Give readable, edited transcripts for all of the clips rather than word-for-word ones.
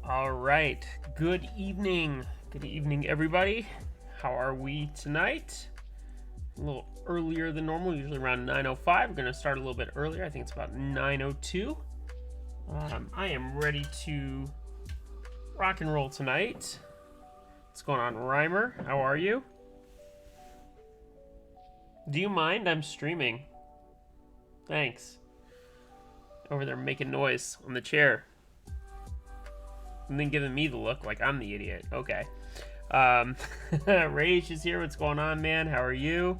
All right. Good evening. Good evening, everybody. How are we tonight? A little earlier than normal, usually around 9:05. We're going to start a little bit earlier. I think it's about 9:02. I am ready to rock and roll tonight. What's going on, Reimer? How are you? Do you mind? I'm streaming. Thanks. Over there making noise on the chair. And then giving me the look like I'm the idiot. Okay. Rage is here. What's going on, man? How are you?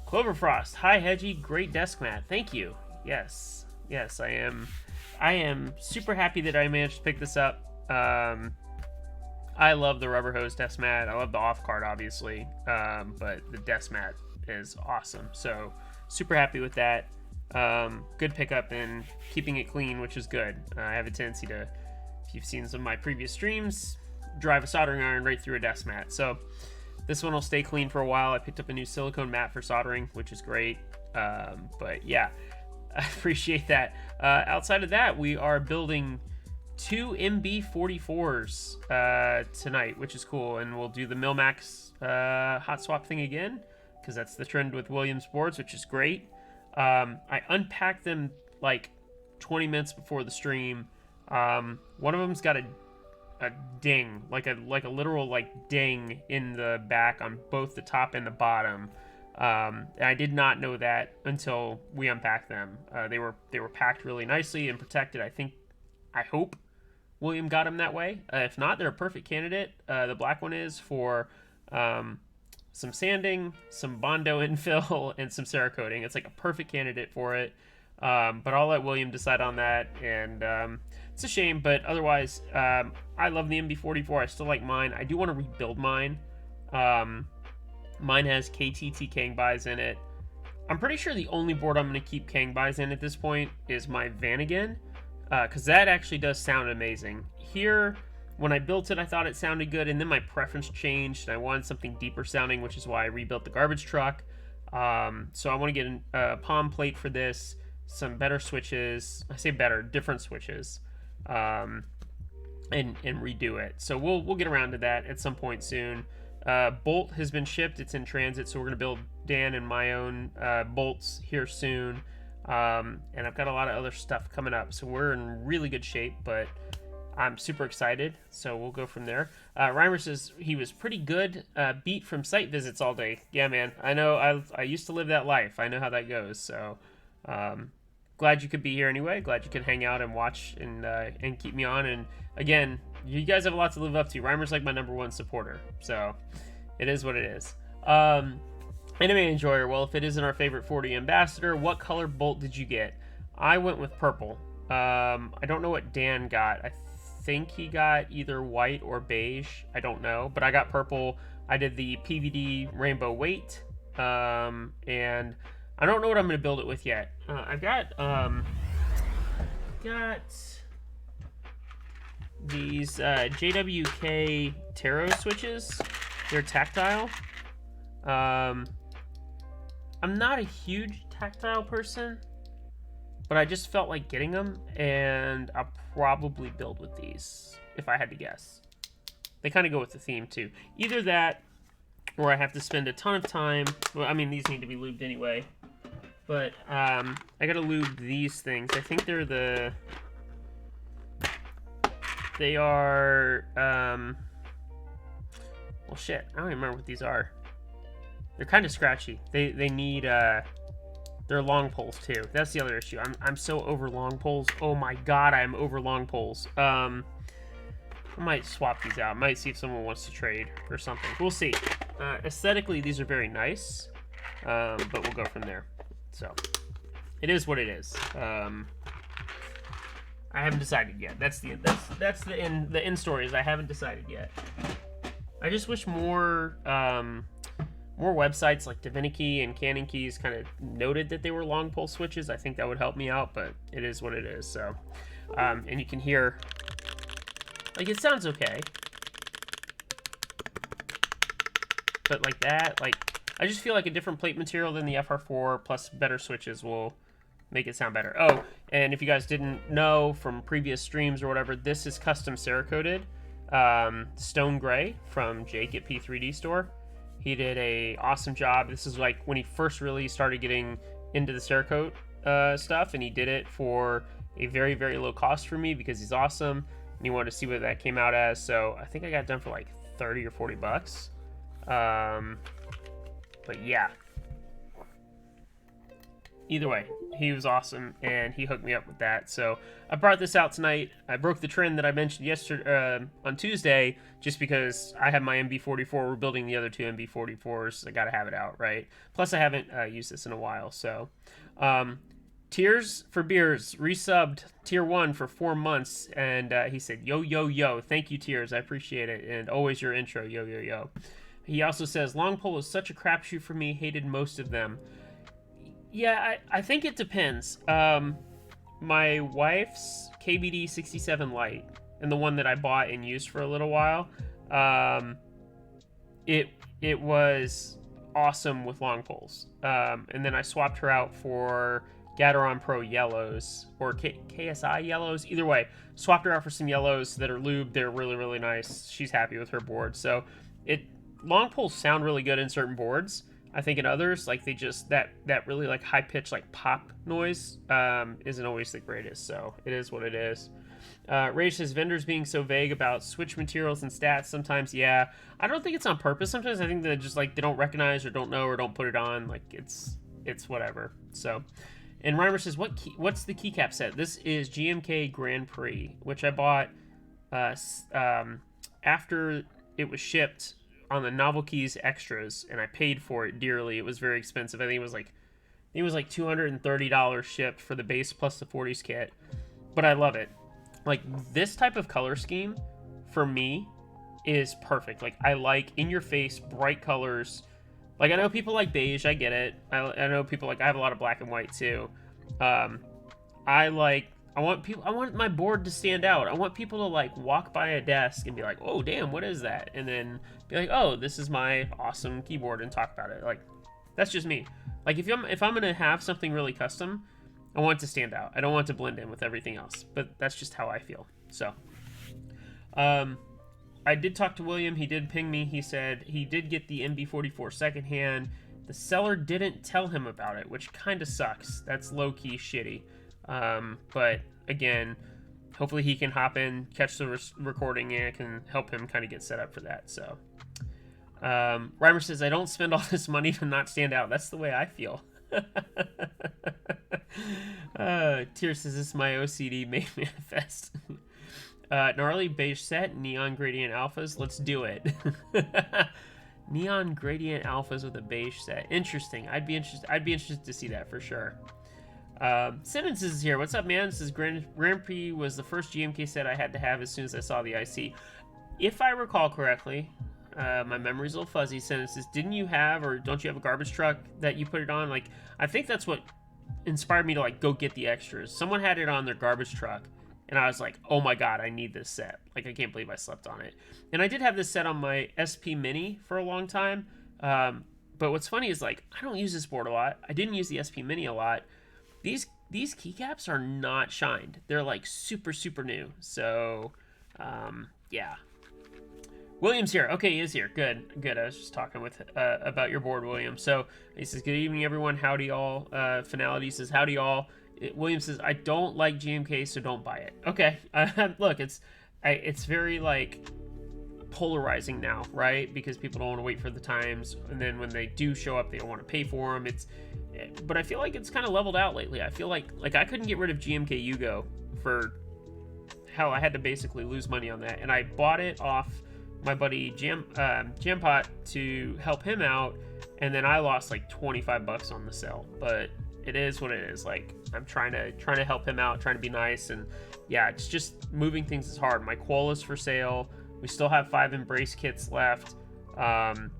Cloverfrost. Hi, Hedgie. Great desk mat. Thank you. Yes. Yes, I am. I am super happy that I managed to pick this up. I love the rubber hose desk mat. I love the off card, obviously. But the desk mat is awesome. So super happy with that. Good pickup and keeping it clean, which is good. I have a tendency to, if you've seen some of my previous streams, drive a soldering iron right through a desk mat. So this one will stay clean for a while. I picked up a new silicone mat for soldering, which is great. But yeah, I appreciate that. Outside of that, we are building 2 MB44s tonight, which is cool. And we'll do the Milmax hot swap thing again, because that's the trend with Williams boards, which is great. I unpacked them like 20 minutes before the stream. One of them's got a ding, like a literal like ding in the back on both the top and the bottom. And I did not know that until we unpacked them. They were packed really nicely and protected. I hope William got them that way. If not, they're a perfect candidate. The black one is for some sanding, some Bondo infill, and some Cerakoting. It's like a perfect candidate for it. But I'll let William decide on that. And it's a shame, but otherwise, I love the MB44. I still like mine. I do want to rebuild mine. Mine has KTT Kang buys in it. I'm pretty sure the only board I'm going to keep Kang buys in at this point is my Vanagon, because that actually does sound amazing. Here, when I built it, I thought it sounded good, and then my preference changed, and I wanted something deeper sounding, which is why I rebuilt the garbage truck. So I want to get a palm plate for this, some better switches. I say better, different switches, and redo it. So we'll get around to that at some point soon. Bolt has been shipped. It's in transit, so we're going to build Dan and my own bolts here soon. And I've got a lot of other stuff coming up, so we're in really good shape, but I'm super excited, so we'll go from there. Reimer says he was pretty good, beat from site visits all day. Yeah, man, I know. I used to live that life. I know how that goes, so glad you could be here anyway. Glad you could hang out and watch and keep me on. And again, you guys have a lot to live up to. Reimer's like my #1 supporter, so it is what it is. Anime Enjoyer, well, if it isn't our favorite 40 ambassador, what color bolt did you get? I went with purple. I don't know what Dan got. I think he got either white or beige. I don't know, but I got purple. I did the PVD rainbow weight, and I don't know what I'm going to build it with yet. I've got these JWK Tarot switches. They're tactile. I'm not a huge tactile person, but I just felt like getting them, and I'll probably build with these if I had to guess. They kind of go with the theme too. Either that, or I have to spend a ton of time. Well, I mean, these need to be lubed anyway, but I gotta lube these things. I think they're they are, well, shit, I don't even remember what these are. They're kind of scratchy. They need, they're long poles too. That's the other issue. I'm so over long poles. Oh my god, I'm over long poles. I might swap these out. I might see if someone wants to trade or something. We'll see. Aesthetically, these are very nice, but we'll go from there. So, it is what it is. I haven't decided yet. That's the end story. Is I haven't decided yet. I just wish more websites like Divinity and Cannon Keys kind of noted that they were long pole switches. I think that would help me out, but it is what it is. So, and you can hear, like, it sounds okay, but like that, like, I just feel like a different plate material than the FR4 plus better switches will make it sound better. Oh, and if you guys didn't know from previous streams or whatever, this is custom Cerakoted stone gray from Jake at P3D Store. He did a awesome job. This is like when he first really started getting into the Cerakote stuff, and he did it for a very, very low cost for me because he's awesome, and he wanted to see what that came out as. So I think I got it done for like 30 or 40 bucks. But yeah. Either way, he was awesome, and he hooked me up with that. So I brought this out tonight. I broke the trend that I mentioned yesterday on Tuesday, just because I have my MB44. We're building the other two MB44s. I gotta have it out, right? Plus, I haven't used this in a while. So, Tears for Beers resubbed Tier 1 for 4 months, and he said, "Yo, yo, yo! Thank you, Tears. I appreciate it, and always your intro. Yo, yo, yo." He also says, "Long pole is such a crapshoot for me. Hated most of them." Yeah, I think it depends. My wife's KBD 67 Lite, and the one that I bought and used for a little while, it was awesome with long poles. And then I swapped her out for Gateron Pro yellows, or KSI yellows. Either way, swapped her out for some yellows that are lubed. They're really, really nice. She's happy with her board. So long poles sound really good in certain boards. I think in others, like, they just, that really, like, high-pitched, like, pop noise isn't always the greatest, so it is what it is. Ray says, vendors being so vague about switch materials and stats sometimes, yeah. I don't think it's on purpose. Sometimes I think they're just, like, they don't recognize or don't know or don't put it on. Like, it's whatever. So, and Reimer says, what's the keycap set? This is GMK Grand Prix, which I bought after it was shipped on the Novel Keys Extras, and I paid for it dearly. It was very expensive. I think it was like $230 shipped for the base plus the 40s kit, but I love it. Like, this type of color scheme for me is perfect. Like, I like in your face bright colors Like, I know people like beige, I get it. I know people like, I have a lot of black and white too. I want my board to stand out. I want people to like walk by a desk and be like, oh damn, what is that? And then be like, oh, this is my awesome keyboard, and talk about it. Like, that's just me. Like, if I'm gonna have something really custom, I want it to stand out. I don't want it to blend in with everything else. But that's just how I feel. So, I did talk to William. He did ping me. He said he did get the MB44 secondhand. The seller didn't tell him about it, which kind of sucks. That's low-key shitty. But again, hopefully he can hop in, catch the recording, and it can help him kind of get set up for that. So, Reimer says, I don't spend all this money to not stand out. That's the way I feel. Tear says, this is my OCD may manifest. Gnarly beige set, neon gradient alphas. Let's do it. Neon gradient alphas with a beige set. Interesting. I'd be interested to see that for sure. Sentences is here. What's up, man? This is Grand Prix was the first GMK set I had to have as soon as I saw the IC. If I recall correctly, my memory's a little fuzzy. Sentences, didn't you have, or don't you have a garbage truck that you put it on? Like, I think that's what inspired me to like go get the extras. Someone had it on their garbage truck, and I was like, oh my god, I need this set. Like, I can't believe I slept on it. And I did have this set on my SP Mini for a long time. But what's funny is, like, I don't use this board a lot. I didn't use the SP Mini a lot. These keycaps are not shined. They're, like, super, super new. So, yeah. William's here. Okay, he is here. Good. I was just talking with about your board, William. So, he says, good evening, everyone. Howdy, all. Finality says, howdy, all. William says, I don't like GMK, so don't buy it. Okay. Look, it's very, like, polarizing now, right? Because people don't want to wait for the times, and then when they do show up, they don't want to pay for them. But I feel like it's kind of leveled out lately. I feel like I couldn't get rid of GMK Yugo for hell. I had to basically lose money on that, and I bought it off my buddy Jampot to help him out, and then I lost like $25 on the sale. But it is what it is. Like, I'm trying to help him out, trying to be nice, and yeah, it's just moving things is hard. My Quola's for sale. We still have 5 Embrace kits left. I'm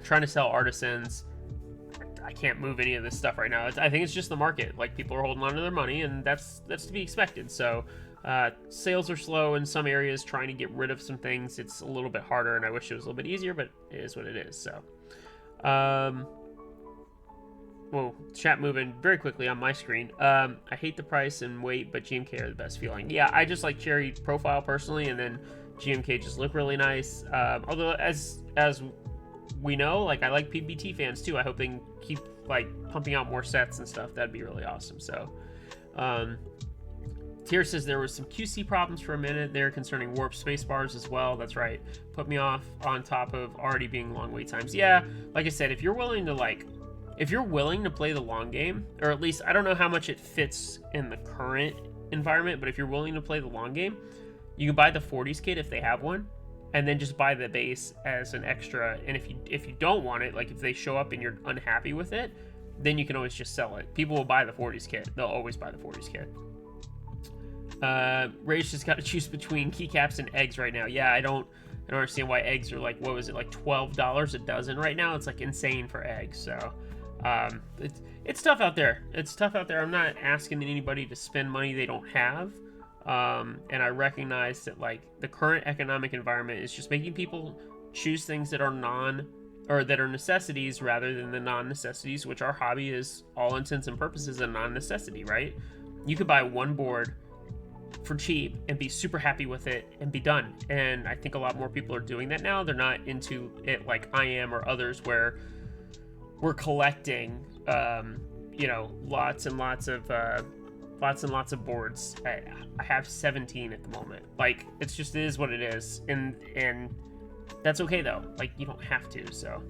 trying to sell artisans. I can't move any of this stuff right now. I think it's just the market. Like, people are holding on to their money, and that's to be expected. So sales are slow in some areas. Trying to get rid of some things, it's a little bit harder, and I wish it was a little bit easier, but it is what it is. So, whoa, chat moving very quickly on my screen. I hate the price and weight, but GMK are the best feeling. Yeah, I just like Cherry profile personally, and then GMK just look really nice. Although as we know, like, I like PBT fans too. I hope they can keep like pumping out more sets and stuff. That'd be really awesome. So, Tier says there was some QC problems for a minute there concerning warp space bars as well. That's right. Put me off on top of already being long wait times. Yeah, like I said, if you're willing to play the long game, or at least I don't know how much it fits in the current environment, but if you're willing to play the long game, you can buy the 40s kit if they have one, and then just buy the base as an extra. And if you don't want it, like if they show up and you're unhappy with it, then you can always just sell it. People will buy the 40s kit. They'll always buy the 40s kit. Rage just got to choose between keycaps and eggs right now. Yeah, I don't understand why eggs are like, what was it, like $12 a dozen right now? It's like insane for eggs. So it's tough out there. I'm not asking anybody to spend money they don't have. And I recognize that, like, the current economic environment is just making people choose things that are necessities rather than the non-necessities, which our hobby is, all intents and purposes, a non-necessity, right? You could buy one board for cheap and be super happy with it and be done. And I think a lot more people are doing that now. They're not into it like I am or others, where we're collecting, lots and lots of boards. I have 17 at the moment. Like, it is what it is, and that's okay though. Like, you don't have to. So,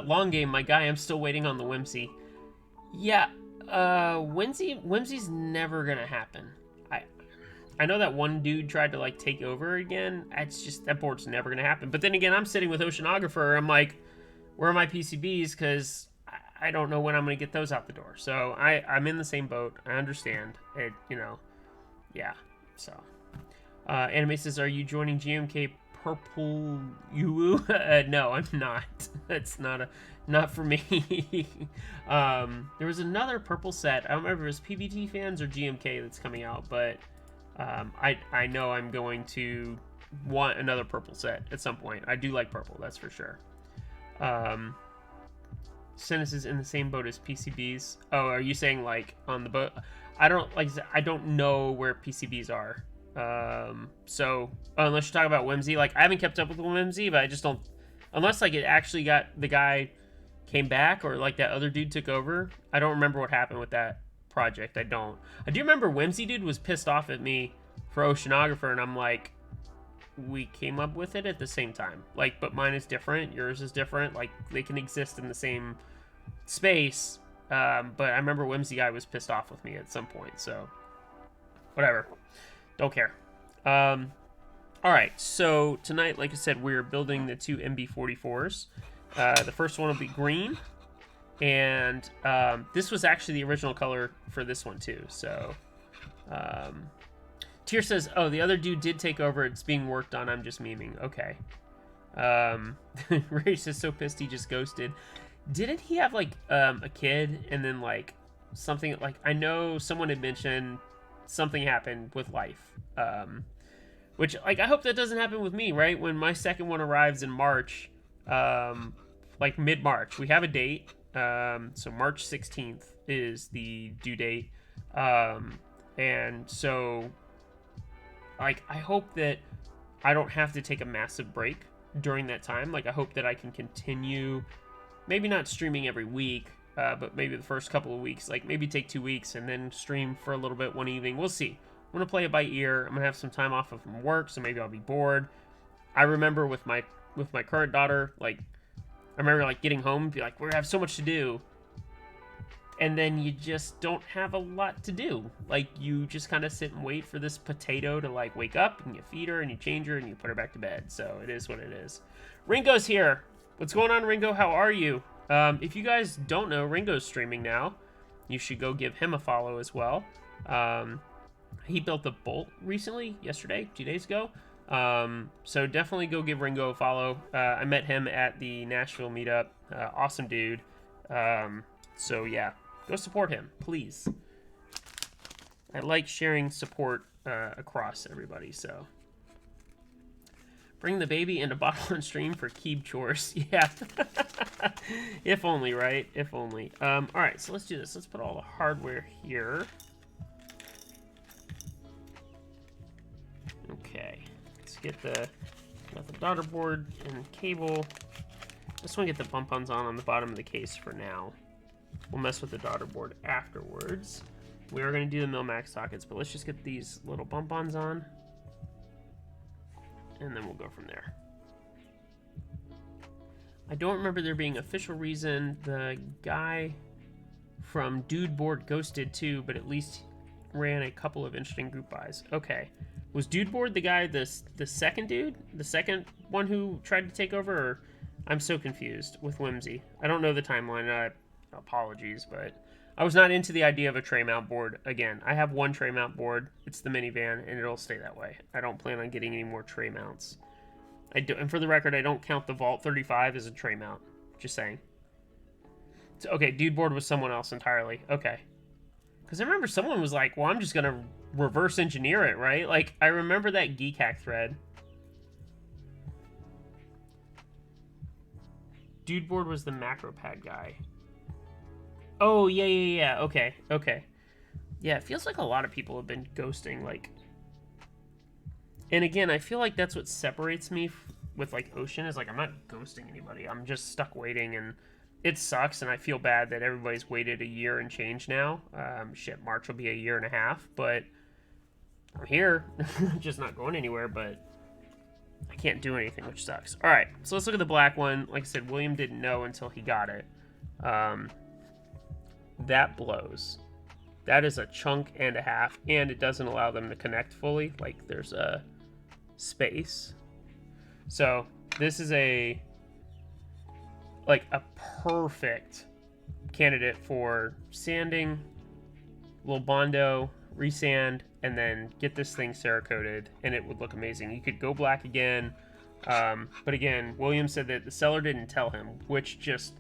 long game, my guy. I'm still waiting on the Whimsy. Yeah, Whimsy's never gonna happen. I know that one dude tried to like take over again. It's just, that board's never gonna happen. But then again, I'm sitting with Oceanographer. I'm like, where are my PCBs? Because I don't know when I'm going to get those out the door. So I'm in the same boat. I understand it, yeah. So, Anime says, are you joining GMK purple Uwu. No, I'm not. That's not for me. There was another purple set. I don't remember if it was PBT fans or GMK that's coming out, but I know I'm going to want another purple set at some point. I do like purple, that's for sure. Sinus is in the same boat as PCBs. Oh, are you saying like on the boat? I don't know where PCBs are. So unless you're talking about Whimsy, like I haven't kept up with Whimsy, but I just don't, unless like it actually got, the guy came back or like that other dude took over. I don't remember what happened with that project. I do remember Whimsy dude was pissed off at me for Oceanographer, and I'm like, we came up with it at the same time, like, but mine is different, yours is different, like they can exist in the same space. But I remember Whimsy guy was pissed off with me at some point, so whatever, don't care. All right, so tonight, like I said, we're building the two MB44s. The first one will be green, and this was actually the original color for this one too. So Tier says, oh, the other dude did take over, it's being worked on, I'm just memeing. Okay. Ray says, so pissed he just ghosted. Didn't he have like a kid, and then like something, like I know someone had mentioned something happened with life, which like I hope that doesn't happen with me, right? When my second one arrives in March, like mid-March, we have a date, so March 16th is the due date, and so like I hope that I don't have to take a massive break during that time. Like I hope that I can continue, maybe not streaming every week, but maybe the first couple of weeks, like maybe take 2 weeks and then stream for a little bit one evening. We'll see. I'm gonna play it by ear. I'm gonna have some time off from work, so maybe I'll be bored. I remember with my current daughter, like I remember like getting home and be like, we have so much to do, and then you just don't have a lot to do. Like you just kind of sit and wait for this potato to like wake up, and you feed her and you change her and you put her back to bed. So it is what it is. Ringo's here. What's going on, Ringo? How are you? If you guys don't know, Ringo's streaming now. You should go give him a follow as well. He built the Bolt recently, yesterday, 2 days ago. So definitely go give Ringo a follow. I met him at the Nashville meetup. Awesome dude. So yeah, go support him, please. I like sharing support across everybody, so. Bring the baby and a bottle on stream for keep chores. Yeah. If only, right? If only. All right, so let's do this. Let's put all the hardware here. Okay. Let's get the daughter board and cable. Just want to get the bump-ons on the bottom of the case for now. We'll mess with the daughter board afterwards. We are going to do the Mil-Max sockets, but let's just get these little bump-ons on. And then we'll go from there. I don't remember there being official reason. The guy from Dude Board ghosted too, but at least ran a couple of interesting group buys. Okay. Was Dude Board the guy, the second dude? The second one who tried to take over? Or I'm so confused with Whimsy. I don't know the timeline. Apologies, but I was not into the idea of a tray mount board. Again, I have one tray mount board. It's the minivan, and it'll stay that way. I don't plan on getting any more tray mounts. And for the record, I don't count the Vault 35 as a tray mount. Just saying. So, okay, Dude Board was someone else entirely. Okay. Because I remember someone was like, well, I'm just going to reverse engineer it, right? Like, I remember that Geek Hack thread. Dude Board was the macro pad guy. Oh, yeah. Okay. Yeah, it feels like a lot of people have been ghosting, like... And again, I feel like that's what separates me with, like, Ocean, is, like, I'm not ghosting anybody. I'm just stuck waiting, and it sucks, and I feel bad that everybody's waited a year and change now. Shit, March will be a year and a half, but I'm here. Just not going anywhere, but I can't do anything, which sucks. All right, so let's look at the black one. Like I said, William didn't know until he got it. That blows. That is a chunk and a half, and it doesn't allow them to connect fully. Like, there's a space. So this is a perfect candidate for sanding, little Bondo, resand, and then get this thing Cerakoted, and it would look amazing. You could go black again, But again, William said that the seller didn't tell him, which just...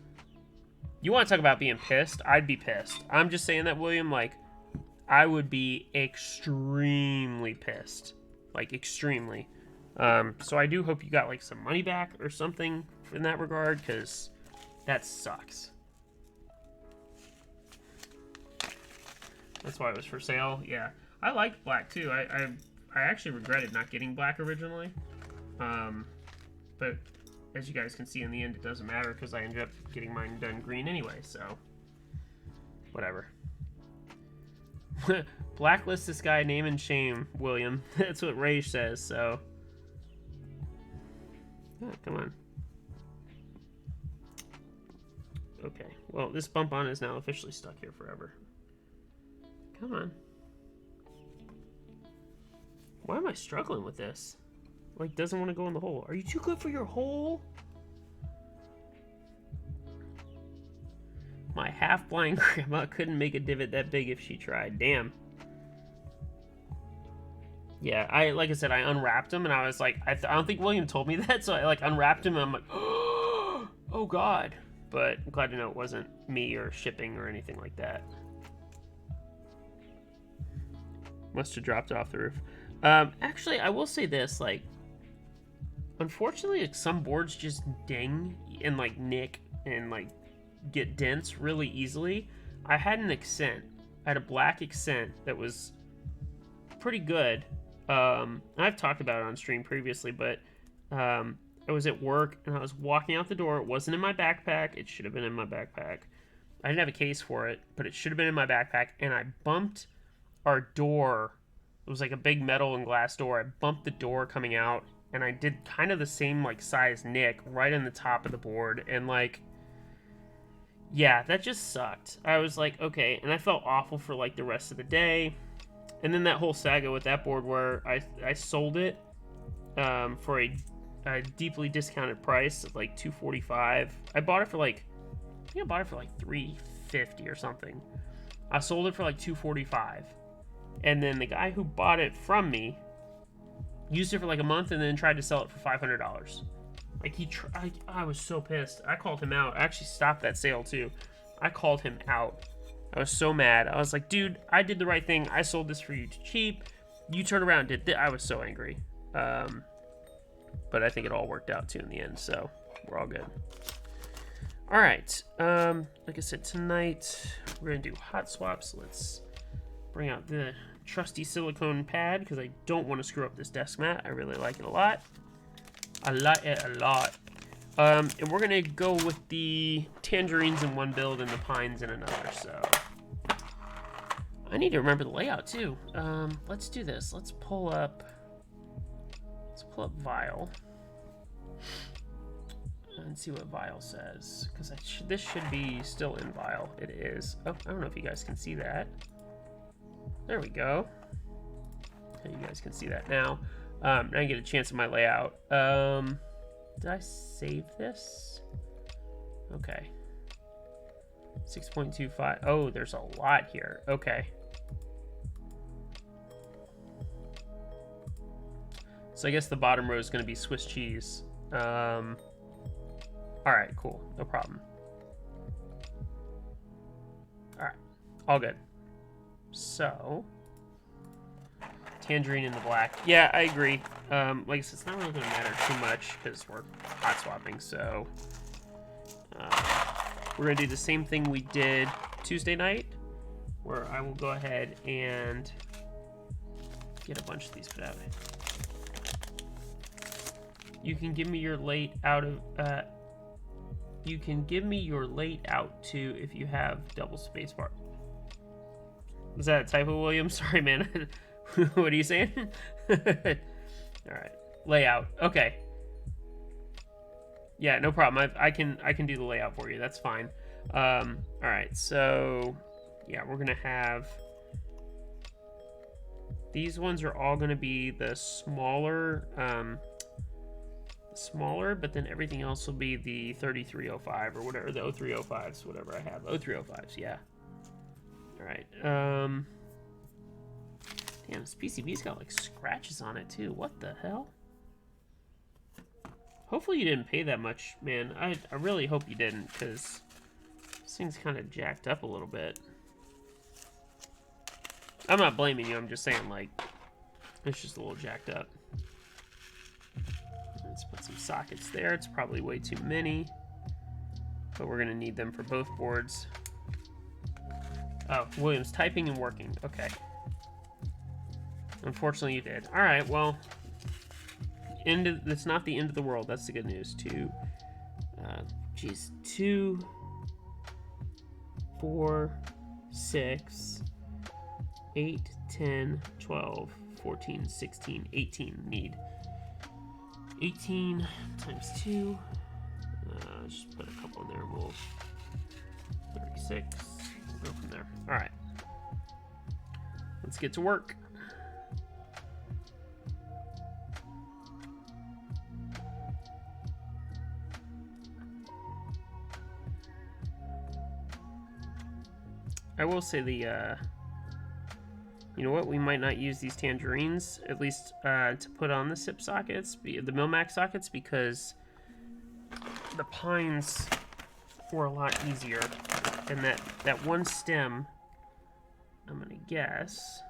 You want to talk about being pissed? I'd be pissed. I'm just saying that, William, like, I would be extremely pissed. Like, extremely. So I do hope you got, like, some money back or something in that regard, because that sucks. That's why it was for sale. Yeah. I liked black, too. I actually regretted not getting black originally. But as you guys can see, in the end, it doesn't matter because I ended up getting mine done green anyway, so whatever. Blacklist this guy, name and shame, William. That's what Ray says, so. Yeah, come on. Okay, well, this bump on is now officially stuck here forever. Come on. Why am I struggling with this? Like, doesn't want to go in the hole. Are you too good for your hole? My half-blind grandma couldn't make a divot that big if she tried. Damn. Yeah, like I said, I unwrapped him, and I was like, I don't think William told me that, so I, like, unwrapped him, and I'm like, oh, God. But I'm glad to know it wasn't me or shipping or anything like that. Must have dropped it off the roof. Actually, I will say this, like, unfortunately, like, some boards just ding and, like, nick and, like, get dents really easily. I had an accent. I had a black accent that was pretty good. I've talked about it on stream previously, but I was at work and I was walking out the door. It wasn't in my backpack. It should have been in my backpack. I didn't have a case for it, but it should have been in my backpack, and I bumped our door. It was like a big metal and glass door. I bumped the door coming out, and I did kind of the same, like, size nick right in the top of the board, and, like, yeah, that just sucked. I was like, okay, and I felt awful for, like, the rest of the day. And then that whole saga with that board where I sold it for a deeply discounted price of, like, $245. I bought it for, like, I think I bought it for, like, $350 or something. I sold it for, like, $245. And then the guy who bought it from me used it for, like, a month and then tried to sell it for $500. Like, I was so pissed. I called him out. I actually stopped that sale, too. I called him out. I was so mad. I was like, dude, I did the right thing. I sold this for you cheap. You turned around and did this. I was so angry. But I think it all worked out, too, in the end. So, we're all good. All right. Like I said, tonight, we're going to do hot swaps. Let's bring out the trusty silicone pad because I don't want to screw up this desk mat. I really like it a lot. I like it a lot. And we're going to go with the tangerines in one build and the pines in another. So I need to remember the layout too. Let's do this. Let's pull up Vial and see what Vial says, because this should be still in Vial. It is. Oh, I don't know if you guys can see that. There we go. Okay, you guys can see that now. Now I get a chance at my layout. Did I save this? Okay. 6.25. Oh, there's a lot here. Okay. So I guess the bottom row is going to be Swiss cheese. All right, cool. No problem. All right. All good. So, tangerine in the black. Yeah, I agree. Like I said, it's not really going to matter too much because we're hot swapping. So, we're going to do the same thing we did Tuesday night, where I will go ahead and get a bunch of these put out. You can give me your late out of. You can give me your late out too if you have double spacebar. Was that a typo, William? Sorry, man. What are you saying? All right, layout. Okay. Yeah, no problem. I can do the layout for you. That's fine. All right. So, yeah, we're gonna have these ones are all gonna be the smaller, but then everything else will be the 3305 or whatever, the 0305s, whatever I have. 0305s, yeah. All right. Damn, this PCB's got like scratches on it too. What the hell? Hopefully you didn't pay that much, man. I really hope you didn't, because this thing's kind of jacked up a little bit. I'm not blaming you, I'm just saying, like, it's just a little jacked up. Let's put some sockets there. It's probably way too many, but we're gonna need them for both boards. Oh, Williams, typing and working. Okay. Unfortunately, you did. All right, well, it's not the end of the world. That's the good news. 2, 4, 6, 8, 10, 12, 14, 16, 18 need. 18 times 2. Just put a couple in there. We'll 36. We'll go from there. All right. Let's get to work. I will say you know what, we might not use these tangerines, at least to put on the SIP sockets, the Milmax sockets, because the pines were a lot easier. And that one stem, I'm gonna guess,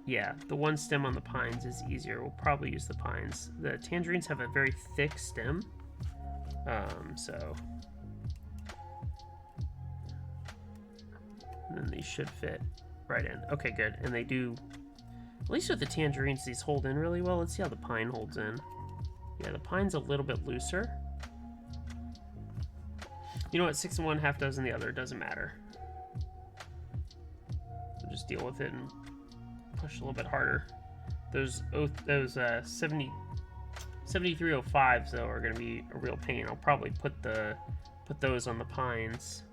yeah, the one stem on the pines is easier. We'll probably use the pines. The tangerines have a very thick stem, so... And then these should fit right in. Okay, good. And they do, at least with the tangerines, these hold in really well. Let's see how the pine holds in. Yeah, the pine's a little bit looser. You know what? 6 in one, half dozen the other. It doesn't matter. We'll just deal with it and push a little bit harder. Those 7305s though are going to be a real pain. I'll probably put those on the pines.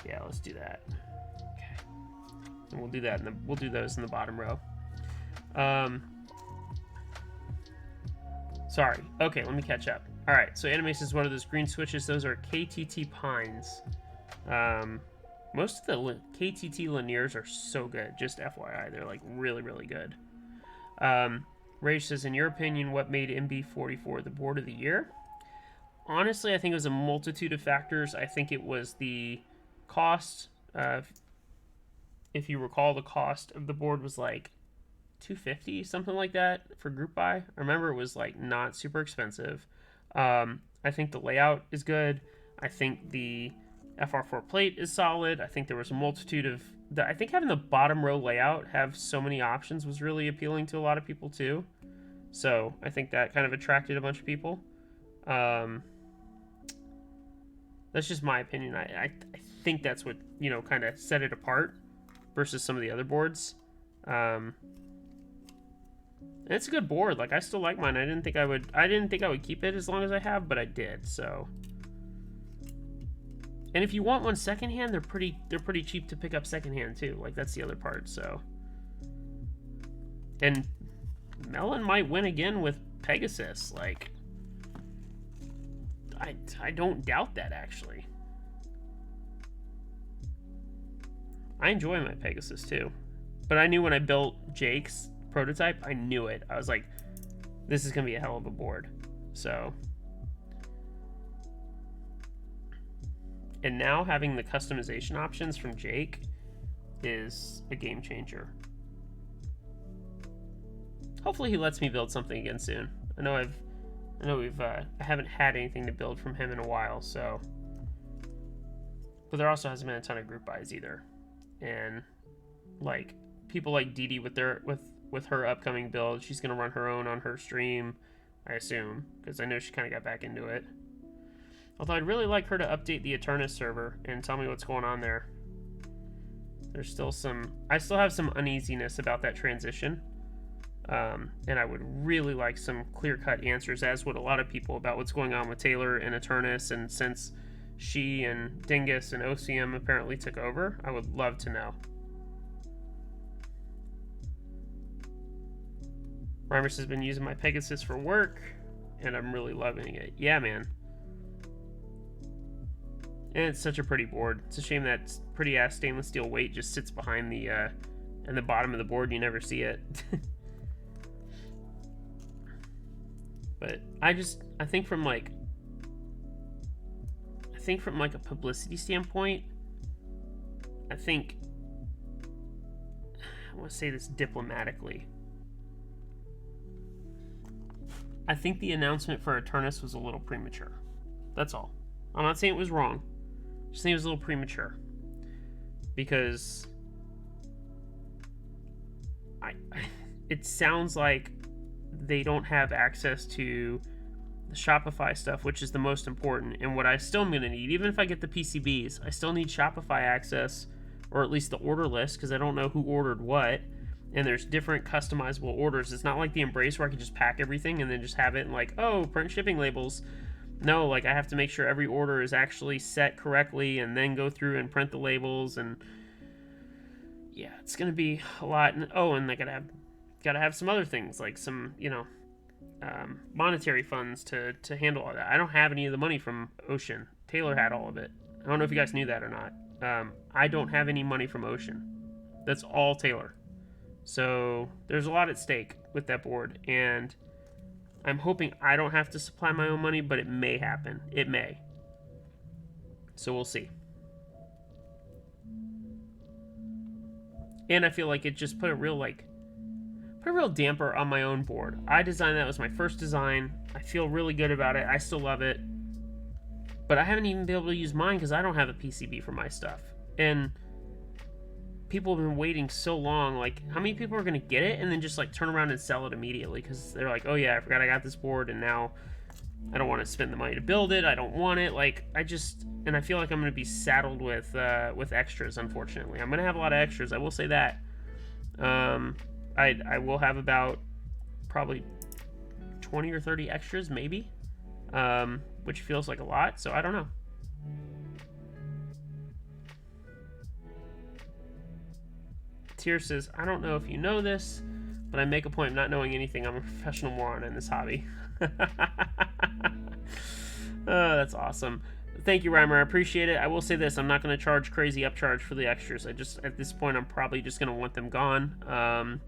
Yeah, let's do that. Okay, and we'll do that, and we'll do those in the bottom row. Sorry. Okay, let me catch up. All right, so Anime says, what are those green switches? Those are KTT pines. Most of the KTT linears are so good. Just FYI, they're like really, really good. Rage says, in your opinion, what made MB44 the board of the year? Honestly, I think it was a multitude of factors. I think it was the cost. If you recall, the cost of the board was like $250, something like that, for group buy. I remember it was like not super expensive. I think the layout is good. I think the FR4 plate is solid. I think there was a multitude of... I think having the bottom row layout have so many options was really appealing to a lot of people too. So I think that kind of attracted a bunch of people. That's just my opinion. I think that's what, you know, kind of set it apart versus some of the other boards. And it's a good board. Like, I still like mine. I didn't think I would keep it as long as I have, but I did. So, and if you want one secondhand, they're pretty cheap to pick up secondhand too. Like, that's the other part. So, and Melon might win again with Pegasus. Like, I don't doubt that, actually. I enjoy my Pegasus too, but I knew when I built Jake's prototype, I knew it. I was like, this is gonna be a hell of a board. So, and now having the customization options from Jake is a game changer. Hopefully he lets me build something again soon. I haven't had anything to build from him in a while, so. But there also hasn't been a ton of group buys either. And like people like Dee Dee with her upcoming build, she's gonna run her own on her stream, I assume, because I know she kind of got back into it. Although I'd really like her to update the Eternus server and tell me what's going on there. There's still I still have some uneasiness about that transition. And I would really like some clear-cut answers, as would a lot of people, about what's going on with Taylor and Eternus, and since she and Dingus and OCM apparently took over, I would love to know. Rhymers has been using my Pegasus for work, and I'm really loving it. Yeah, man. And it's such a pretty board. It's a shame that pretty-ass stainless steel weight just sits behind in the bottom of the board, and you never see it. But I think from like a publicity standpoint, I want to say this diplomatically. I think the announcement for Eternus was a little premature. That's all. I'm not saying it was wrong. I'm just saying it was a little premature. Because it sounds like they don't have access to the Shopify stuff, which is the most important, and what I still am going to need. Even if I get the PCBs, I still need Shopify access, or at least the order list, because I don't know who ordered what, and there's different customizable orders. It's not like the Embrace where I can just pack everything and then just have it and like, oh, print shipping labels. No, like I have to make sure every order is actually set correctly and then go through and print the labels, and yeah, it's going to be a lot. And I gotta have some other things, like some, monetary funds to handle all that. I don't have any of the money from Ocean. Taylor had all of it. I don't know if you guys knew that or not. I don't have any money from Ocean. That's all Taylor. So there's a lot at stake with that board, and I'm hoping I don't have to supply my own money, but it may happen. It may. So we'll see. And I feel like it just put a real damper on my own board. I designed that. It was my first design. I feel really good about it. I still love it. But I haven't even been able to use mine because I don't have a PCB for my stuff. And people have been waiting so long. Like, how many people are going to get it and then just like turn around and sell it immediately? Because they're like, oh yeah, I forgot I got this board and now I don't want to spend the money to build it. I don't want it. Like, and I feel like I'm going to be saddled with extras, unfortunately. I'm going to have a lot of extras. I will say that. I will have about probably 20 or 30 extras, maybe, which feels like a lot, so I don't know. Tier says, I don't know if you know this, but I make a point of not knowing anything. I'm a professional moron in this hobby. Oh, that's awesome. Thank you, Reimer. I appreciate it. I will say this. I'm not going to charge crazy upcharge for the extras. At this point, I'm probably just going to want them gone.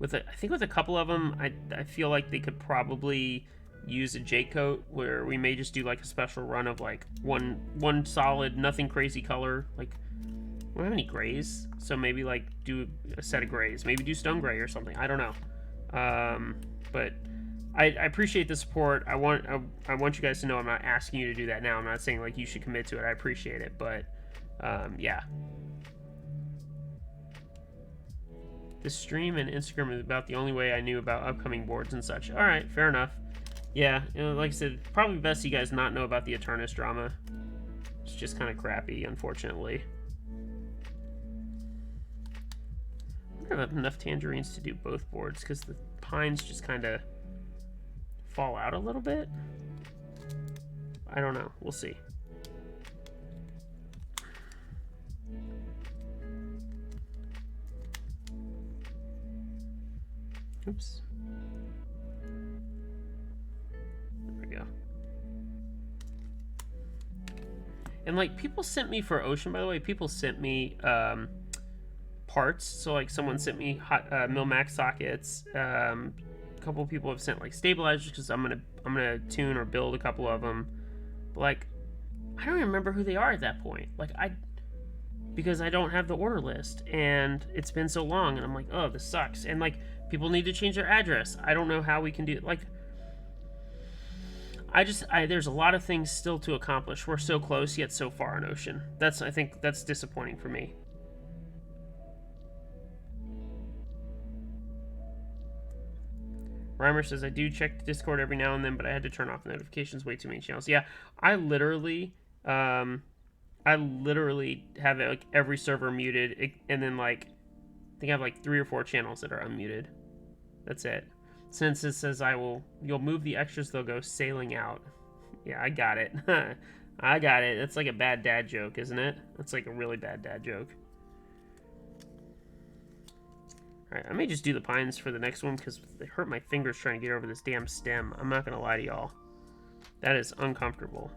I think with a couple of them, I feel like they could probably use a J coat, where we may just do like a special run of like one solid, nothing crazy color. Like, we don't have any grays, so maybe like do a set of grays. Maybe do stone gray or something. I don't know. But I appreciate the support. I want you guys to know I'm not asking you to do that now. I'm not saying like you should commit to it. I appreciate it, but yeah. The stream and Instagram is about the only way I knew about upcoming boards and such. All right, fair enough. Yeah, like I said, probably best you guys not know about the Eternus drama. It's just kind of crappy, unfortunately. I wonder if I have enough tangerines to do both boards, because the pines just kind of fall out a little bit. I don't know. We'll see. Oops. There we go. And like, people sent me for Ocean, by the way, people sent me parts. So like, someone sent me hot Mil-Max sockets. A couple of people have sent like stabilizers, because I'm gonna tune or build a couple of them. But like, I don't remember who they are at that point. Like, because I don't have the order list, and it's been so long, and I'm like, oh, this sucks. And like, people need to change their address. I don't know how we can do it. Like, there's a lot of things still to accomplish. We're so close, yet so far in Ocean. I think that's disappointing for me. Reimer says, I do check Discord every now and then, but I had to turn off notifications. Way too many channels. Yeah, I literally have like every server muted, and then like, I think I have like 3 or 4 channels that are unmuted. That's it. Since it says you'll move the extras, they'll go sailing out. Yeah, I got it. I got it. That's like a bad dad joke, isn't it? That's like a really bad dad joke. Alright, I may just do the pines for the next one, because they hurt my fingers trying to get over this damn stem. I'm not gonna lie to y'all. That is uncomfortable.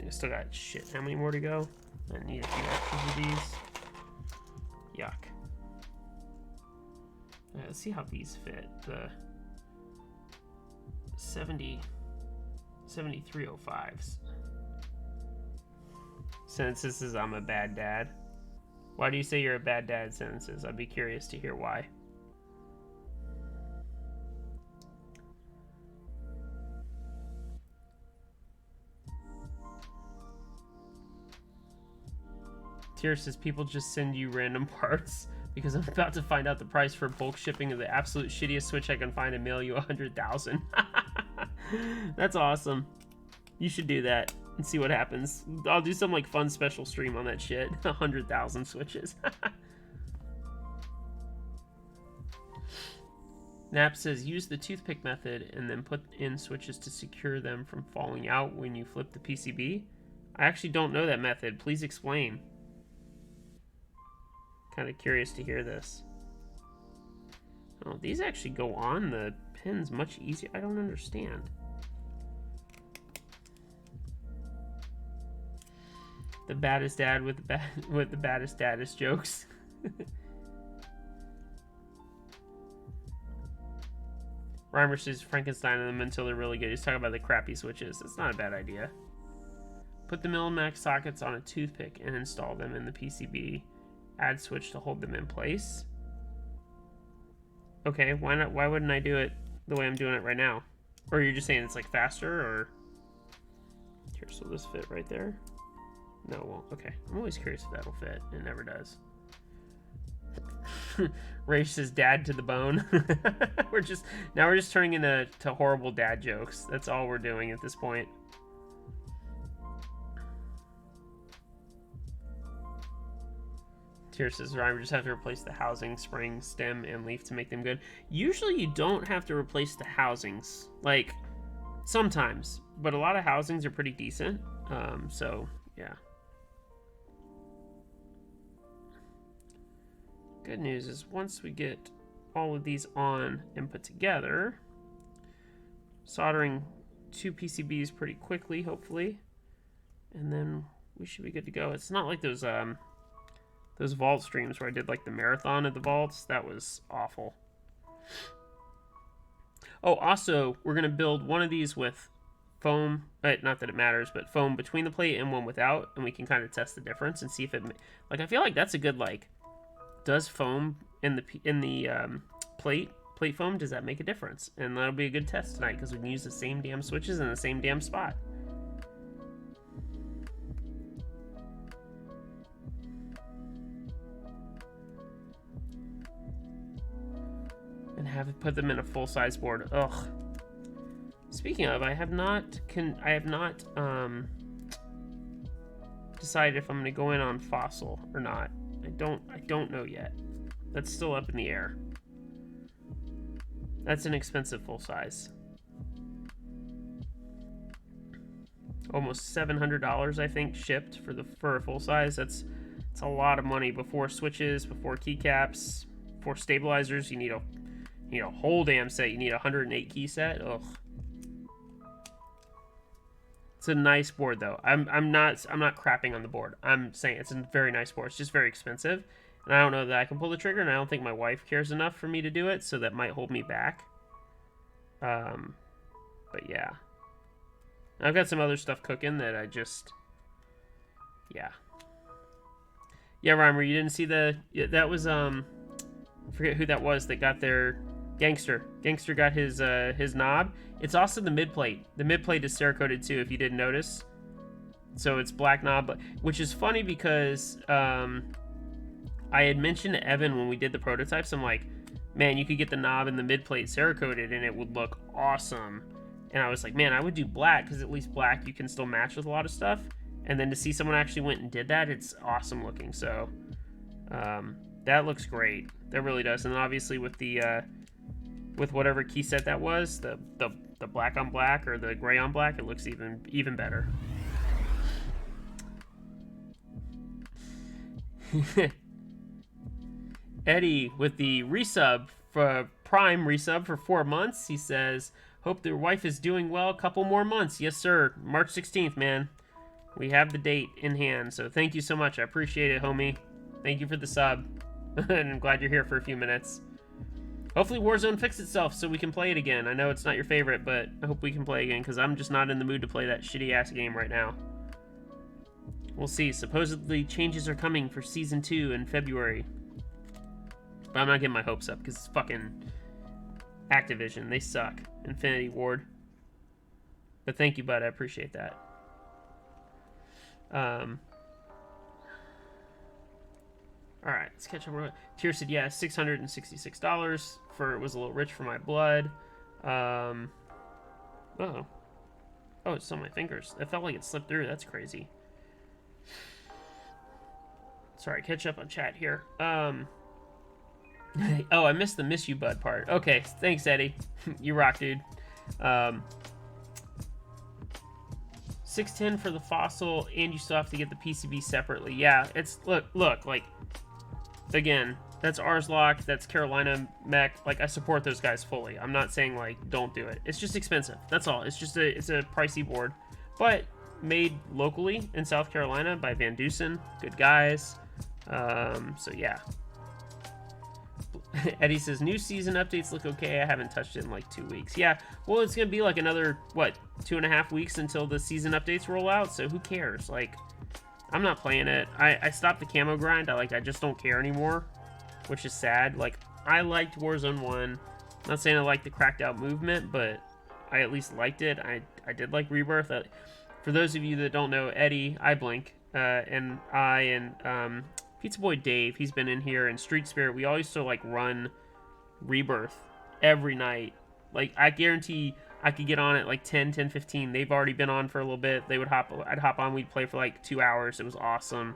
I still got shit. How many more to go? I need a few extras of these. Yuck. Let's see how these fit. The 7305s. Sentences is I'm a bad dad. Why do you say you're a bad dad, sentences? I'd be curious to hear why. Tier says people just send you random parts because I'm about to find out the price for bulk shipping of the absolute shittiest Switch I can find and mail you 100,000. That's awesome. You should do that and see what happens. I'll do some like fun special stream on that shit. 100,000 Switches. Nap says use the toothpick method and then put in switches to secure them from falling out when you flip the PCB. I actually don't know that method. Please explain. Kind of curious to hear this. Oh, these actually go on the pins much easier. I don't understand. The baddest dad with the baddest daddest jokes. Reimer says Frankenstein them until they're really good. He's talking about the crappy switches. It's not a bad idea. Put the Millimax sockets on a toothpick and install them in the PCB. Add switch to hold them in place. Okay, why not? Why wouldn't I do it the way I'm doing it right now? Or you're just saying it's like faster, or here? So this fit right there. No, it won't. Okay, I'm always curious if that'll fit. It never does. Ray says dad to the bone. we're just turning into horrible dad jokes. That's all we're doing at this point. Tier says, Ryan, we just have to replace the housing, spring, stem, and leaf to make them good. Usually you don't have to replace the housings. Like, sometimes. But a lot of housings are pretty decent. So, yeah. Good news is once we get all of these on and put together, soldering 2 PCBs pretty quickly, hopefully. And then we should be good to go. It's not like those vault streams where I did like the marathon of the vaults. That was awful. Oh, also, we're going to build one of these with foam, not that it matters, but foam between the plate and one without, and we can kind of test the difference and see if it, like, I feel like that's a good, like, does foam in the plate foam, does that make a difference? And that'll be a good test tonight because we can use the same damn switches in the same damn spot. And have it put them in a full-size board. Ugh. Speaking of, I have not decided if I'm going to go in on fossil or not. I don't know yet. That's still up in the air. That's an expensive full-size. Almost $700, I think, shipped for a full-size. That's a lot of money before switches, before keycaps, before stabilizers. You need a whole damn set. You need a 108 key set. Ugh. It's a nice board though. I'm not crapping on the board. I'm saying it's a very nice board. It's just very expensive, and I don't know that I can pull the trigger, and I don't think my wife cares enough for me to do it, so that might hold me back. But yeah, I've got some other stuff cooking that I just, yeah, Reimer, you didn't see that was I forget who that was that got their Gangster got his knob. It's also the mid plate. The mid plate is Cerakoted too, if you didn't notice. So it's black knob, which is funny because I had mentioned to Evan when we did the prototypes, I'm like, man, you could get the knob and the mid plate Cerakoted and it would look awesome. And I was like, man, I would do black because at least black you can still match with a lot of stuff. And then to see someone actually went and did that, it's awesome looking. So that looks great. That really does. And obviously with the with whatever key set that was, the black on black or the gray on black, it looks even better. Eddie with the resub for Prime resub for 4 months. He says, hope your wife is doing well. A couple more months. Yes, sir. March 16th, man. We have the date in hand. So thank you so much. I appreciate it, homie. Thank you for the sub. And I'm glad you're here for a few minutes. Hopefully Warzone fixes itself so we can play it again. I know it's not your favorite, but I hope we can play again because I'm just not in the mood to play that shitty-ass game right now. We'll see. Supposedly changes are coming for Season 2 in February. But I'm not getting my hopes up because it's fucking Activision. They suck. Infinity Ward. But thank you, bud. I appreciate that. Alright, let's catch up. Tier said, yeah, $666 for it was a little rich for my blood. Oh, it's on my fingers. It felt like it slipped through. That's crazy. Sorry, catch up on chat here. Oh, I missed the miss you bud part. Okay, thanks, Eddie. You rock, dude. 610 for the fossil, and you still have to get the PCB separately. Yeah, it's look, like again, that's Arslock, that's Carolina Mech. Like, I support those guys fully. I'm not saying like don't do it. It's just expensive. That's all. It's a pricey board, but made locally in South Carolina by Van Dusen. Good guys. So yeah. Eddie says, new season updates look okay. I haven't touched it in like 2 weeks. Yeah, well, it's going to be like another, what, 2.5 weeks until the season updates roll out, so who cares? Like, I'm not playing it. I stopped the camo grind. I just don't care anymore, which is sad. Like, I liked Warzone 1. I'm not saying I liked the cracked out movement, but I at least liked it. I did like Rebirth. For those of you that don't know, Eddie, and Pizza Boy Dave, he's been in here, and Street Spirit, we all used to like run Rebirth every night. Like, I guarantee I could get on at like 10:15. They've already been on for a little bit. I'd hop on, we'd play for like 2 hours. It was awesome.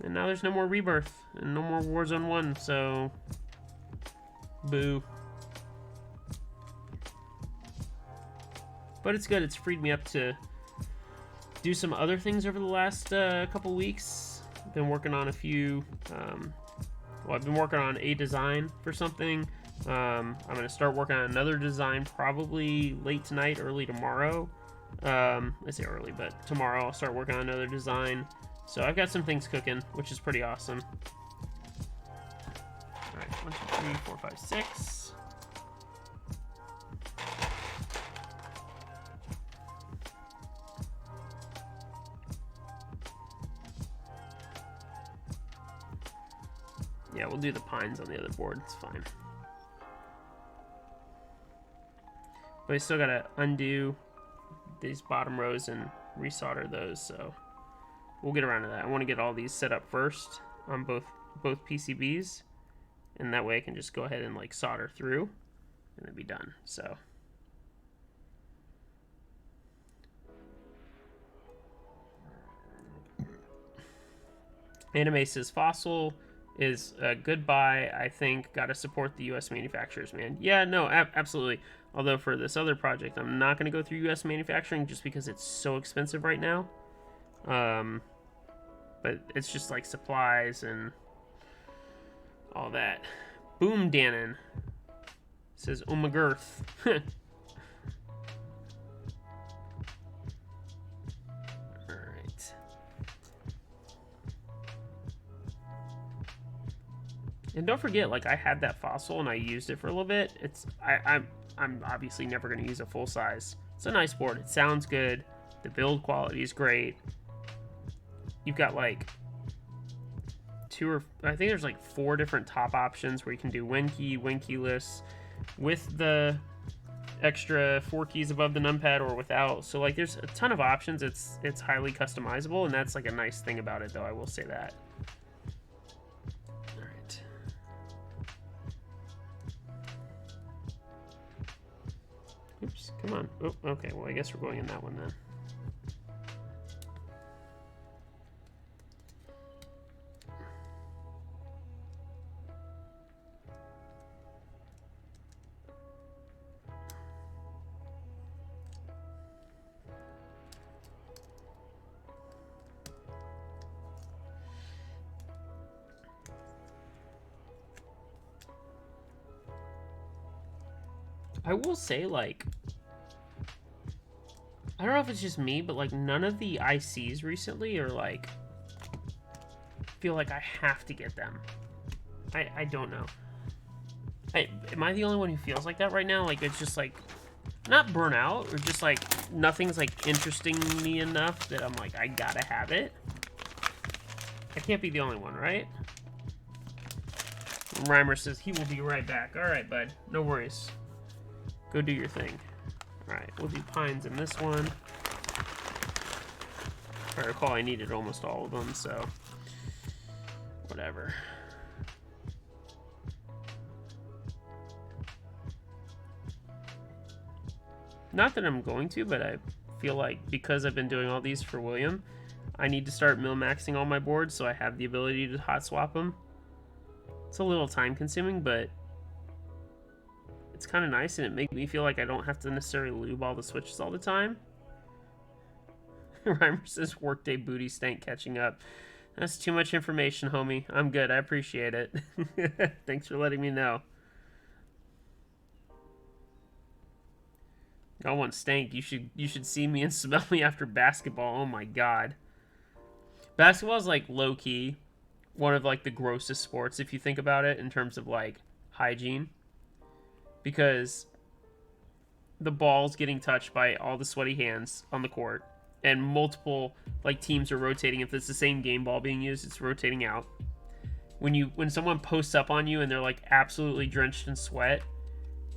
And now there's no more Rebirth and no more Warzone 1, so boo. But it's good. It's freed me up to do some other things over the last couple weeks. Been working on a few, well, I've been working on a design for something. I'm going to start working on another design probably late tonight, early tomorrow. I say early, but tomorrow I'll start working on another design. So I've got some things cooking, which is pretty awesome. All right, 1, 2, 3, 4, 5, 6. Yeah, we'll do the pines on the other board. It's fine. But I still gotta undo these bottom rows and resolder those, so we'll get around to that. I want to get all these set up first on both PCBs, and that way I can just go ahead and like solder through and then be done. So Anime says Fossil is a good buy. I think gotta support the US manufacturers, man. Yeah, no, absolutely. Although for this other project, I'm not gonna go through US manufacturing just because it's so expensive right now. But it's just like supplies and all that. Boom Dannon says Umagirth. And don't forget, like, I had that fossil and I used it for a little bit. I'm obviously never going to use a full size. It's a nice board. It sounds good. The build quality is great. You've got like I think there's like 4 different top options where you can do win keyless, with the extra 4 keys above the numpad or without. So like, there's a ton of options. It's highly customizable, and that's like a nice thing about it, though. I will say that. Oops, come on. Oh, okay, well, I guess we're going in that one then. I will say, like, I don't know if it's just me, but like, none of the ICs recently are like, feel like I have to get them. I don't know. Hey, am I the only one who feels like that right now? Like, it's just like, not burnout, or just like, nothing's like interesting me enough that I'm like, I gotta have it. I can't be the only one, right? Reimer says he will be right back. Alright, bud. No worries. Go do your thing. Alright, we'll do pines in this one. If I recall, I needed almost all of them, so whatever. Not that I'm going to, but I feel like because I've been doing all these for William, I need to start min-maxing all my boards so I have the ability to hot swap them. It's a little time consuming, but it's kind of nice, and it makes me feel like I don't have to necessarily lube all the switches all the time. Reimer says workday booty stank catching up. That's too much information, homie. I'm good. I appreciate it. Thanks for letting me know. Y'all want stank. You should see me and smell me after basketball. Oh my god. Basketball is like low-key one of like the grossest sports if you think about it in terms of like hygiene, because the ball's getting touched by all the sweaty hands on the court, and multiple like teams are rotating. If it's the same game ball being used, it's rotating out. When someone posts up on you and they're like absolutely drenched in sweat,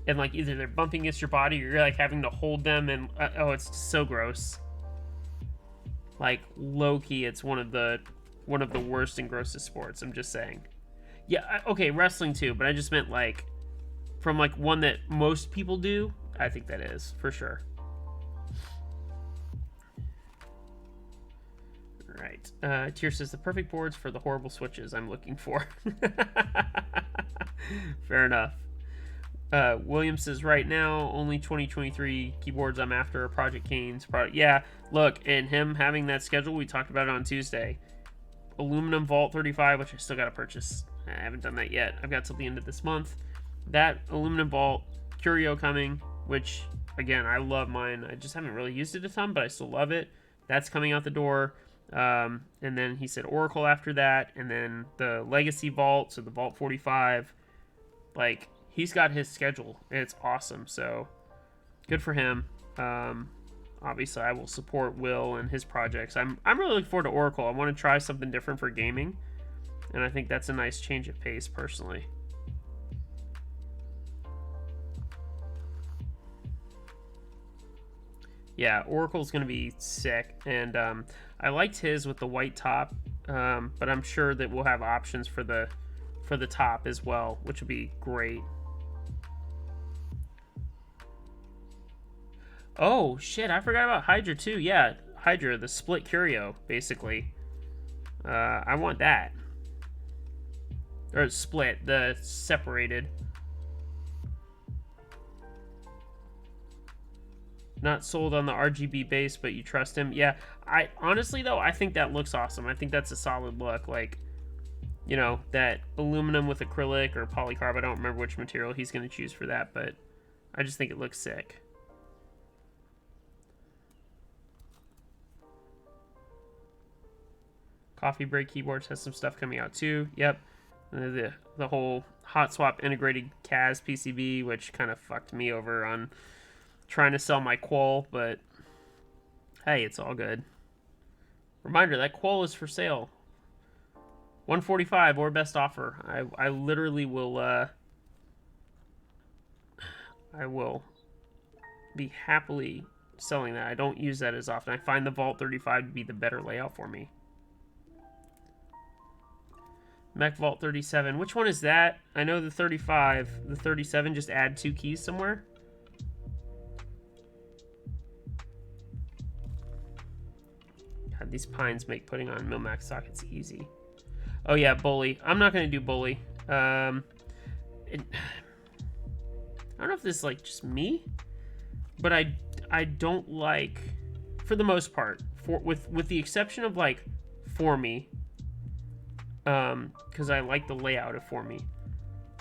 and like either they're bumping against your body or you're like having to hold them, and oh, it's so gross. Like low-key, it's one of the worst and grossest sports. I'm just saying. Yeah, okay, wrestling too, but I just meant like from like one that most people do. I think that is for sure. All right. Tier says the perfect boards for the horrible switches I'm looking for. Fair enough. William says right now only 2023 keyboards I'm after are Project Cane's product. Yeah, look, and him having that schedule, we talked about it on Tuesday. Aluminum Vault 35, which I still gotta purchase. I haven't done that yet. I've got till the end of this month. That Aluminum Vault, Curio coming, which again, I love mine. I just haven't really used it a ton, but I still love it. That's coming out the door. And then he said Oracle after that, and then the Legacy Vault, so the Vault 45. Like, he's got his schedule, and it's awesome, so good for him. Obviously, I will support Will and his projects. I'm really looking forward to Oracle. I want to try something different for gaming, and I think that's a nice change of pace, personally. Yeah, Oracle's going to be sick, and I liked his with the white top, but I'm sure that we'll have options for the top as well, which would be great. Oh, shit, I forgot about Hydra, too. Yeah, Hydra, the split Curio, basically. I want that. Or split, the separated. Not sold on the RGB base, but you trust him. Yeah, honestly, though, I think that looks awesome. I think that's a solid look. Like, you know, that aluminum with acrylic or polycarb. I don't remember which material he's going to choose for that, but I just think it looks sick. Coffee Break Keyboards has some stuff coming out too. Yep. The whole hot swap integrated CAS PCB, which kind of fucked me over on trying to sell my Qual, but hey, it's all good. Reminder, that Qual is for sale. $145 or best offer. I literally will I will be happily selling that. I don't use that as often. I find the Vault 35 to be the better layout for me. Mech Vault 37. Which one is that? I know the 35. The 37, just add 2 keys somewhere. God, these pines make putting on Mil-Max sockets easy. Oh yeah, Bully. I'm not going to do Bully. I don't know if this is like just me, but I don't like, for the most part, with the exception of like For Me, because I like the layout of For Me.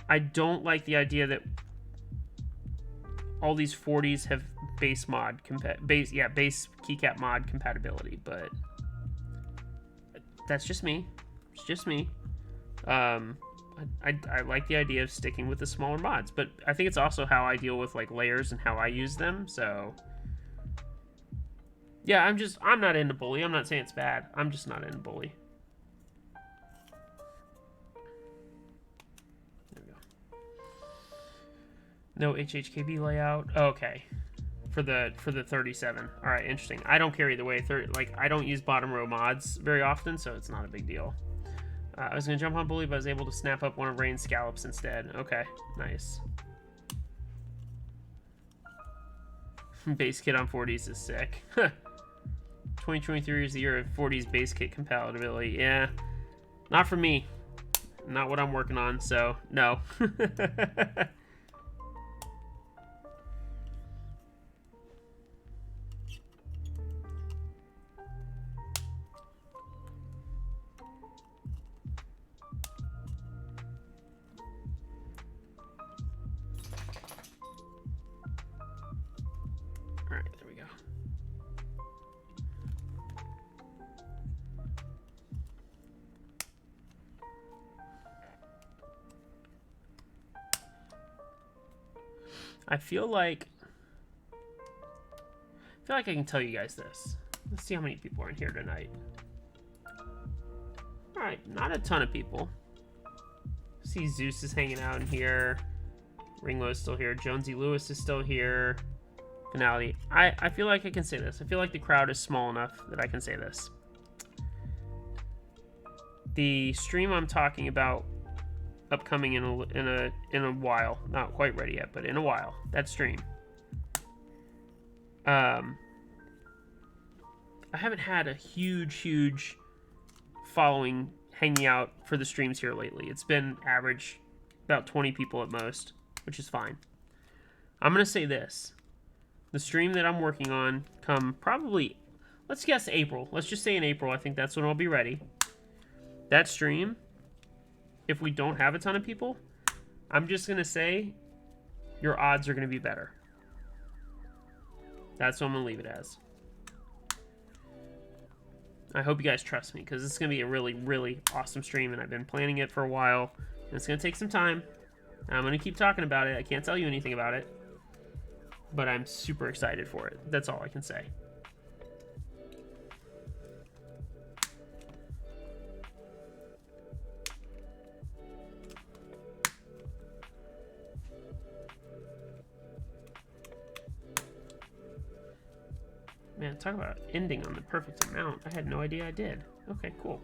I don't like the idea that all these 40s have base keycap mod compatibility, but that's just me. It's just me. I like the idea of sticking with the smaller mods, but I think it's also how I deal with like layers and how I use them. So yeah, I'm not into bully. I'm not saying it's bad. I'm just not into bully. There we go. No HHKB layout. Okay. For the 37. All right, interesting. I don't care either way. I don't use bottom row mods very often, so it's not a big deal. I was gonna jump on bully, but I was able to snap up one of Rain's scallops instead. Okay, nice. Base kit on 40s is sick. 2023 is the year of 40s base kit compatibility. Yeah, not for me. Not what I'm working on. So no. I feel like I can tell you guys this. Let's see how many people are in here tonight. All right, not a ton of people. See, Zeus is hanging out in here. Ringlo is still here. Jonesy Lewis is still here. Finality. I feel like I can say this. I feel like the crowd is small enough that I can say this. The stream I'm talking about upcoming in a while, not quite ready yet, but in a while, that stream, I haven't had a huge following hanging out for the streams here lately. It's been average about 20 people at most, which is fine. I'm gonna say this: the stream that I'm working on come probably, let's guess April, let's just say in April, I think that's when I'll be ready. That stream, if we don't have a ton of people, I'm just going to say your odds are going to be better. That's what I'm going to leave it as. I hope you guys trust me, because this is going to be a really awesome stream, and I've been planning it for a while, and it's going to take some time. I'm going to keep talking about it. I can't tell you anything about it, but I'm super excited for it. That's all I can say. Man, talk about ending on the perfect amount. I had no idea I did. Okay, cool.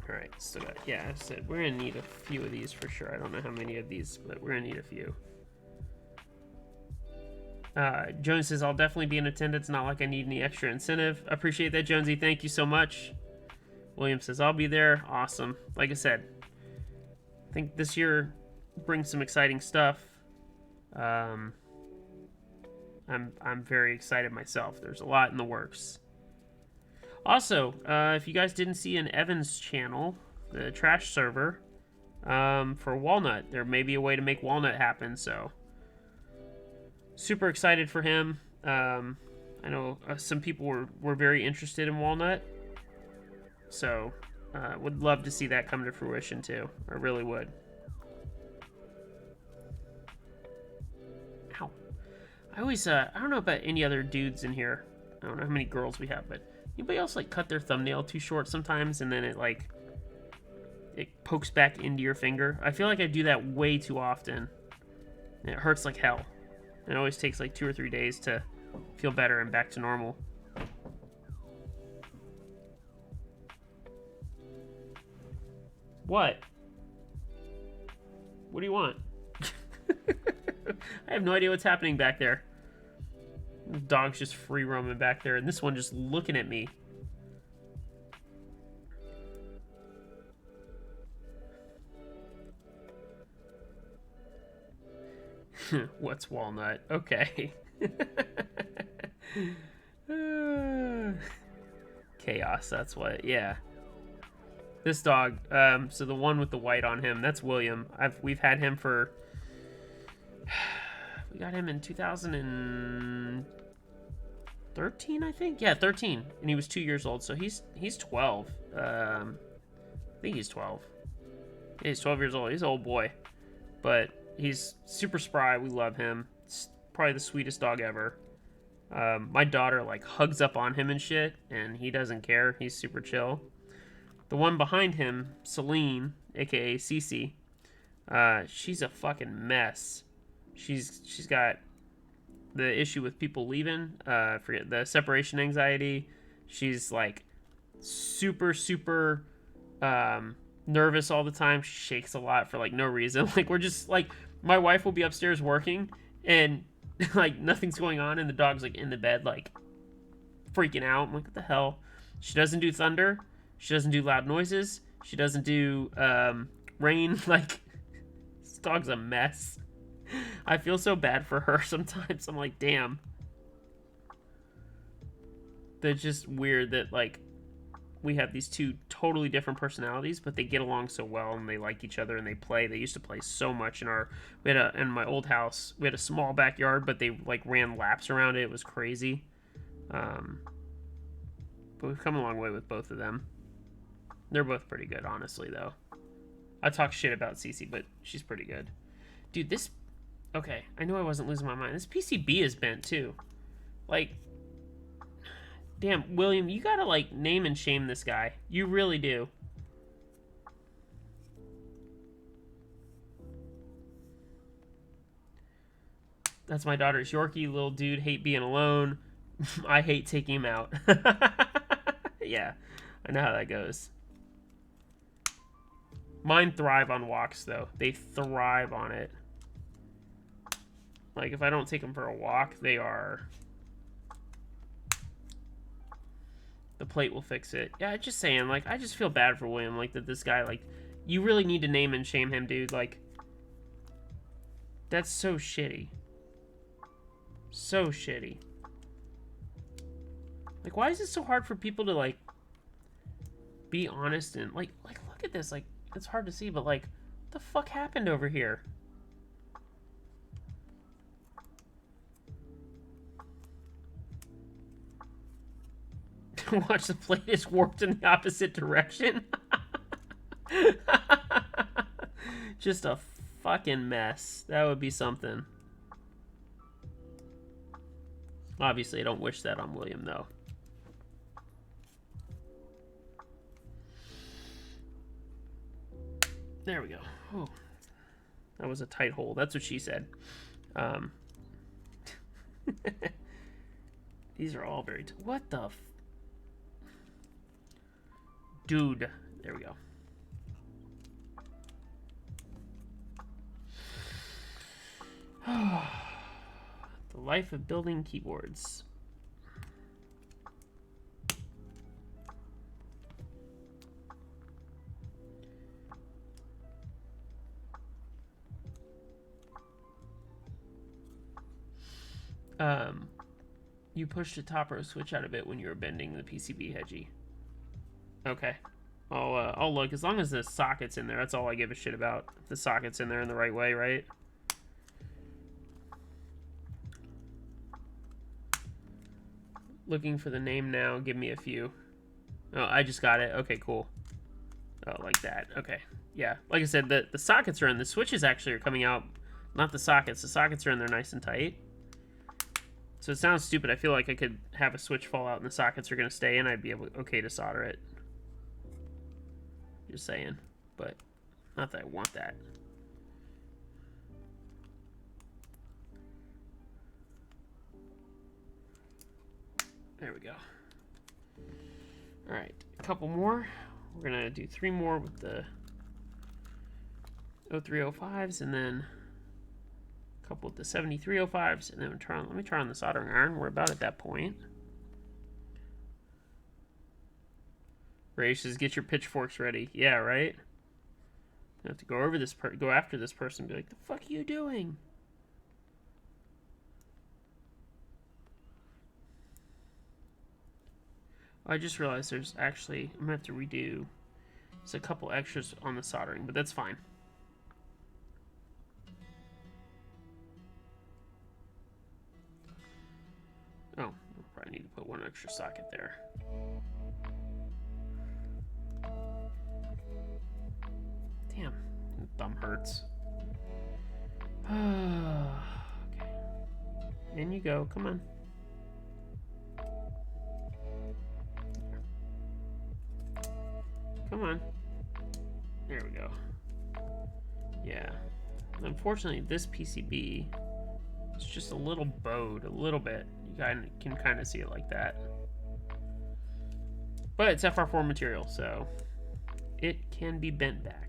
Alright, still got, yeah, I said we're gonna need a few of these for sure. I don't know how many of these, but we're gonna need a few. Jones says, I'll definitely be in attendance, not like I need any extra incentive. Appreciate that, Jonesy. Thank you so much. William says, I'll be there. Awesome. Like I said, I think this year brings some exciting stuff. I'm very excited myself. There's a lot in the works. Also, if you guys didn't see in Evan's channel, the trash server, for Walnut, there may be a way to make Walnut happen, so super excited for him. I know some people were very interested in Walnut, so would love to see that come to fruition too. I really would. Ow. I always, I don't know about any other dudes in here. I don't know how many girls we have, but anybody else like cut their thumbnail too short sometimes and then it pokes back into your finger? I feel like I do that way too often. And it hurts like hell. It always takes like 2 or 3 days to feel better and back to normal. What? What do you want? I have no idea what's happening back there. The dog's just free roaming back there, and this one just looking at me. What's Walnut? Okay. Chaos, that's what, yeah. This dog, so the one with the white on him, that's William. We've had him for... We got him in 2013, I think? Yeah, 13. And he was 2 years old, so he's 12. I think he's 12. He's 12 years old. He's an old boy. But he's super spry. We love him. It's probably the sweetest dog ever. My daughter, like, hugs up on him and shit, and he doesn't care. He's super chill. The one behind him, Celine, a.k.a. Cece, she's a fucking mess. She's got the issue with people leaving. Forget the separation anxiety. She's, like, super nervous all the time. She shakes a lot for, like, no reason. Like, we're just, like, my wife will be upstairs working, and, like, nothing's going on, and the dog's, like, in the bed, like, freaking out. I'm like, what the hell? She doesn't do thunder. She doesn't do loud noises. She doesn't do, rain. Like, this dog's a mess. I feel so bad for her sometimes. I'm like, damn. That's just weird that, like, we have these two totally different personalities, but they get along so well and they like each other and they play. They used to play so much in my old house. We had a small backyard, but they, like, ran laps around it. It was crazy. But we've come a long way with both of them. They're both pretty good, honestly, though. I talk shit about Cece, but she's pretty good. Dude, this... Okay, I knew I wasn't losing my mind. This PCB is bent, too. Like... Damn, William, you gotta, like, name and shame this guy. You really do. That's my daughter's Yorkie. Little dude, hate being alone. I hate taking him out. Yeah, I know how that goes. Mine thrive on walks, though. They thrive on it. Like, if I don't take them for a walk, they are... The plate will fix it. Yeah, just saying, like, I just feel bad for William, like, that this guy, like, you really need to name and shame him, dude. Like, that's so shitty. So shitty. Like, why is it so hard for people to, like, be honest and, like, look at this. Like, it's hard to see, but, like, what the fuck happened over here? Watch, the plate is warped in the opposite direction. Just a fucking mess. That would be something. Obviously, I don't wish that on William, though. There we go. Oh, that was a tight hole. That's what she said. These are all very... What the... Dude. There we go. The life of building keyboards. You pushed the top row switch out of it when you were bending the PCB, Hedgie. Okay. I'll look. As long as the socket's in there, that's all I give a shit about. If the socket's in there in the right way, right? Looking for the name now. Give me a few. Oh, I just got it. Okay, cool. Oh, like that. Okay. Yeah. Like I said, the sockets are in. The switches actually are coming out. Not the sockets. The sockets are in there nice and tight. So it sounds stupid. I feel like I could have a switch fall out and the sockets are going to stay in. I'd be okay to solder it. Just saying. But not that I want that. There we go. Alright, a couple more. We're going to do 3 more with the 0305s and then a couple with the 7305s, and then let me try on the soldering iron. We're about at that point. Ray says, "Get your pitchforks ready." Yeah, right. I have to go over this, go after this person, and be like, "The fuck are you doing?" I just realized there's actually, I'm gonna have to redo. There's a couple extras on the soldering, but that's fine. Oh, I'll probably need to put one extra socket there. Damn. thumb hurts. Okay. In you go. Come on. Come on. There we go. Yeah. Unfortunately, this PCB is just a little bowed, a little bit. You can kind of see it like that. But it's FR4 material, so it can be bent back.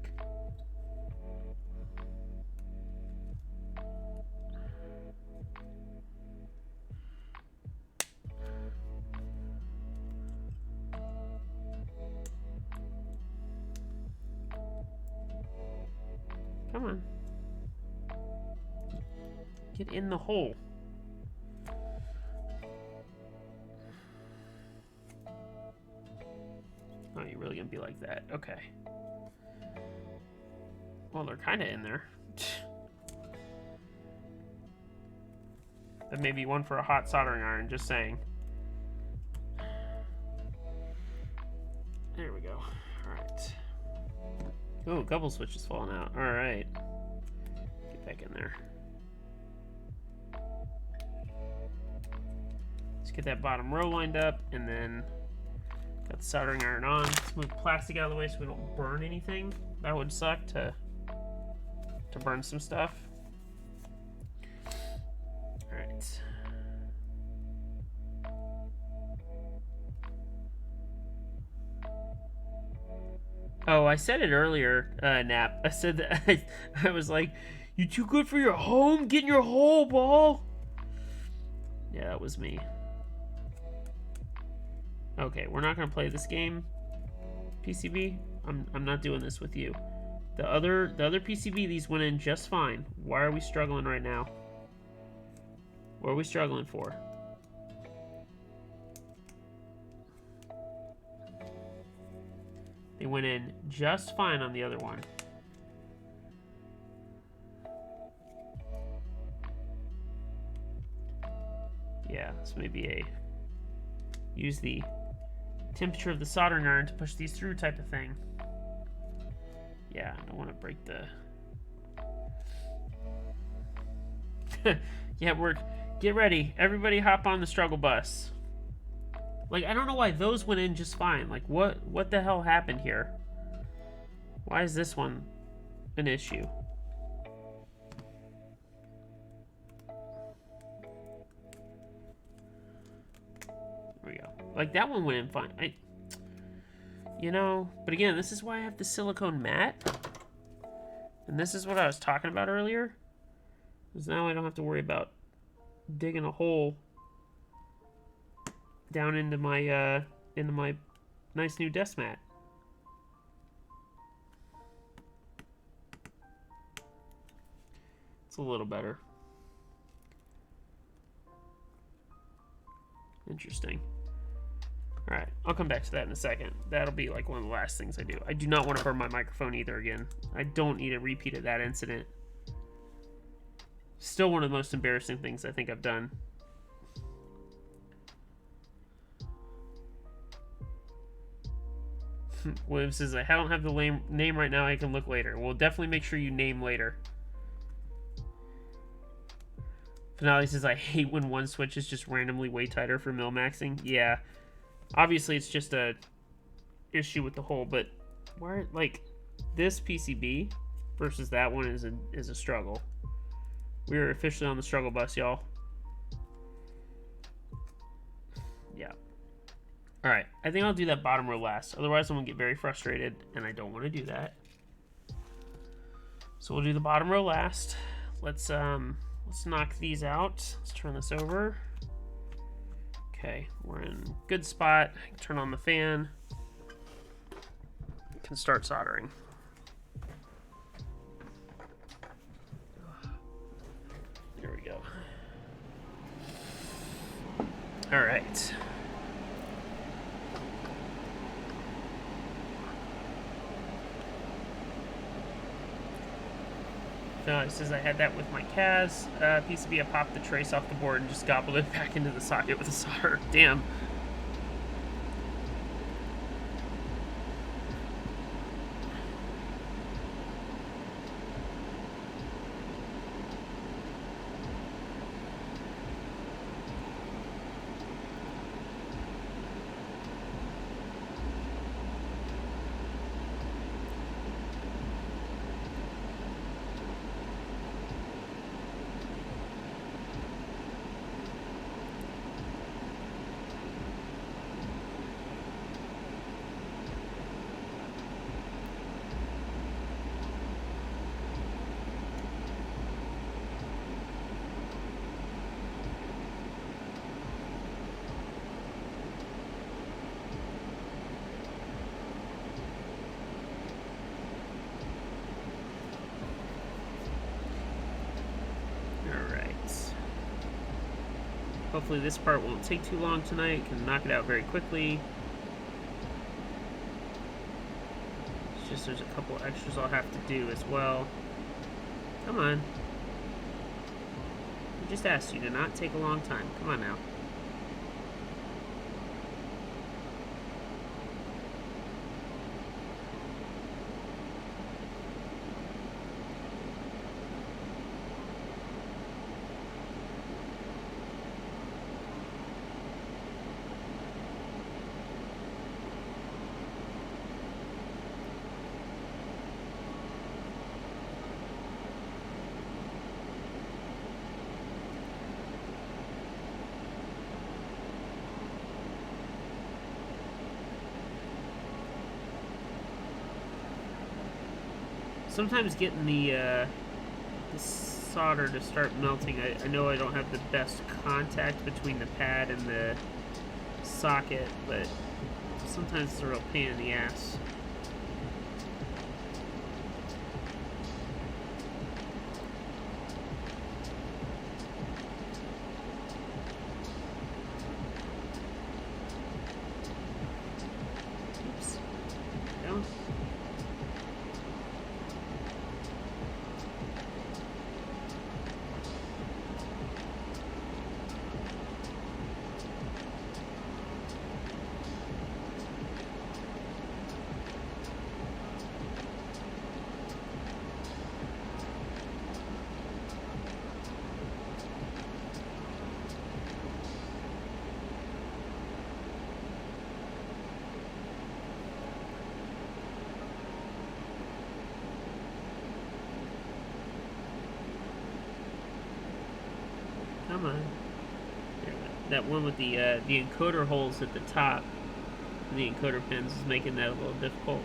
Come on. Get in the hole. Oh, you're really gonna be like that? Okay. Well, they're kind of in there. But maybe one for a hot soldering iron, just saying. There we go. Alright. Oh, a couple switches falling out. Alright. Get back in there. Let's get that bottom row lined up, and then got the soldering iron on. Let's move plastic out of the way so we don't burn anything. That would suck to burn some stuff. Alright. Oh, I said it earlier, Nap. I said that I was like, "You too good for your home? Get in your hole, ball." Yeah, that was me. Okay, we're not gonna play this game, PCB. I'm not doing this with you. The other PCB, these went in just fine. Why are we struggling right now? What are we struggling for? They went in just fine on the other one. Yeah, this may be a use the temperature of the soldering iron to push these through type of thing. Yeah, I don't want to break the... Yeah, get ready. Everybody hop on the struggle bus. Like, I don't know why those went in just fine. Like, what the hell happened here? Why is this one an issue? There we go. Like, that one went in fine. You know, but again, this is why I have the silicone mat. And this is what I was talking about earlier. Because now I don't have to worry about digging a hole down into my nice new desk mat. It's a little better. Interesting. Alright, I'll come back to that in a second. That'll be like one of the last things I do. I do not want to burn my microphone either again. I don't need a repeat of that incident. Still one of the most embarrassing things I think I've done. William says, I don't have the name right now, I can look later. We'll definitely make sure you name later. Finale says, I hate when one switch is just randomly way tighter for mil-maxing. Yeah. Obviously, it's just a issue with the hole, but why, like, this PCB versus that one is a struggle. We are officially on the struggle bus, y'all. Yeah. All right, I think I'll do that bottom row last. Otherwise, I'm gonna get very frustrated, and I don't want to do that. So we'll do the bottom row last. Let's knock these out. Let's turn this over. Okay, we're in a good spot. Turn on the fan. Can start soldering. There we go. All right. It says I had that with my CAS PCB. I popped the trace off the board and just gobbled it back into the socket with a solder. Damn. Hopefully this part won't take too long tonight. Can knock it out very quickly. It's just there's a couple extras I'll have to do as well. Come on. I just asked you to not take a long time. Come on now. Sometimes getting the solder to start melting, I know I don't have the best contact between the pad and the socket, but sometimes it's a real pain in the ass. Oops. Down. Come on. That one with the encoder holes at the top, the encoder pins, is making that a little difficult.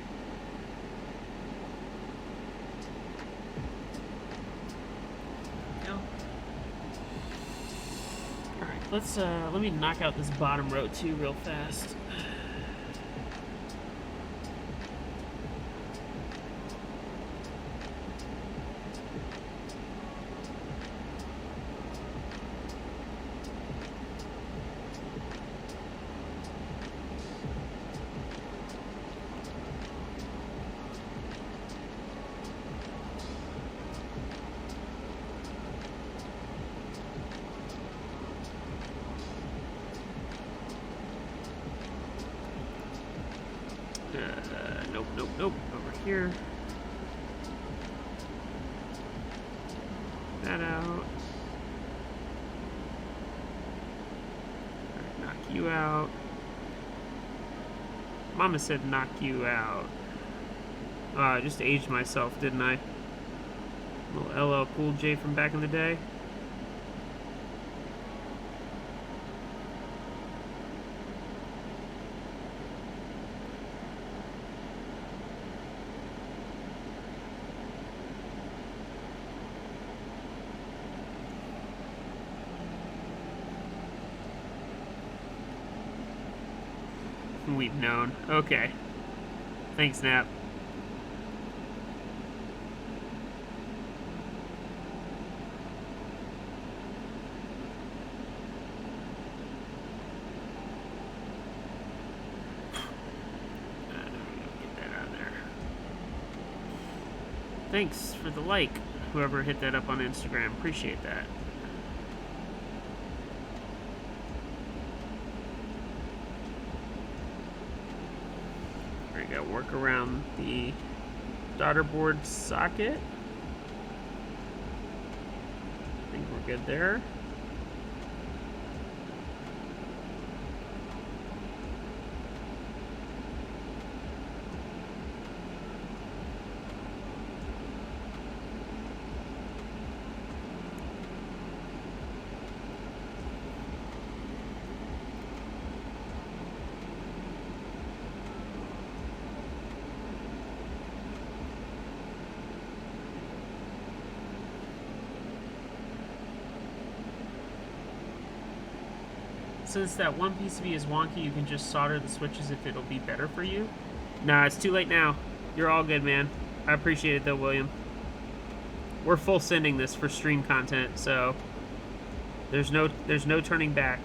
Alright, let me knock out this bottom row too real fast. Nope. Over here. That out. Alright, knock you out. Mama said knock you out. I just aged myself, didn't I? Little LL Cool J from back in the day. We've known. Okay. Thanks, Nap. Get that out of there. Thanks for the like, whoever hit that up on Instagram. Appreciate that. Got to work around the daughter board socket. I think we're good there. Since that one PCB is wonky, you can just solder the switches if it'll be better for you. Nah, it's too late now. You're all good, man. I appreciate it though, William. We're full sending this for stream content, so There's no turning back.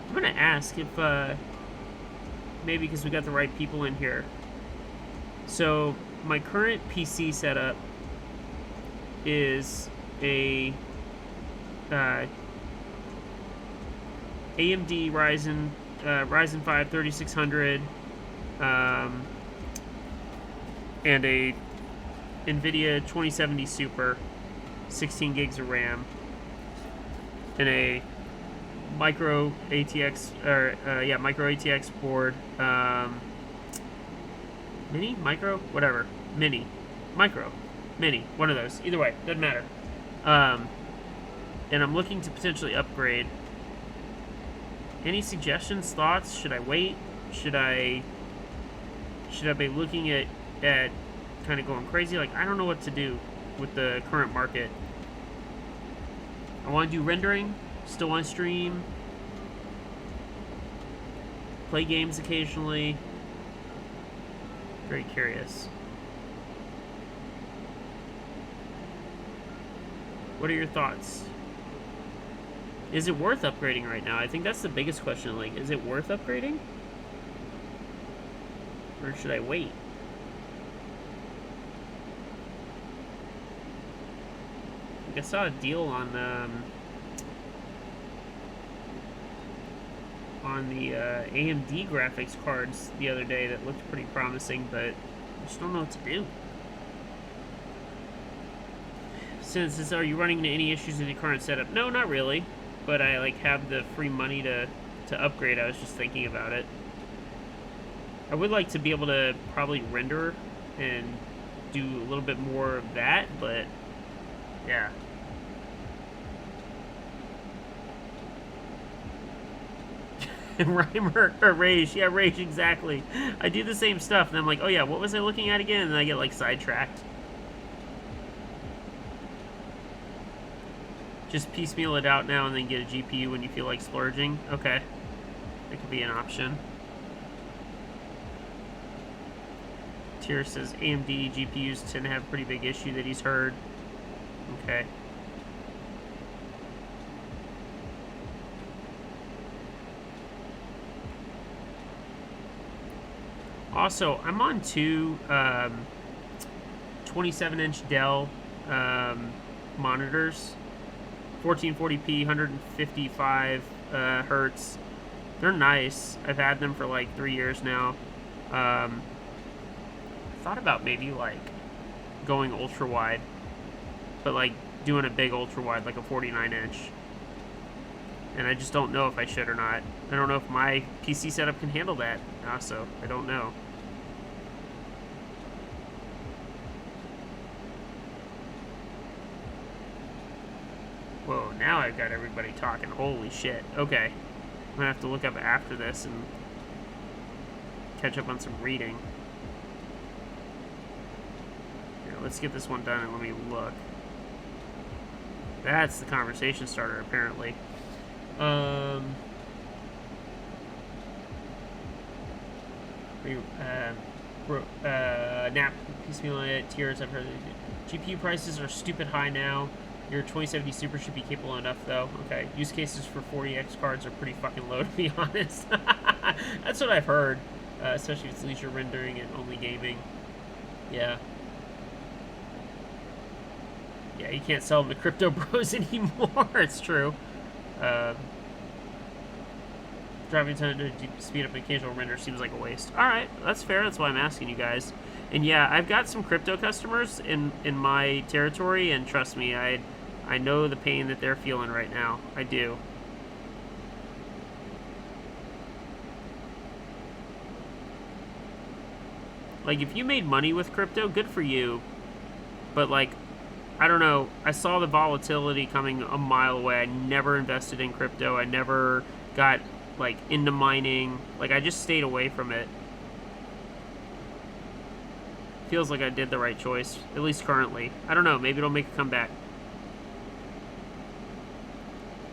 I'm gonna ask if maybe because we got the right people in here. So my current PC setup is a AMD Ryzen 5 3600 and a NVIDIA 2070 Super, 16 gigs of RAM, and a micro ATX micro ATX board, mini, micro, whatever, mini, micro, mini, one of those. Either way, doesn't matter. And I'm looking to potentially upgrade. Any suggestions, thoughts? Should I wait? Should I be looking at kind of going crazy? Like, I don't know what to do with the current market. I want to do rendering, still on stream, play games occasionally. Very curious. What are your thoughts? Is it worth upgrading right now? I think that's the biggest question. Like, is it worth upgrading? Or should I wait? I saw a deal on the AMD graphics cards the other day that looked pretty promising, but I just don't know what to do. Since this, are you running into any issues with your current setup? No, not really. But I like have the free money to upgrade. I was just thinking about it. I would like to be able to probably render and do a little bit more of that, but yeah. Rhymer or Rage, yeah, Rage, exactly. I do the same stuff, and I'm like, oh yeah, what was I looking at again? And then I get like sidetracked. Just piecemeal it out now and then get a GPU when you feel like splurging. Okay, that could be an option. Tier says AMD GPUs tend to have a pretty big issue that he's heard. Okay. Also, I'm on two 27-inch Dell monitors, 1440p, 155 hertz. They're nice. I've had them for like 3 years now. I thought about maybe like going ultra wide, but like doing a big ultra wide, like a 49-inch. And I just don't know if I should or not. I don't know if my PC setup can handle that. Also, I don't know. Whoa, now I've got everybody talking. Holy shit. Okay. I'm gonna have to look up after this and catch up on some reading. Here, let's get this one done and let me look. That's the conversation starter, apparently. Nap piecemeal tiers. I've heard GPU prices are stupid high now. Your 2070 Super should be capable enough, though. Okay, use cases for 40X cards are pretty fucking low, to be honest. That's what I've heard, especially if it's leisure rendering and only gaming. Yeah. Yeah, you can't sell them to crypto bros anymore. It's true. Driving time to speed up occasional render seems like a waste. Alright, that's fair. That's why I'm asking you guys. And yeah, I've got some crypto customers in my territory, and trust me, I know the pain that they're feeling right now. I do. Like, if you made money with crypto, good for you. But, like, I don't know. I saw the volatility coming a mile away. I never invested in crypto. I never got, like, into mining. Like, I just stayed away from it. Feels like I did the right choice, at least currently. I don't know. Maybe it'll make a comeback.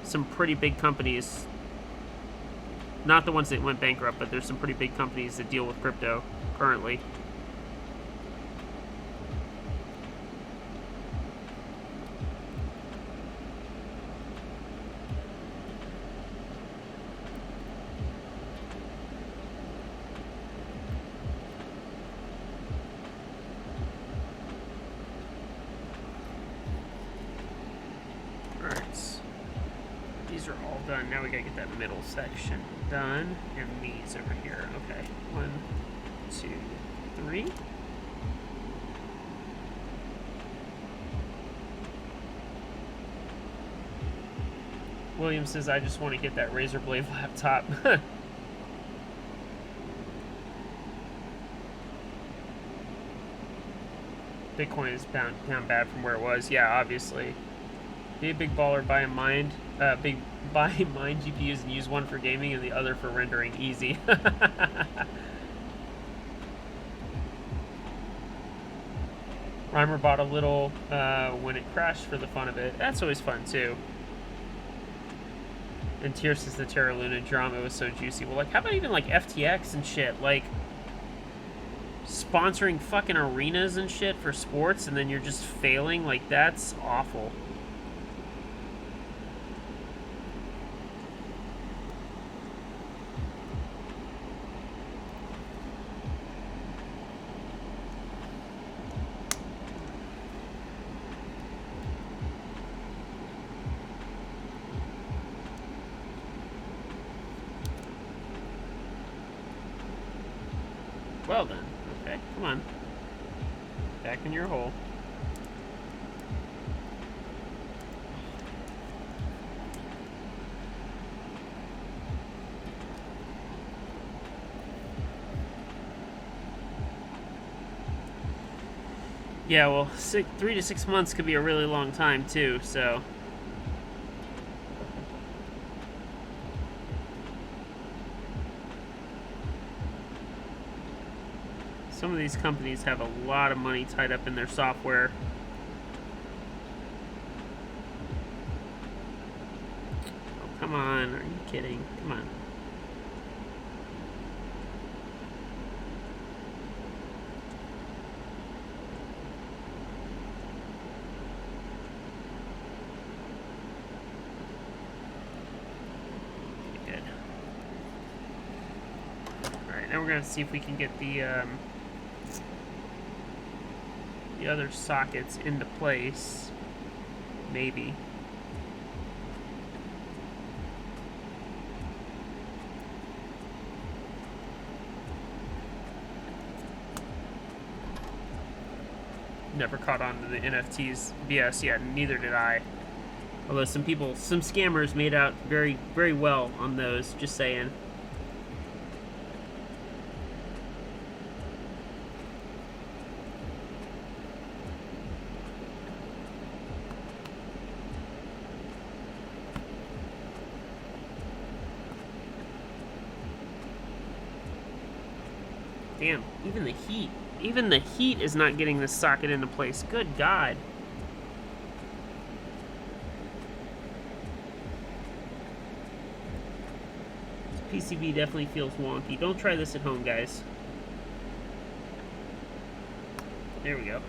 Some pretty big companies, not the ones that went bankrupt, but there's some pretty big companies that deal with crypto currently. Done. Now we gotta get that middle section done, and these over here. Okay, 1, 2, 3. William says, I just want to get that Razer Blade laptop. Bitcoin is down bad from where it was. Yeah, obviously. Be a big baller, buy mine GPUs and use one for gaming and the other for rendering. Easy. Reimer bought a little when it crashed for the fun of it. That's always fun too. And Tier says the Terra Luna drama was so juicy. Well, like, how about even like FTX and shit? Like, sponsoring fucking arenas and shit for sports, and then you're just failing. Like, that's awful. Well then. Okay, come on. Back in your hole. Yeah, well, 3 to 6 months could be a really long time too, so... Some of these companies have a lot of money tied up in their software. Oh, come on. Are you kidding? Come on. Good. Alright, now we're going to see if we can get the other sockets into place. Maybe. Never caught on to the NFTs BS yet, neither did I. Although some scammers made out very, very well on those, just saying. Damn, even the heat is not getting this socket into place. Good God. This PCB definitely feels wonky. Don't try this at home, guys. There we go.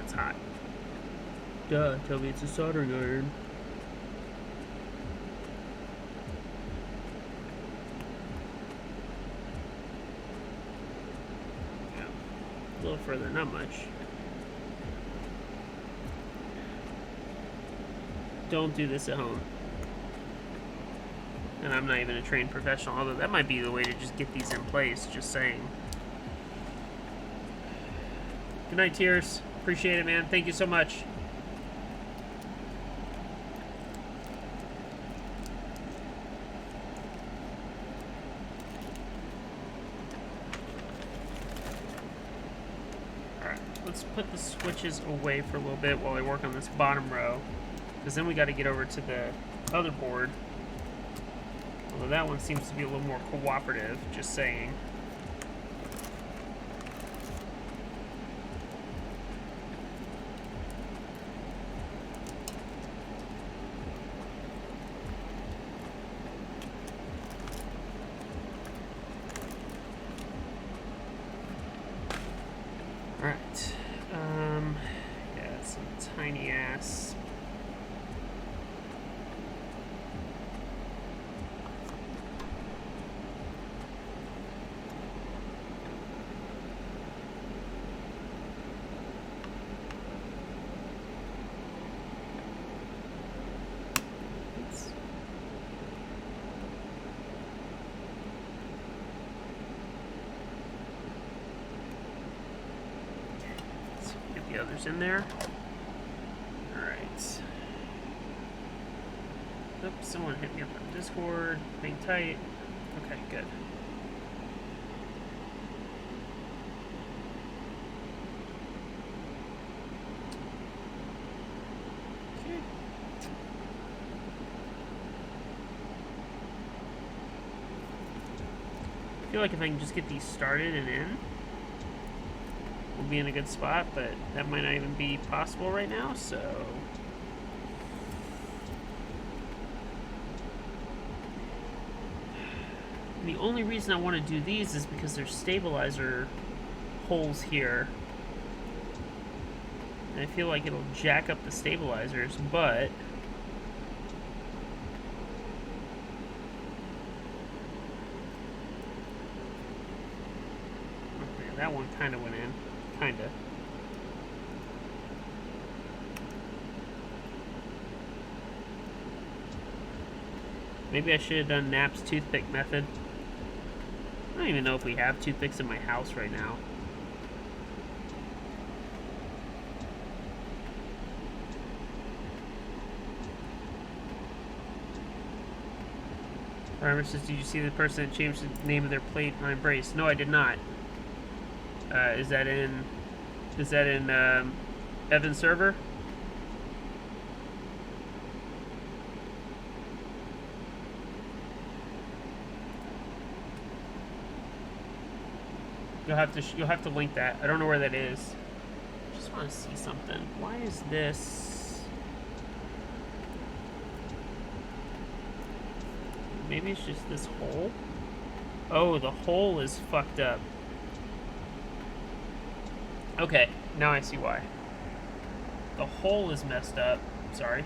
It's hot. Duh, tell me it's a soldering iron. Yeah. A little further, not much. Don't do this at home. And I'm not even a trained professional, although that might be the way to just get these in place, just saying. Good night, Tears. Appreciate it, man. Thank you so much. Alright, let's put the switches away for a little bit while I work on this bottom row. Because then we got to get over to the other board. Although that one seems to be a little more cooperative, just saying. Alright. Yeah, some tiny ass. The others in there. Alright. Oops, someone hit me up on Discord. Hang tight. Okay, good. Okay. I feel like if I can just get these started and in, we'll be in a good spot, but that might not even be possible right now, so... And the only reason I want to do these is because there's stabilizer holes here. And I feel like it'll jack up the stabilizers, but... Okay, that one kind of went in. Kinda. Maybe I should have done Knapp's toothpick method. I don't even know if we have toothpicks in my house right now. Farmer says, did you see the person that changed the name of their plate on Embrace? No, I did not. Is that in Evan's server? You'll have to link that. I don't know where that is. Just want to see something. Why is this? Maybe it's just this hole. Oh, the hole is fucked up. Okay, now I see why. The hole is messed up, sorry,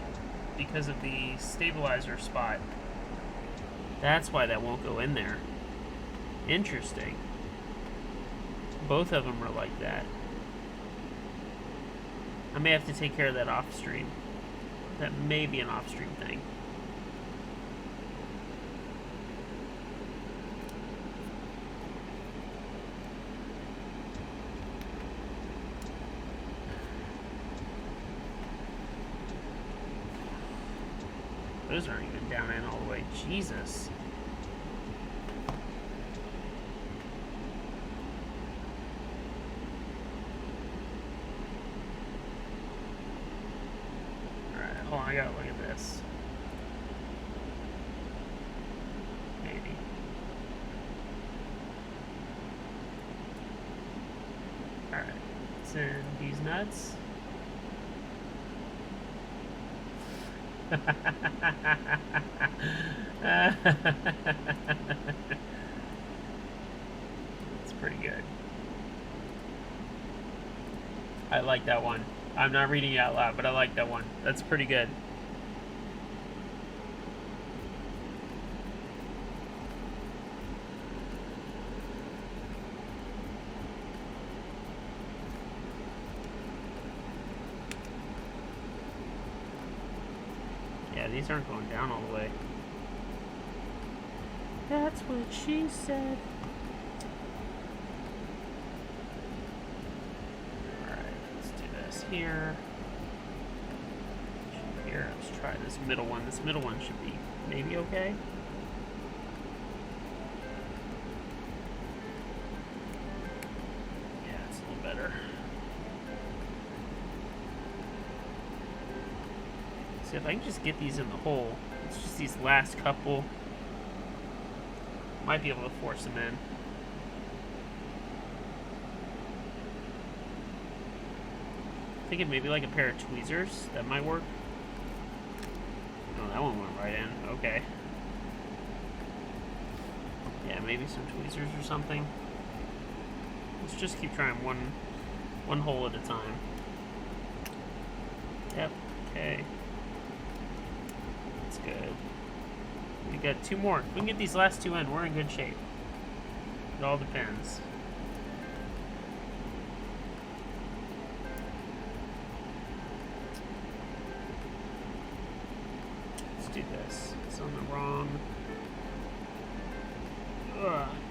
because of the stabilizer spot. That's why that won't go in there. Interesting. Both of them are like that. I may have to take care of that off stream. That may be an off stream thing. Those aren't even down in all the way. Jesus. Alright, hold on, I gotta look at this. Maybe. Alright, send these nuts. That's pretty good. I like that one. I'm not reading it out loud, but I like that one. That's pretty good. these aren't going down all the way. That's what she said. Alright, let's do this here. Here, let's try this middle one. This middle one should be maybe okay. Yeah, it's a little better. See if I can just get these in the hole. It's just these last couple. Might be able to force them in. Thinking maybe like a pair of tweezers. That might work. Oh, that one went right in. Okay. Yeah, maybe some tweezers or something. Let's just keep trying one hole at a time. Yep. Okay. That's good. We got two more. If we can get these last two in, we're in good shape. It all depends. Let's do this. It's on the wrong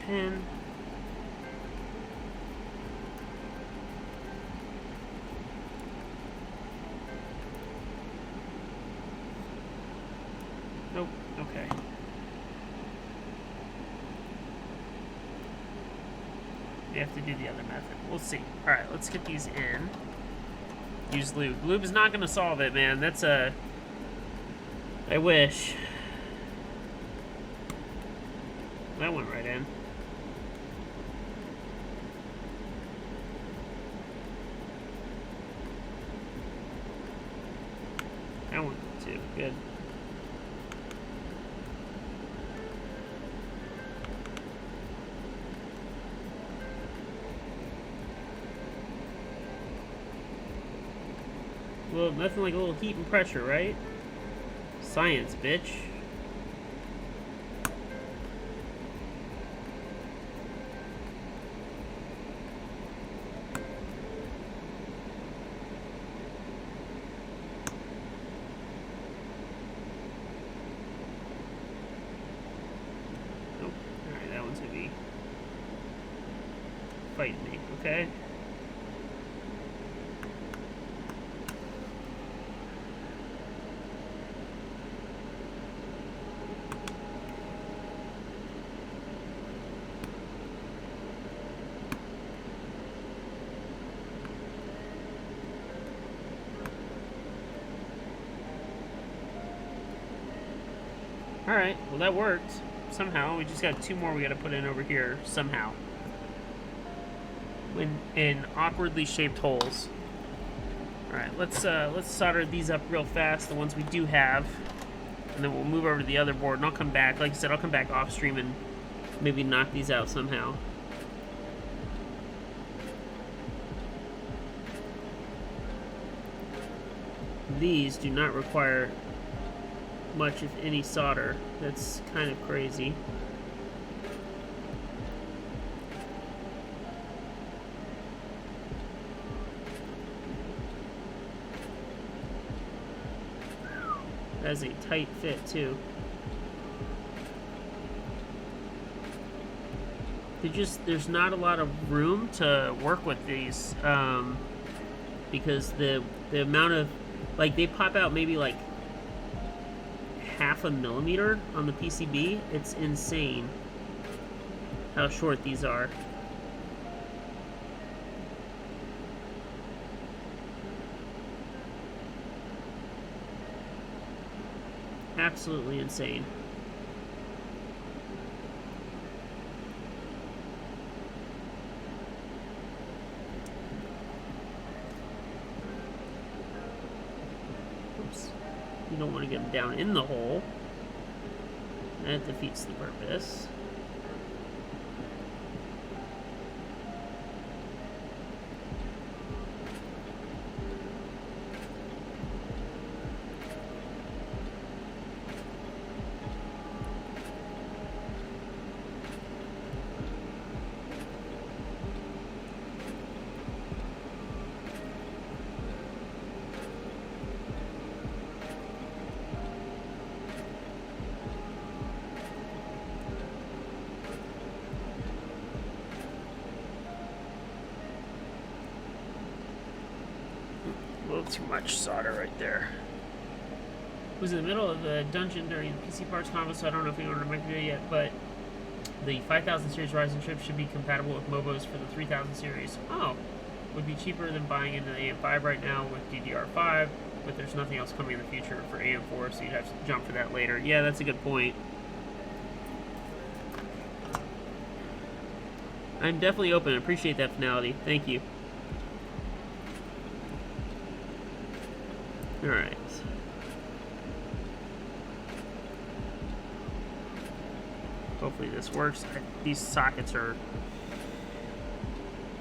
pin. Nope. Okay. We have to do the other method. We'll see. Alright, let's get these in. Use lube. Lube is not going to solve it, man. That's a... I wish. That went right in. That one too. Good. Well, nothing like a little heat and pressure, right? Science, bitch. Nope. Alright, that one's gonna be fighting me, okay? Alright, well that worked. Somehow. We just got two more we gotta put in over here. Somehow. In awkwardly shaped holes. Alright, let's solder these up real fast, the ones we do have. And then we'll move over to the other board and I'll come back. Like I said, I'll come back off stream and maybe knock these out somehow. These do not require much, if any, solder. That's kind of crazy. That's a tight fit too. There's not a lot of room to work with these, because the amount of, like, they pop out maybe like half a millimeter on the PCB. It's insane how short these are. Absolutely insane. Oops. You don't want to get them down in the hole. That defeats the purpose. too much solder right there. Was in the middle of the dungeon during the PC parts combo, so I don't know if anyone remembered it yet, but the 5000 series Ryzen chip should be compatible with MOBOs for the 3000 series. Oh, would be cheaper than buying into the AM5 right now with DDR5, but there's nothing else coming in the future for AM4, so you'd have to jump for that later. Yeah, that's a good point. I'm definitely open. I appreciate that finality. Thank you. Alright. Hopefully this works. These sockets are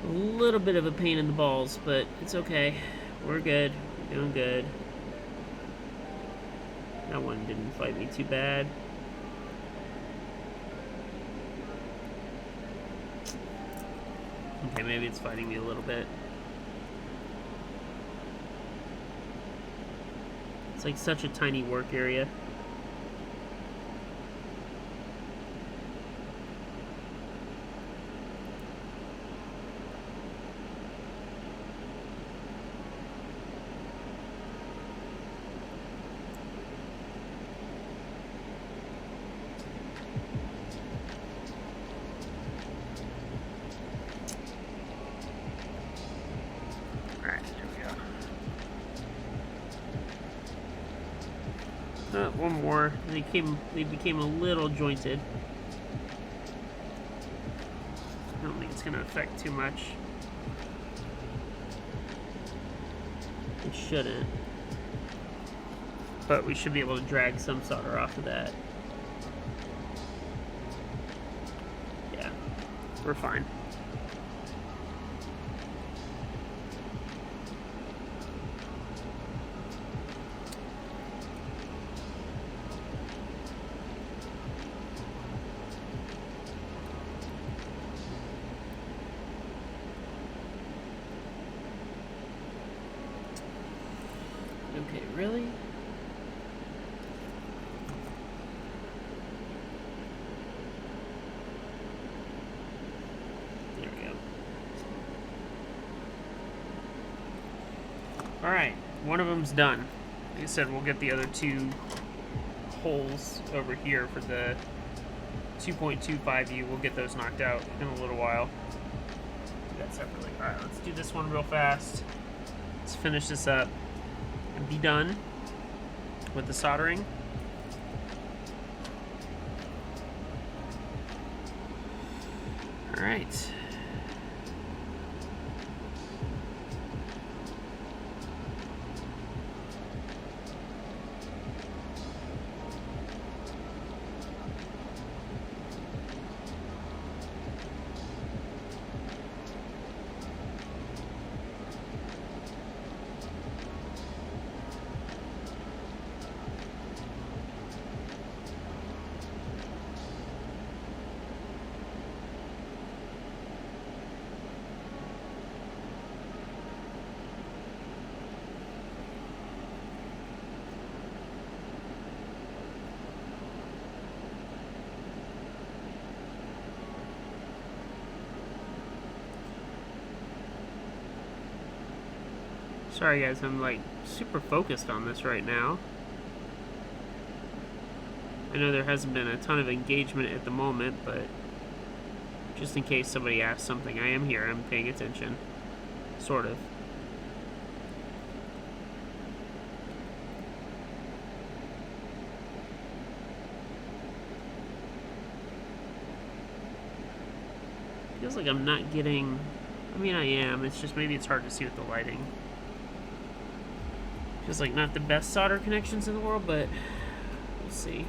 a little bit of a pain in the balls, but it's okay. We're good. We're doing good. That one didn't fight me too bad. Okay, maybe it's fighting me a little bit. It's like such a tiny work area. One more. They became a little jointed. I don't think it's going to affect too much. It shouldn't. But we should be able to drag some solder off of that. Yeah, we're fine. Okay, really? There we go. Alright, one of them's done. Like I said, we'll get the other two holes over here for the 2.25U. We'll get those knocked out in a little while. Do that separately. Alright, let's do this one real fast. Let's finish this up and be done with the soldering. All right. Sorry guys, I'm like super focused on this right now. I know there hasn't been a ton of engagement at the moment, but just in case somebody asks something, I am here, I'm paying attention. Sort of. Feels like I'm not getting... I mean, I am. It's just maybe it's hard to see with the lighting. Feels like not the best solder connections in the world, but we'll see.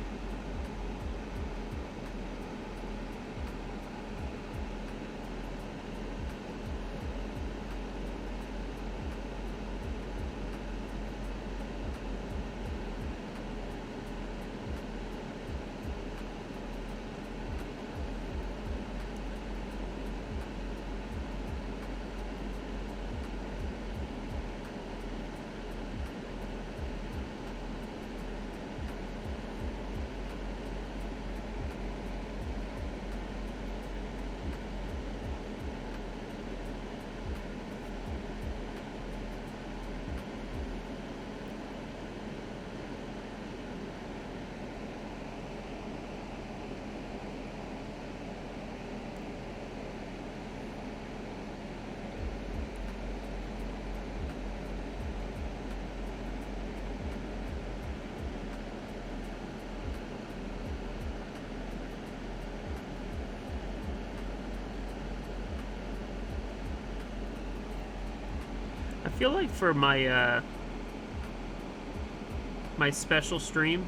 feel like for my my special stream,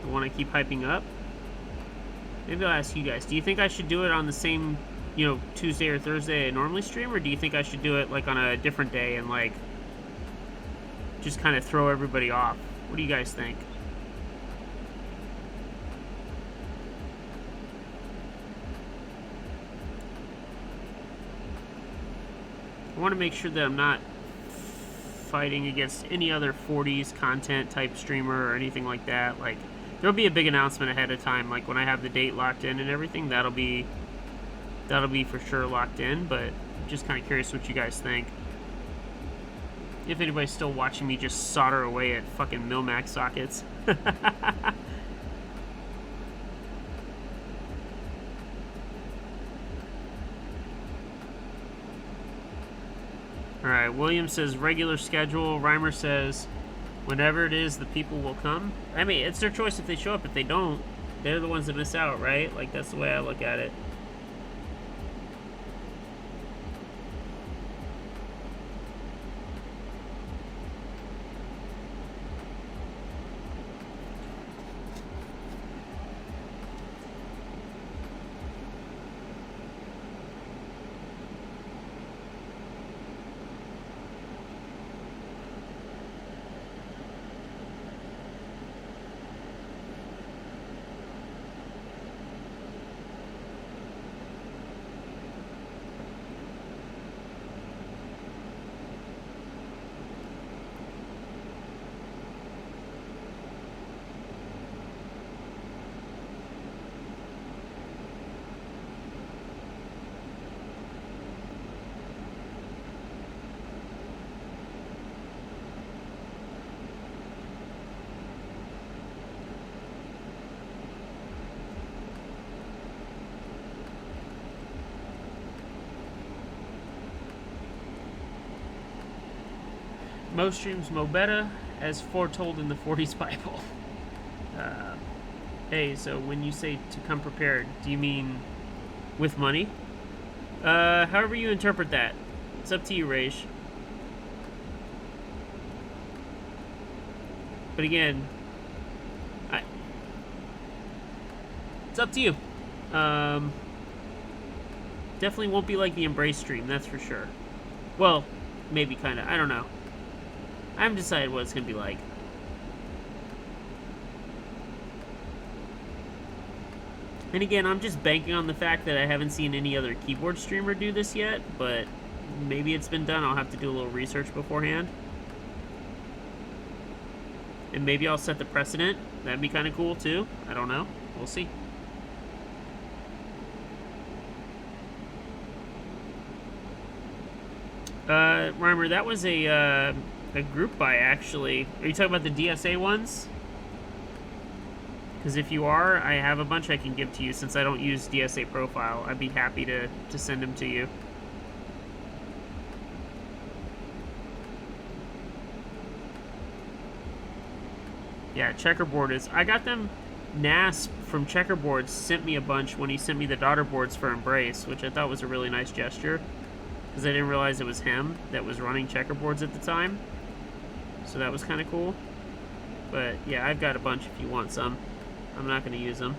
the one I keep hyping up, maybe I'll ask you guys, do you think I should do it on the same, you know, Tuesday or Thursday I normally stream, or do you think I should do it like on a different day and like just kind of throw everybody off? What do you guys think? I want to make sure that I'm not fighting against any other 40s content type streamer or anything like that. Like, there'll be a big announcement ahead of time, like when I have the date locked in and everything. That'll be for sure locked in, but just kind of curious what you guys think. If anybody's still watching me just solder away at fucking Milmax sockets. Alright, William says regular schedule. Reimer says whenever it is, the people will come. I mean, it's their choice if they show up. If they don't, they're the ones that miss out, right? Like, that's the way I look at it. Mo streams Mo better, as foretold in the 40s Bible. Hey, so when you say to come prepared, do you mean with money? However you interpret that. It's up to you, Rage. But again, it's up to you. Definitely won't be like the Embrace stream, that's for sure. Well, maybe kind of. I don't know. I haven't decided what it's going to be like. And again, I'm just banking on the fact that I haven't seen any other keyboard streamer do this yet, but maybe it's been done. I'll have to do a little research beforehand. And maybe I'll set the precedent. That'd be kind of cool too. I don't know. We'll see. Reimer, that was a group buy, actually. Are you talking about the DSA ones? Because if you are, I have a bunch I can give to you since I don't use DSA profile. I'd be happy to send them to you. Yeah, Checkerboard is... I got them... Nasp from Checkerboard sent me a bunch when he sent me the daughter boards for Embrace, which I thought was a really nice gesture. Because I didn't realize it was him that was running Checkerboards at the time. So that was kind of cool. But yeah, I've got a bunch if you want some. I'm not going to use them.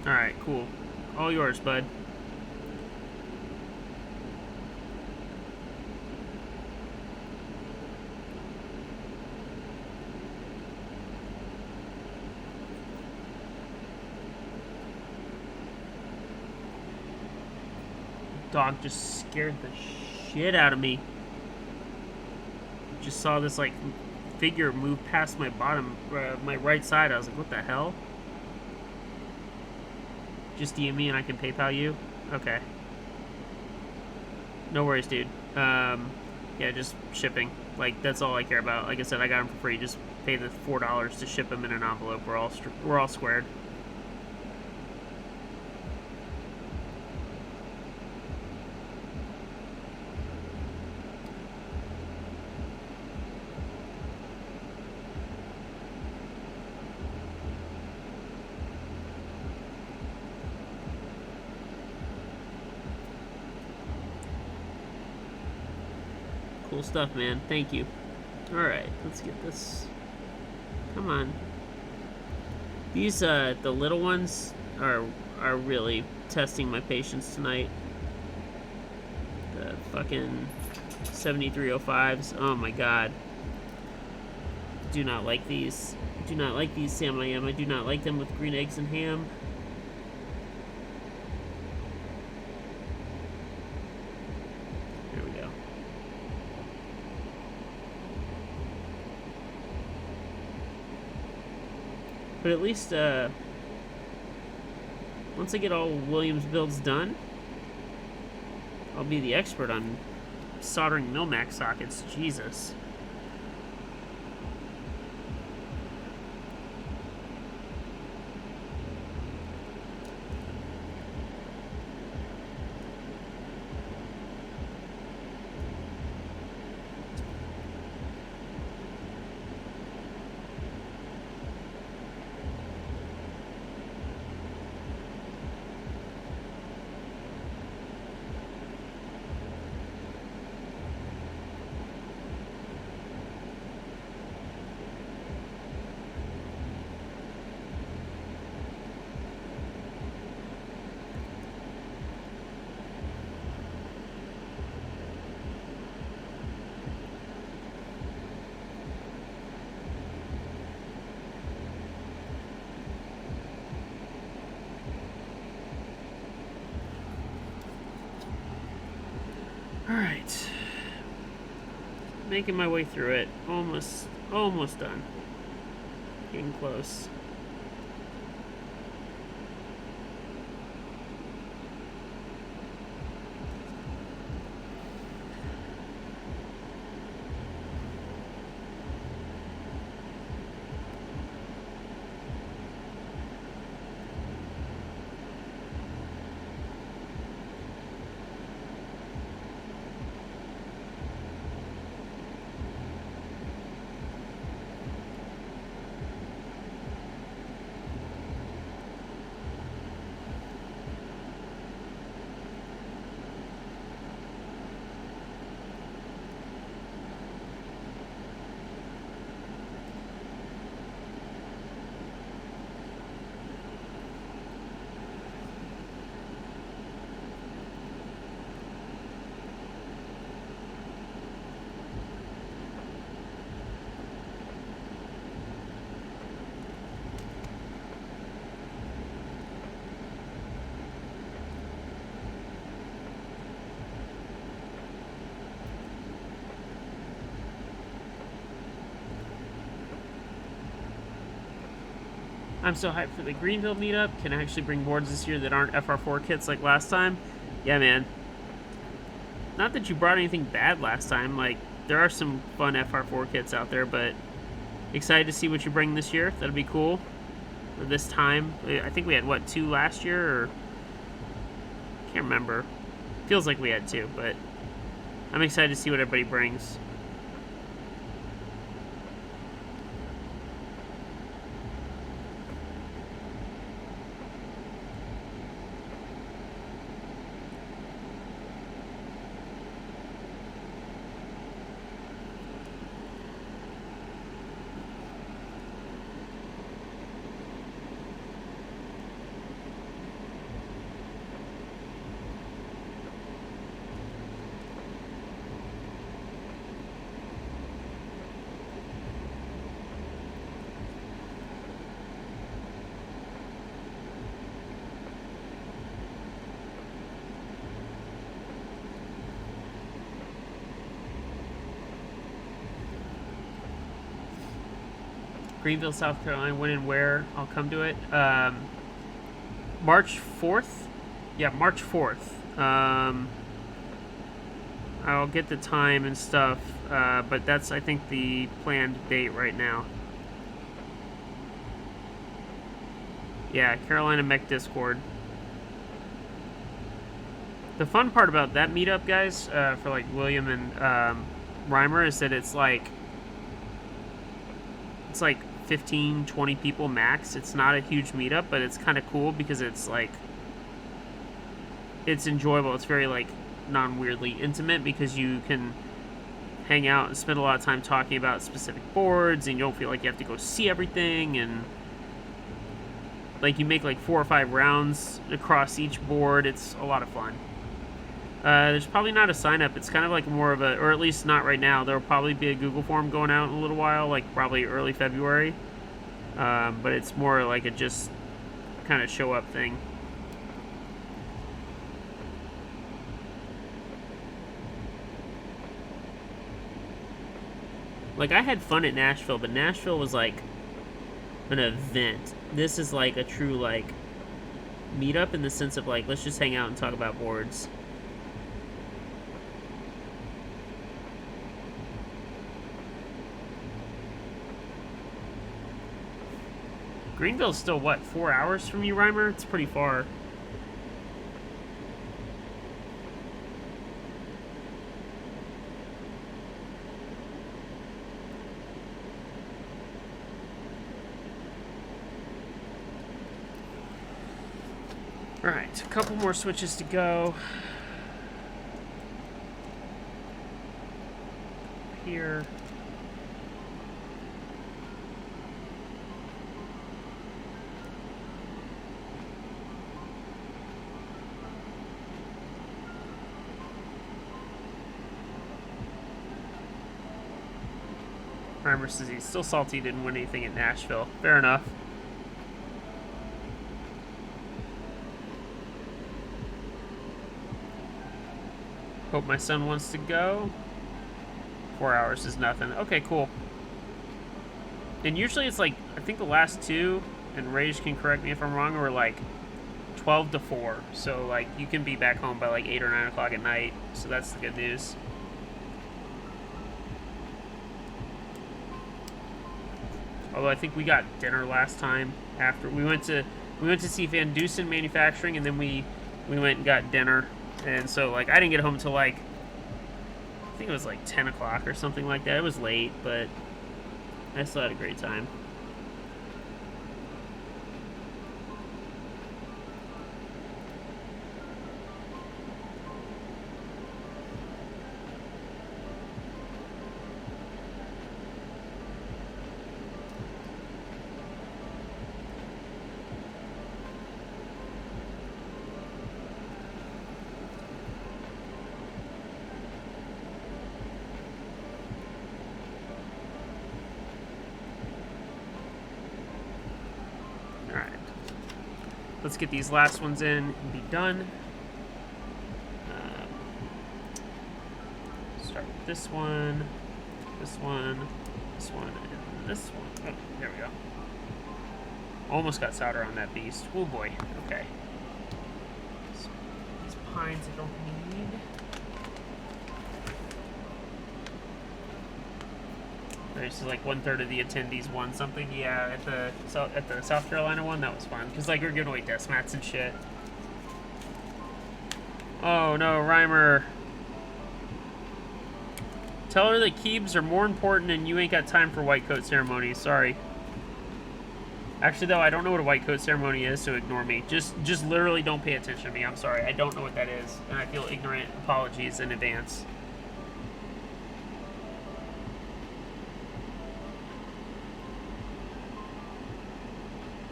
Alright, cool. All yours, bud. Dog just scared the shit out of me. Just saw this like figure move past my bottom, my right side. I was like, what the hell? Just DM me and I can PayPal you? Okay. No worries, dude. Yeah, just shipping. Like, that's all I care about. Like I said, I got them for free. Just pay the $4 to ship them in an envelope. We're all squared. Cool stuff, man. Thank you. Alright, let's get this. Come on. These, the little ones are really testing my patience tonight. The fucking 7305s. Oh my god. Do not like these. Do not like these, Sam I Am. I do not like them with green eggs and ham. There we go. But at least, once I get all Williams builds done, I'll be the expert on soldering Milmac sockets. Jesus. Alright. Making my way through it. Almost done. Getting close. I'm so hyped for the Greenville meetup. Can I actually bring boards this year that aren't FR4 kits like last time? Yeah, man. Not that you brought anything bad last time. Like, there are some fun FR4 kits out there, but excited to see what you bring this year. That'll be cool. Or this time. I think we had, what, 2 last year? Or can't remember. Feels like we had 2, but I'm excited to see what everybody brings. Greenville, South Carolina. When and where? I'll come to it. March 4th? Yeah, March 4th. I'll get the time and stuff, but that's, I think, the planned date right now. Yeah, Carolina Mech Discord. The fun part about that meetup, guys, for like William and Reimer, is that it's like 15, 20 people max. It's not a huge meetup, but it's kind of cool because it's like, it's enjoyable. It's very like non-weirdly intimate because you can hang out and spend a lot of time talking about specific boards, and you don't feel like you have to go see everything, and like you make like 4 or 5 rounds across each board. It's a lot of fun. There's probably not a sign up. It's kind of like more of a, or at least not right now. There'll probably be a Google form going out in a little while, like probably early February. But it's more like a just kind of show up thing. Like, I had fun at Nashville, but Nashville was like an event. This is like a true like meetup in the sense of like, let's just hang out and talk about boards. Greenville's still, what, 4 hours from you, Reimer? It's pretty far. Alright, a couple more switches to go. Here. Reimer says he's still salty he didn't win anything at Nashville. Fair enough. Hope my son wants to go. 4 hours is nothing. Okay, cool. And usually it's like, I think the last 2, and Rage can correct me if I'm wrong, were like 12 to 4. So like you can be back home by like 8 or 9 o'clock at night. So that's the good news. Although I think we got dinner last time after we went to see Van Dusen Manufacturing, and then we went and got dinner. And so, like, I didn't get home till, like, I think it was, like, 10 o'clock or something like that. It was late, but I still had a great time. Let's get these last ones in and be done. Start with this one, this one, this one, and this one. Oh, there we go. Almost got solder on that beast. Oh boy. Okay. So these pines I don't need. This is like 1/3 of the attendees won something. Yeah, at the South Carolina one, that was fun because like we were giving away desk mats and shit. Oh no, Reimer. Tell her that Keebs are more important and you ain't got time for white coat ceremony. Sorry. Actually though, I don't know what a white coat ceremony is, so ignore me. Just literally don't pay attention to me. I'm sorry. I don't know what that is, and I feel ignorant. Apologies in advance.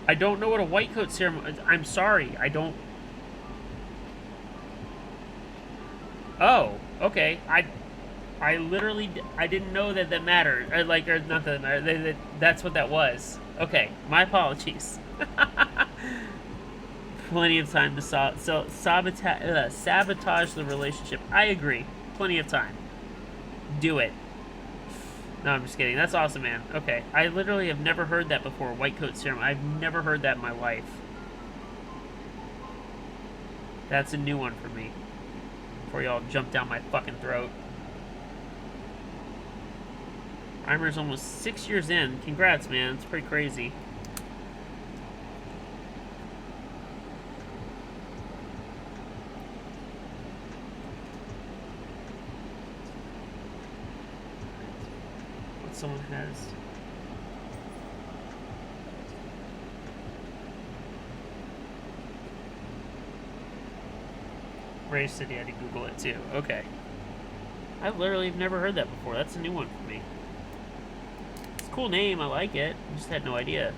I don't know what a white coat ceremony. I'm sorry. I don't. Oh, okay. I literally I didn't know that mattered. Or not that that mattered. That's what that was. Okay, my apologies. Plenty of time to sabotage the relationship. I agree. Plenty of time. Do it. No, I'm just kidding. That's awesome, man. Okay. I literally have never heard that before. White coat ceremony. I've never heard that in my life. That's a new one for me. Before y'all jump down my fucking throat. Reimer's almost 6 years in. Congrats, man. It's pretty crazy. Someone has. Ray said he had to Google it too. Okay. I literally have never heard that before. That's a new one for me. It's a cool name. I like it. I just had no idea.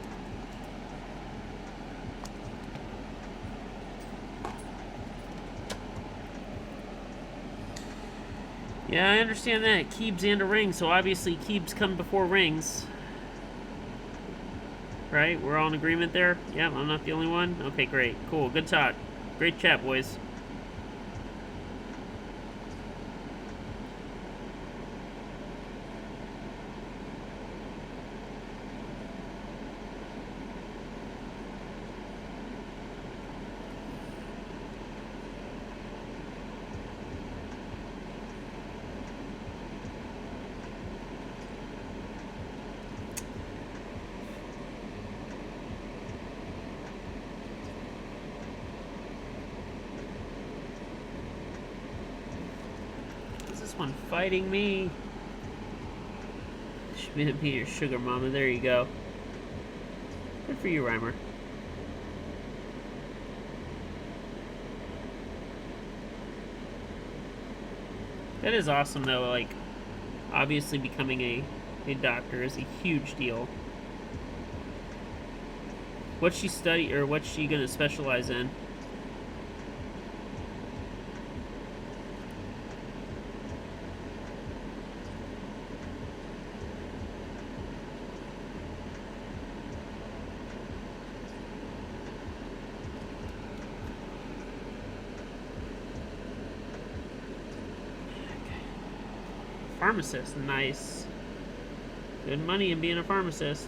Yeah, I understand that. Keebs and a ring, so obviously Keebs come before rings. Right? We're all in agreement there? Yeah, I'm not the only one? Okay, great. Cool. Good talk. Great chat, boys. One fighting me. Should be your sugar mama. There you go. Good for you, Reimer. That is awesome, though. Like, obviously becoming a doctor is a huge deal. What's she study, or what's she gonna specialize in? Pharmacist, nice. Good money in being a pharmacist.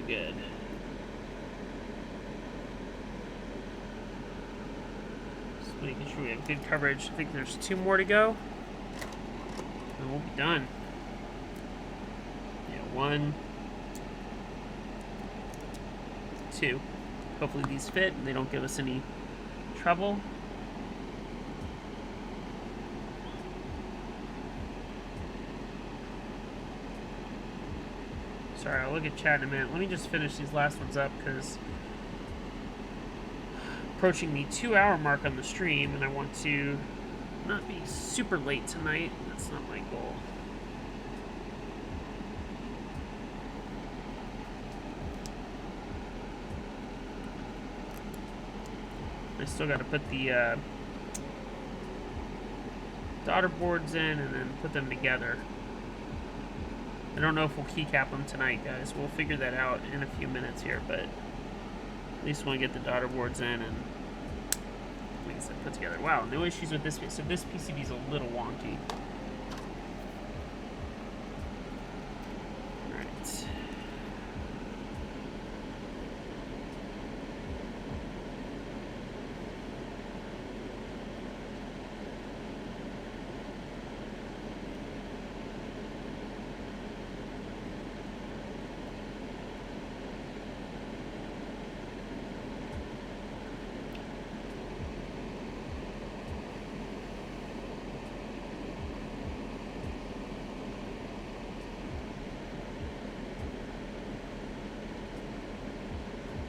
Good. Just making sure we have good coverage. I think there's 2 more to go. And we'll be done. Yeah, 1, 2. Hopefully these fit and they don't give us any trouble. Sorry, I'll look at chat in a minute. Let me just finish these last ones up because approaching the 2-hour mark on the stream, and I want to not be super late tonight. That's not my goal. I still got to put the daughter boards in and then put them together. I don't know if we'll keycap them tonight, guys. We'll figure that out in a few minutes here, but at least want to get the daughter boards in and things put together. Wow, no issues with this. So this PCB is a little wonky. All right.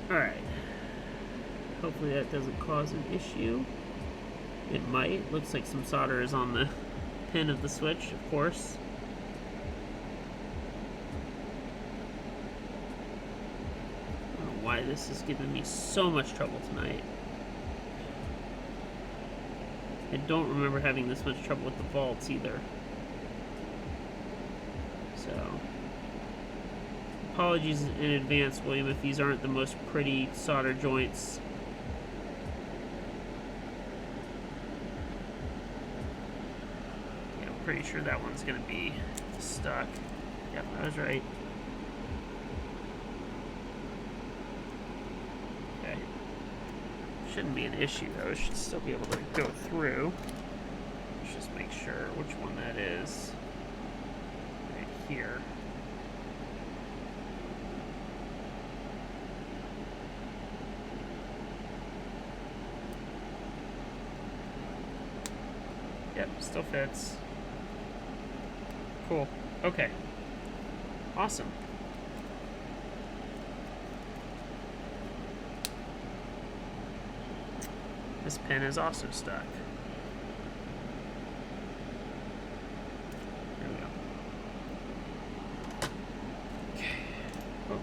Alright. Hopefully that doesn't cause an issue. It might. Looks like some solder is on the pin of the switch, of course. I don't know why this is giving me so much trouble tonight. I don't remember having this much trouble with the vaults either. So apologies in advance, William, if these aren't the most pretty solder joints. Yeah, I'm pretty sure that one's gonna be stuck. Yep, I was right. Okay. Shouldn't be an issue though. It should still be able to go through. Let's just make sure which one that is. Right here. Yep, still fits. Cool. Okay. Awesome. This pin is also stuck. There we go. Okay. Oh.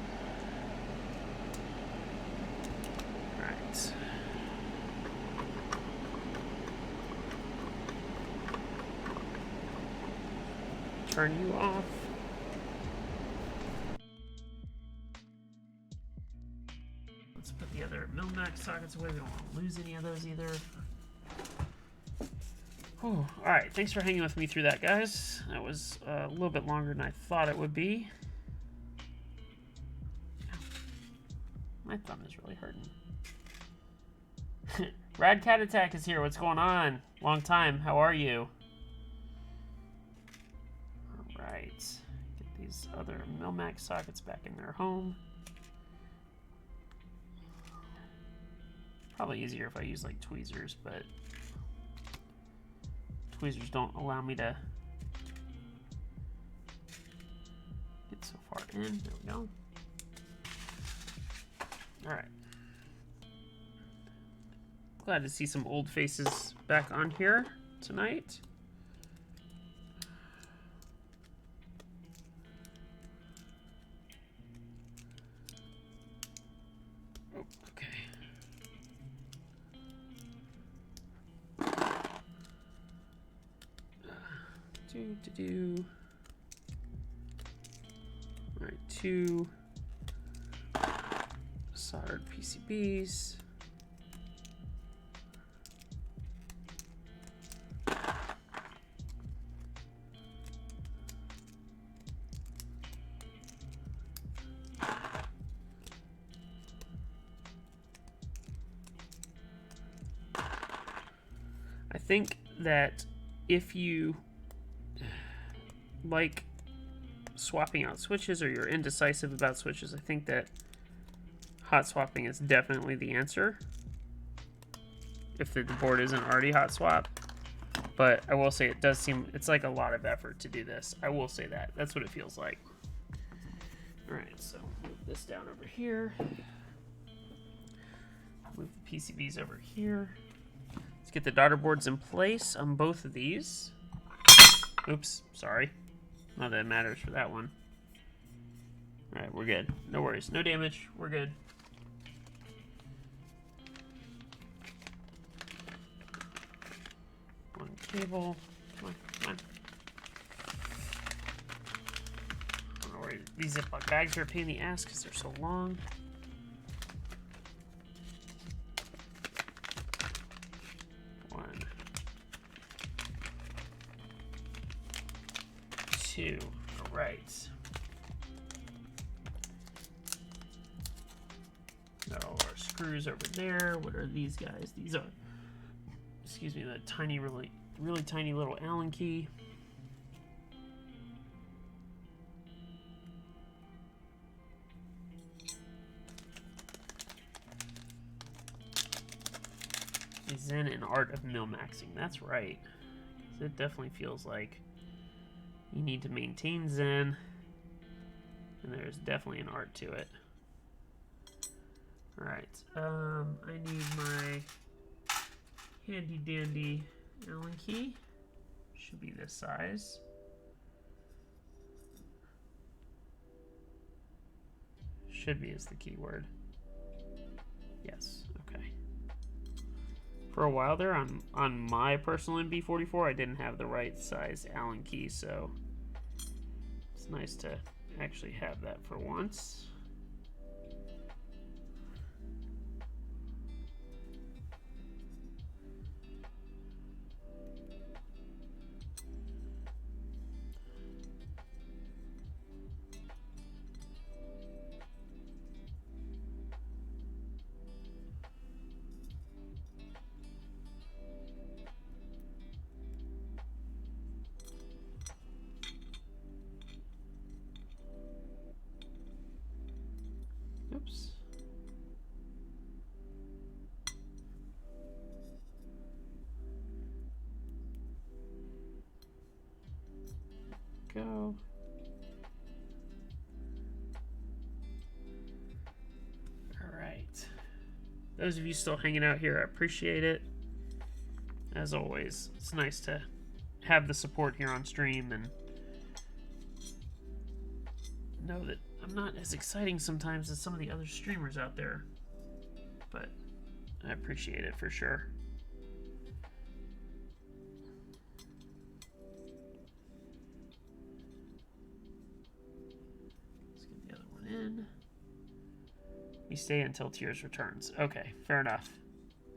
Alright. Turn you off. Let's put the other Milmax sockets away. We don't want to lose any of those either. Oh, alright, thanks for hanging with me through that, guys. That was a little bit longer than I thought it would be. My thumb is really hurting. Rad Cat Attack is here. What's going on? Long time. How are you? Alright. Get these other Milmax sockets back in their home. Probably easier if I use like tweezers, but tweezers don't allow me to get so far in. There we go. Alright. Glad to see some old faces back on here tonight. Oh, okay. Do. All right, 2 soldered PCBs. I think that if you like swapping out switches or you're indecisive about switches, I think that hot swapping is definitely the answer if the board isn't already hot swap. But I will say it does seem, it's like a lot of effort to do this. I will say that. That's what it feels like. Alright, so move this down over here. Move the PCBs over here. Let's get the daughter boards in place on both of these. Oops, sorry. Not that it matters for that one. Alright, we're good. No worries. No damage. We're good. One cable. Come on, come on. I don't know where these Ziploc bags are a pain in the ass because they're so long. One. 2. All right. Got all our screws over there. What are these guys? These are, excuse me, the tiny, really tiny little Allen key. The Zen and Art of Milmaxing. That's right. It definitely feels like you need to maintain Zen, and there's definitely an art to it. Alright, I need my handy dandy Allen key. Should be this size. Should be is the key word. Yes, okay. For a while there, on my personal MB44, I didn't have the right size Allen key, so it's nice to actually have that for once. go. All right. Those of you still hanging out here, I appreciate it. As always, it's nice to have the support here on stream and know that I'm not as exciting sometimes as some of the other streamers out there, but I appreciate it for sure. Let's get the other one in. You stay until Tears returns. Okay, fair enough.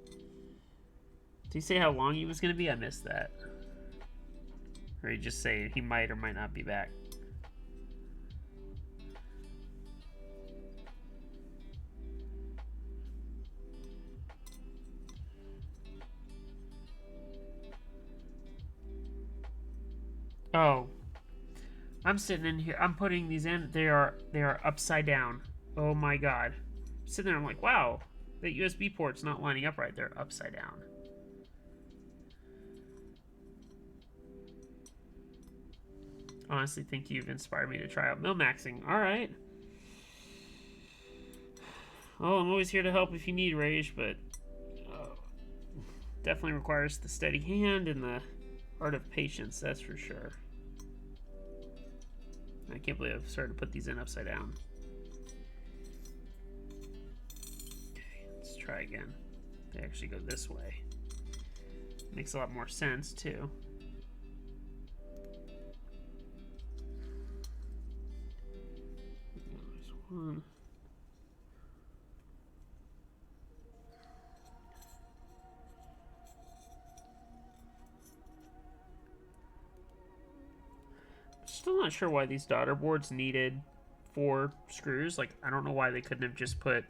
Did he say how long he was going to be? I missed that. Or he just say he might or might not be back. Oh, I'm sitting in here. I'm putting these in. They are upside down. Oh my god. I'm sitting there. I'm like, wow, the USB port's not lining up right. They're upside down. Honestly, think you've inspired me to try out min-maxing. All right. Oh, I'm always here to help if you need, Rage, but definitely requires the steady hand and the art of patience. That's for sure. I can't believe I've started to put these in upside down. Okay, let's try again. They actually go this way. Makes a lot more sense, too. There's one. Still not sure why these daughter boards needed 4 screws. Like, I don't know why they couldn't have just put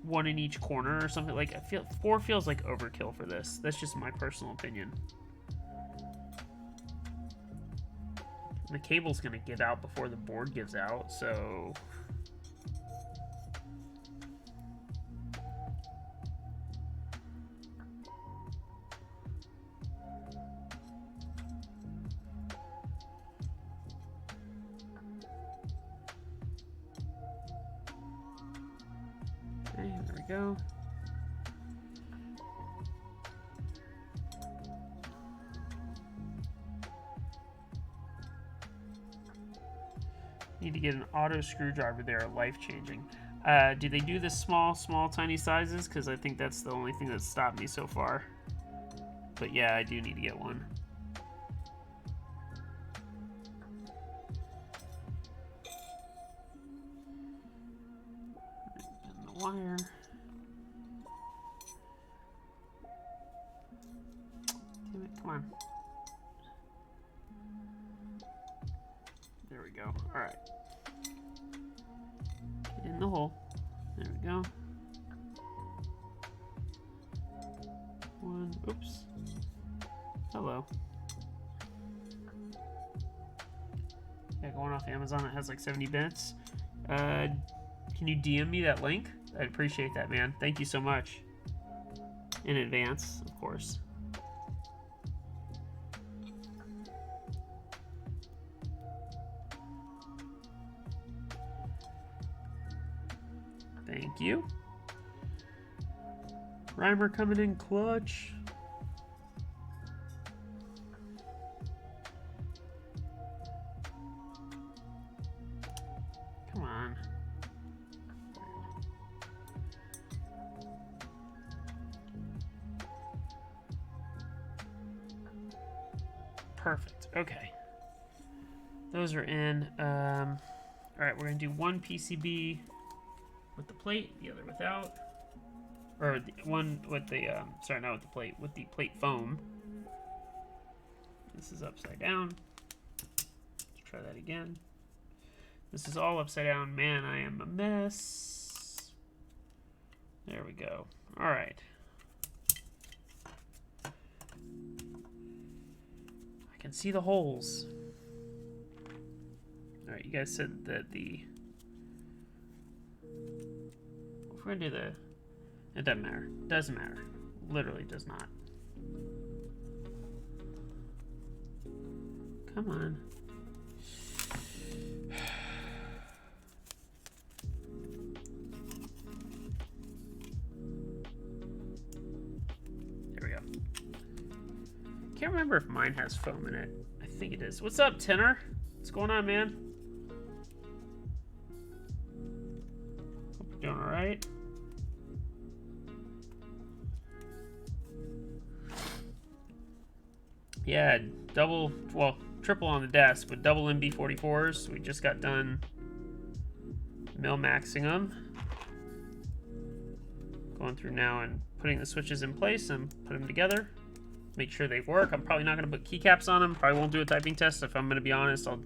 1 in each corner or something. Like, 4 feels like overkill for this. That's just my personal opinion. The cable's gonna give out before the board gives out, so... Okay, there we go. Need to get an auto screwdriver there, life-changing. Do they do the small, tiny sizes? Because I think that's the only thing that's stopped me so far. But yeah, I do need to get one. And the wire. Damn it, come on. There we go. All right. Get in the hole. There we go. One. Oops. Hello. Yeah, going off Amazon that has like 70 bits. Can you DM me that link? I'd appreciate that, man. Thank you so much. In advance, of course. Thank you. Rhymer coming in clutch. Come on. Perfect. Okay. Those are in. All right, we're going to do one PCB with the plate, the other without. Or the one with the, sorry, not with the plate, with the plate foam. This is upside down. Let's try that again. This is all upside down. Man, I am a mess. There we go. All right. I can see the holes. All right, you guys said that the... If we're gonna do the... It doesn't matter. Doesn't matter. Literally does not. Come on. There we go. Can't remember if mine has foam in it. I think it is. What's up, Tenor? What's going on, man? Hope you're doing all right. Yeah, double, well, triple on the desk, but double MB44s. We just got done mil-maxing them. Going through now and putting the switches in place and put them together. Make sure they work. I'm probably not going to put keycaps on them. Probably won't do a typing test. If I'm going to be honest, I'll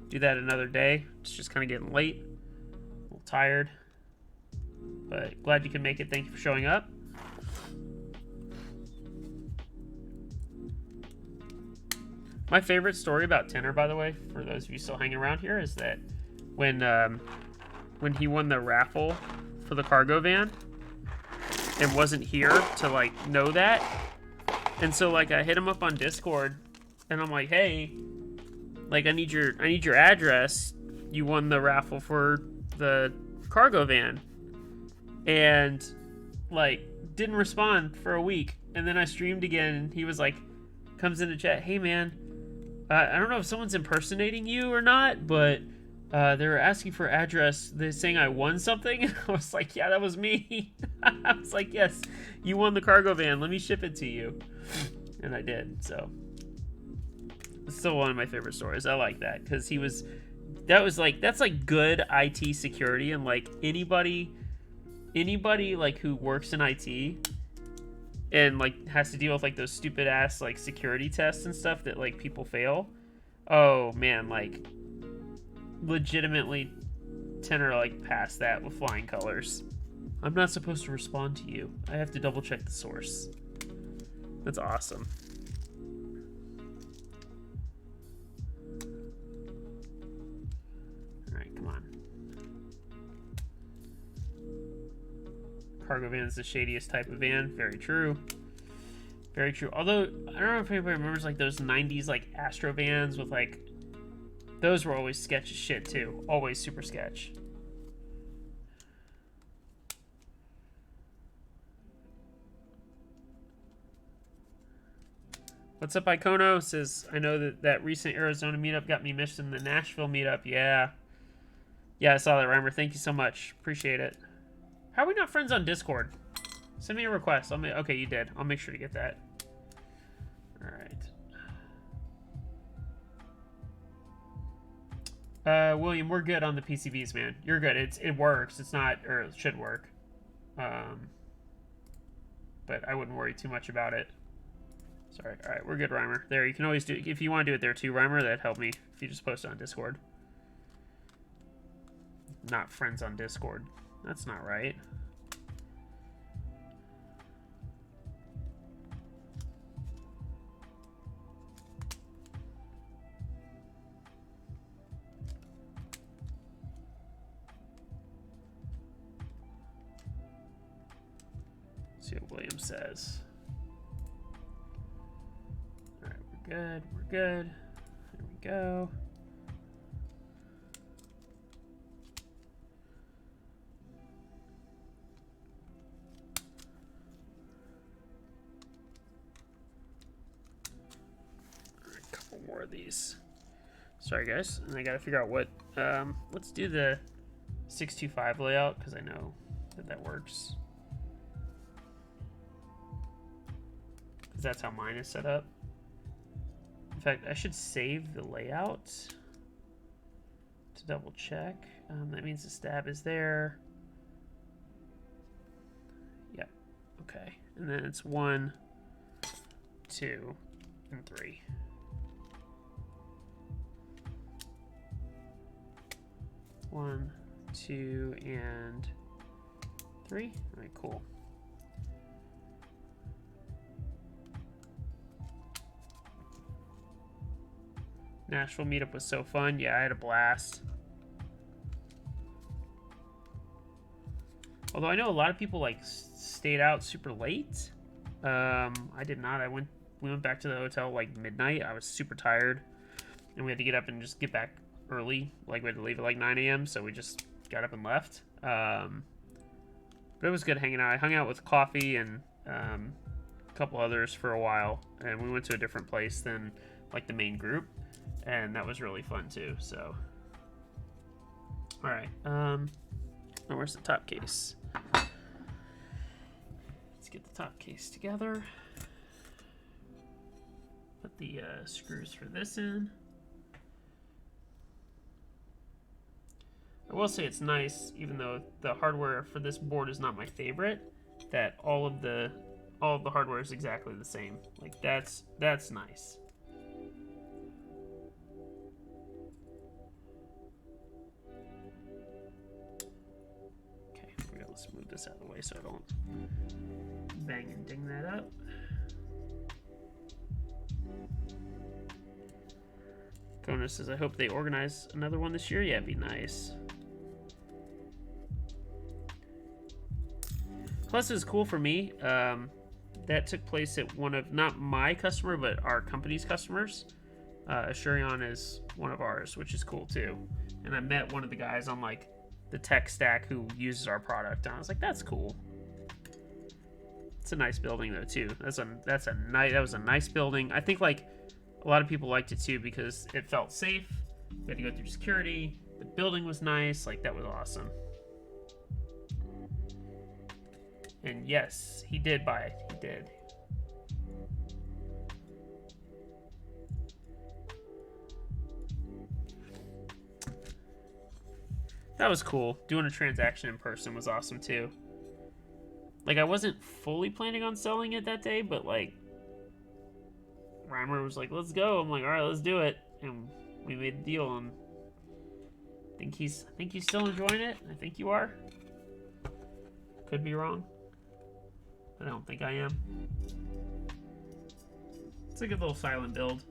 do that another day. It's just kind of getting late. A little tired. But glad you can make it. Thank you for showing up. My favorite story about Tenor, by the way, for those of you still hanging around here, is that when he won the raffle for the cargo van and wasn't here to like know that, and so like I hit him up on Discord and I'm like, hey, like I need your address. You won the raffle for the cargo van, and like didn't respond for a week, and then I streamed again and he was like, comes into chat, hey man, I don't know if someone's impersonating you or not, but they were asking for address. They're saying I won something. And I was like, yeah, that was me. I was like, yes, you won the cargo van. Let me ship it to you. And I did. So it's still one of my favorite stories. I like that because that's like good IT security, and like anybody like who works in IT and like has to deal with like those stupid ass like security tests and stuff that like people fail. Oh man, like legitimately Tenor like passed that with flying colors. I'm not supposed to respond to you. I have to double check the source. That's awesome. All right, come on. Cargo van is the shadiest type of van. Very true. Very true. Although, I don't know if anybody remembers like those 90s like Astro vans with like... Those were always sketch as shit too. Always super sketch. What's up, Icono? Says, I know that recent Arizona meetup got me missing the Nashville meetup. Yeah. Yeah, I saw that, Reimer. Thank you so much. Appreciate it. How are we not friends on Discord? Send me a request. Okay, you did. I'll make sure to get that. All right. William, we're good on the PCBs, man. You're good. It works. It's not, or it should work. But I wouldn't worry too much about it. Sorry. All right, we're good, Reimer. There, you can always do, if you want to do it there too, Reimer, that'd help me if you just post it on Discord. Not friends on Discord. That's not right. Let's see what William says. All right, we're good. We're good. There we go. More of these. Sorry guys, and I gotta figure out what let's do the 625 layout because I know that works, because that's how mine is set up. In fact, I should save the layout to double check. That means the stab is there. Yep. Okay, and then it's 1, 2, and 3. 1, 2, and 3. All right, cool. Nashville meetup was so fun. Yeah, I had a blast. Although I know a lot of people like stayed out super late. I did not. We went back to the hotel like midnight. I was super tired. and we had to get up and just get back early. Like, we had to leave at like 9 a.m., so we just got up and left. But it was good hanging out. I hung out with Coffee and a couple others for a while, and we went to a different place than like the main group, and that was really fun too. So, all right, now where's the top case? Let's get the top case together. Put the screws for this in. I will say it's nice, even though the hardware for this board is not my favorite, that all of the hardware is exactly the same. Like, that's nice. Okay, let's move this out of the way so I don't bang and ding that up. Kona says, I hope they organize another one this year. Yeah, it'd be nice. Plus, it was cool for me. That took place at one of, not my customer, but our company's customers. Ashurion is one of ours, which is cool too. And I met one of the guys on like the tech stack who uses our product, and I was like, that's cool. It's a nice building though too. That was a nice building. I think like a lot of people liked it too because it felt safe. We had to go through security. The building was nice. Like, that was awesome. And yes, he did buy it. He did. That was cool. Doing a transaction in person was awesome too. Like, I wasn't fully planning on selling it that day, but like, Reimer was like, let's go. I'm like, all right, let's do it. And we made the deal, and I think he's still enjoying it. I think you are. Could be wrong. I don't think I am. It's a good little silent build.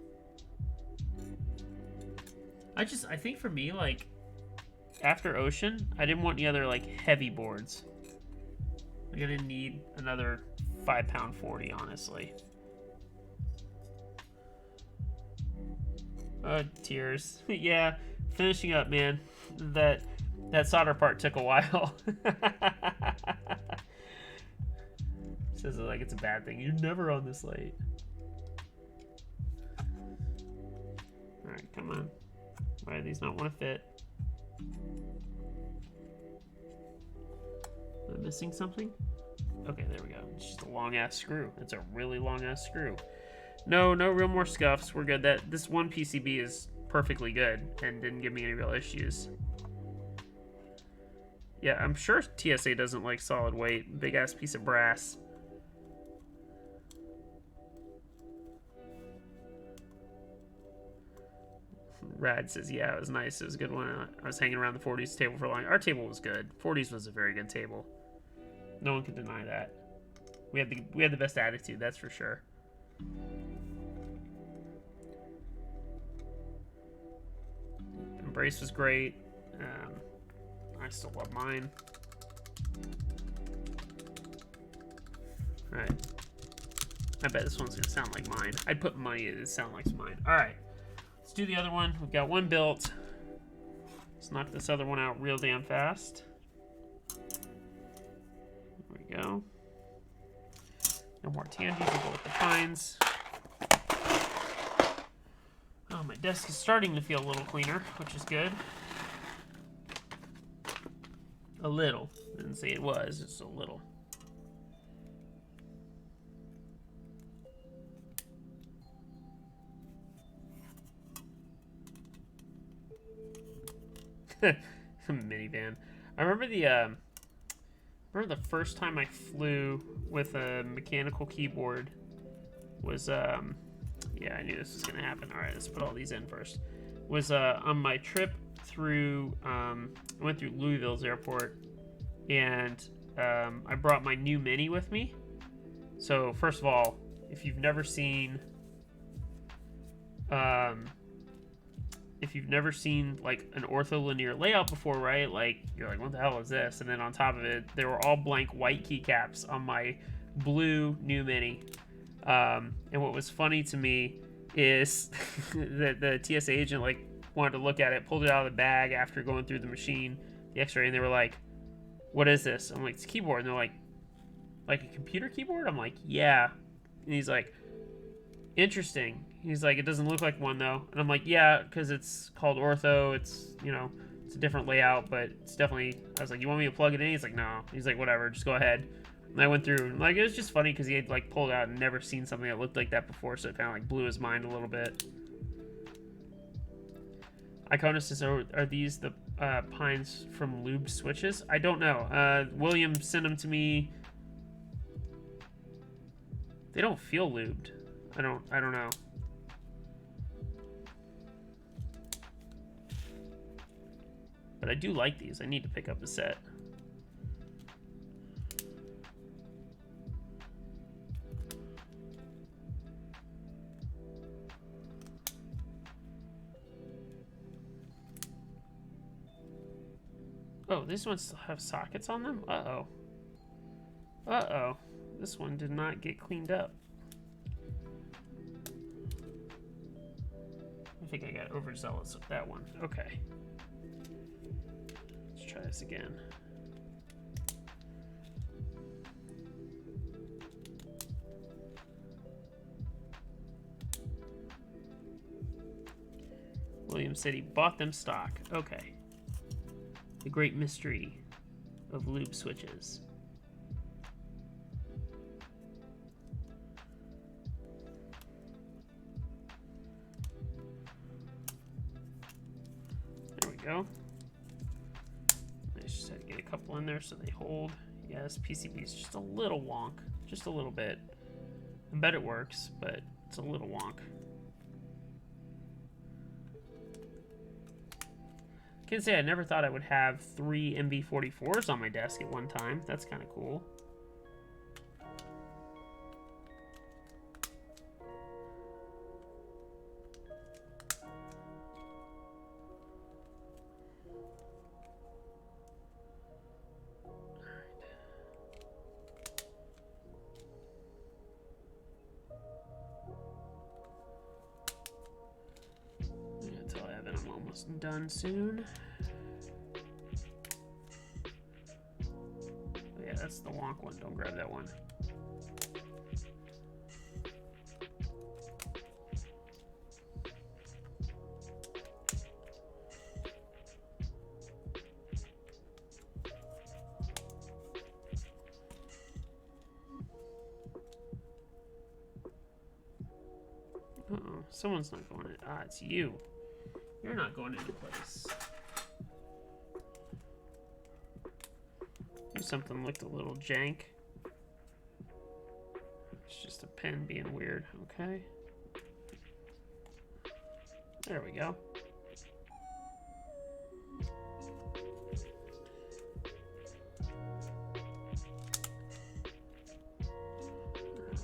I think for me, like, after Ocean, I didn't want any other, like, heavy boards. Like, I didn't need another 5-pound 40, honestly. Oh, tears. Yeah, finishing up, man. That solder part took a while. Says it like it's a bad thing. You're never on this late. Alright, come on. Why do these not want to fit? Am I missing something? Okay, there we go. It's just a long-ass screw. It's a really long-ass screw. No real more scuffs. We're good. This one PCB is perfectly good and didn't give me any real issues. Yeah, I'm sure TSA doesn't like solid weight. Big-ass piece of brass. Rad says, yeah, it was nice. It was a good one. I was hanging around the 40s table for a long. Our table was good. 40s was a very good table. No one can deny that. We had the best attitude, that's for sure. Embrace was great. I still love mine. Alright. I bet this one's gonna sound like mine. I'd put money in it to sound like mine. Alright. Let's do the other one. We've got one built. Let's knock this other one out real damn fast. There we go. No more tangies. We'll go with the pines. Oh, my desk is starting to feel a little cleaner, which is good. A little. I didn't say it was, it's a little. Minivan. I remember the first time I flew with a mechanical keyboard was yeah, I knew this was gonna happen. All right, let's put all these in first. Was on my trip through I went through Louisville's airport, and I brought my new Mini with me. So first of all, if you've never seen like an ortholinear layout before, right? Like, you're like, what the hell is this? And then on top of it, there were all blank white keycaps on my blue new Mini. And what was funny to me is the TSA agent like wanted to look at it, pulled it out of the bag after going through the machine, the X-ray, and they were like, "What is this?" I'm like, "It's a keyboard." And they're like a computer keyboard? I'm like, "Yeah." And he's like, "Interesting." He's like, "It doesn't look like one though." And I'm like, "Yeah, because it's called ortho. It's, you know, it's a different layout, but it's definitely." I was like, "You want me to plug it in?" He's like, "No." He's like, "Whatever, just go ahead." And I went through, and like, it was just funny because he had like pulled out and never seen something that looked like that before, so it kind of like blew his mind a little bit. Iconus says, are these the pines from lubed switches? I don't know. William sent them to me. They don't feel lubed. I don't know. But I do like these. I need to pick up a set. Oh, these ones have sockets on them? Uh-oh. Uh-oh. This one did not get cleaned up. I think I got overzealous with that one. Okay. Let's try this again. William said he bought them stock. Okay. The great mystery of lube switches. There we go. I just had to get a couple in there so they hold. Yes, PCB is just a little wonk. Just a little bit. I bet it works, but it's a little wonk. Can say I never thought I would have 3 MB44s on my desk at one time. That's kind of cool. Until I have it, I'm almost done soon. Oh yeah, that's the wonk one. Don't grab that one. Uh-oh, someone's not going in. Ah, it's you. You're not going into place. Something looked a little jank. It's just a pen being weird. Okay. There we go.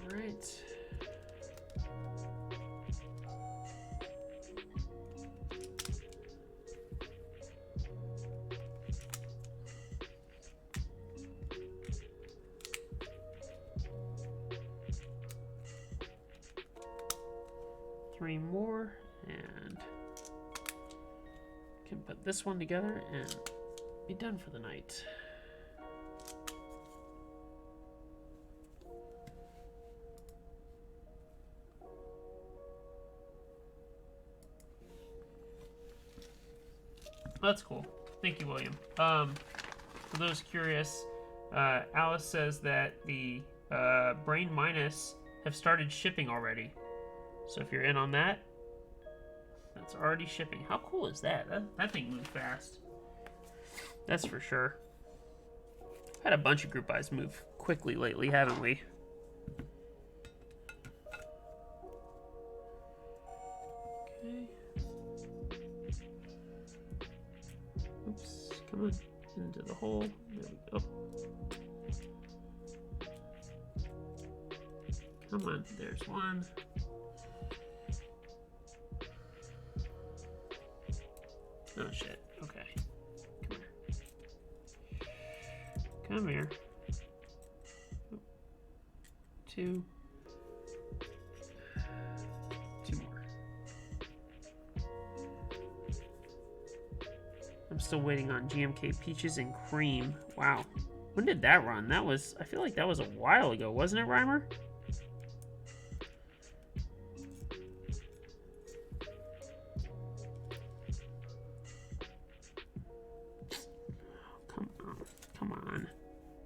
All right. Three more, and can put this one together and be done for the night. That's cool. Thank you, William. For those curious, Alice says that the Brain Minus have started shipping already. So if you're in on that, that's already shipping. How cool is that? That thing moved fast. That's for sure. Had a bunch of group buys move quickly lately, haven't we? Okay. Oops, come on. Into the hole. There we go. Come on, there's one. Oh shit, okay. Come here. Two. Two more. I'm still waiting on GMK Peaches and Cream. Wow. When did that run? That was, I feel like that was a while ago, wasn't it, Reimer? Come on. Come on.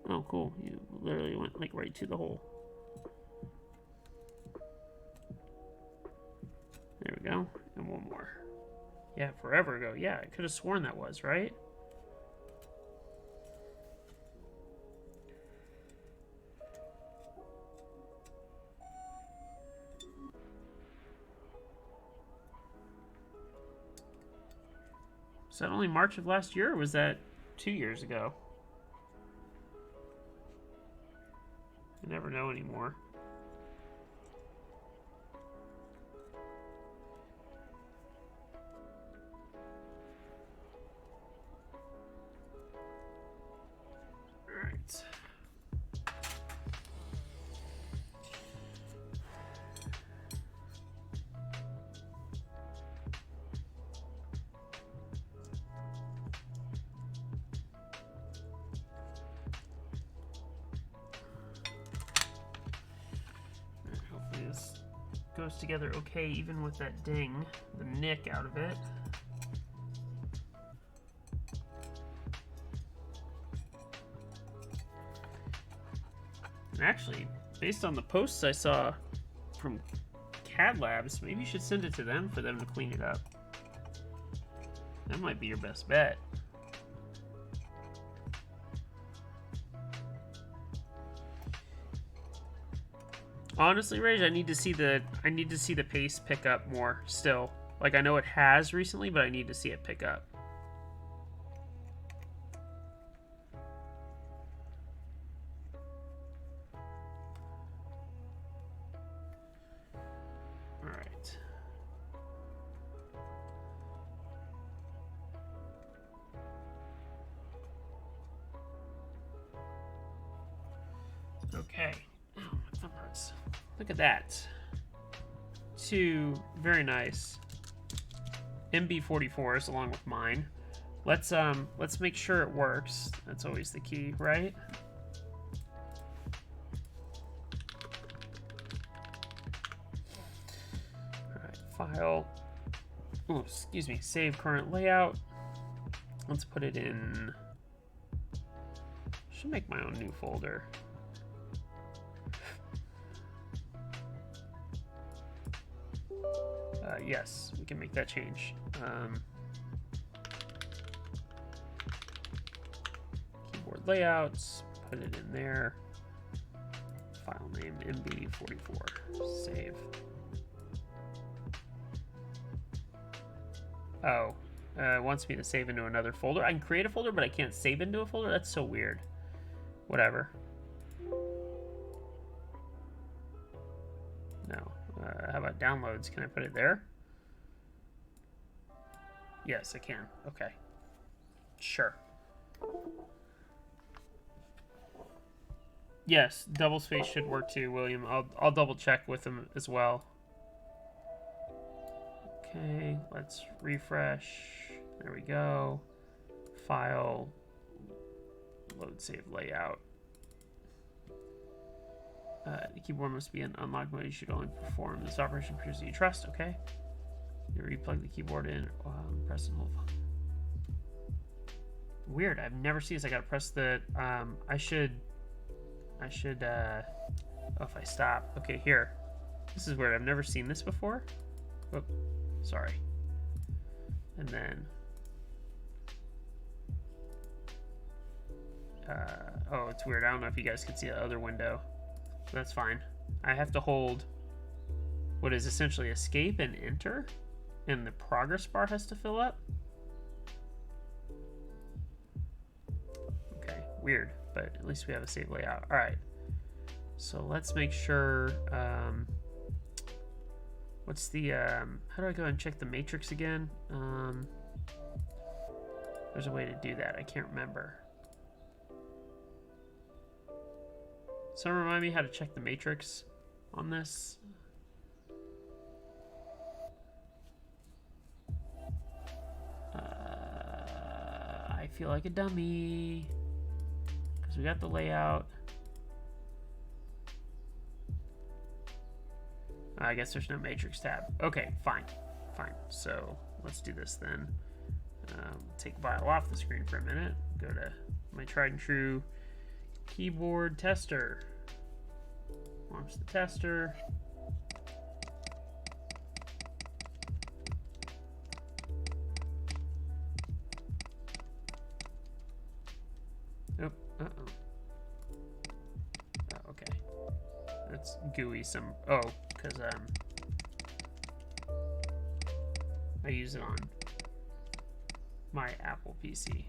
Oh, cool. You literally went, like, right to the hole. There we go. And one more. Yeah, forever ago. Yeah, I could have sworn that was, right? Was that only March of last year, or was that 2 years ago? I never know anymore. Alright. Hopefully this goes together okay, even with that ding, the nick out of it. And actually, based on the posts I saw from CAD Labs, maybe you should send it to them for them to clean it up. That might be your best bet. Honestly, Rage, I need to see the pace pick up more still. Like, I know it has recently, but I need to see it pick up. All right. Okay. Oh, my thumb hurts. Look at that. Two very nice MB44s along with mine. Let's make sure it works. That's always the key, right? All right, file. Oh, excuse me. Save current layout. Let's put it in. Should make my own new folder. Yes, we can make that change. Keyboard layouts, put it in there. File name MB44. Save. Oh, it wants me to save into another folder. I can create a folder, but I can't save into a folder? That's so weird. Whatever. No. How about downloads? Can I put it there? Yes, I can. Okay. Sure. Yes, double space should work too, William. I'll double check with him as well. Okay, let's refresh. There we go. File. Load save layout. The keyboard must be in unlocked mode. You should only perform this operation because you trust. Okay. You replug the keyboard in. Press and hold. Weird. I've never seen this. I gotta press the. I should. Oh, if I stop. Okay, here. This is weird. I've never seen this before. Whoop. Sorry. And then. Oh, it's weird. I don't know if you guys can see the other window. That's fine. I have to hold what is essentially escape and enter, and the progress bar has to fill up. Okay, weird, but at least we have a save layout. All right, so let's make sure. What's the? How do I go and check the matrix again? There's a way to do that. I can't remember. Someone remind me how to check the matrix on this. feel like a dummy. Because we got the layout. I guess there's no matrix tab. Okay, fine. Fine. So let's do this then. Take Vile off the screen for a minute. Go to my tried and true keyboard tester. Launch the tester. Oh, uh-oh. Oh, okay. That's GUI some... Oh, because I use it on my Apple PC.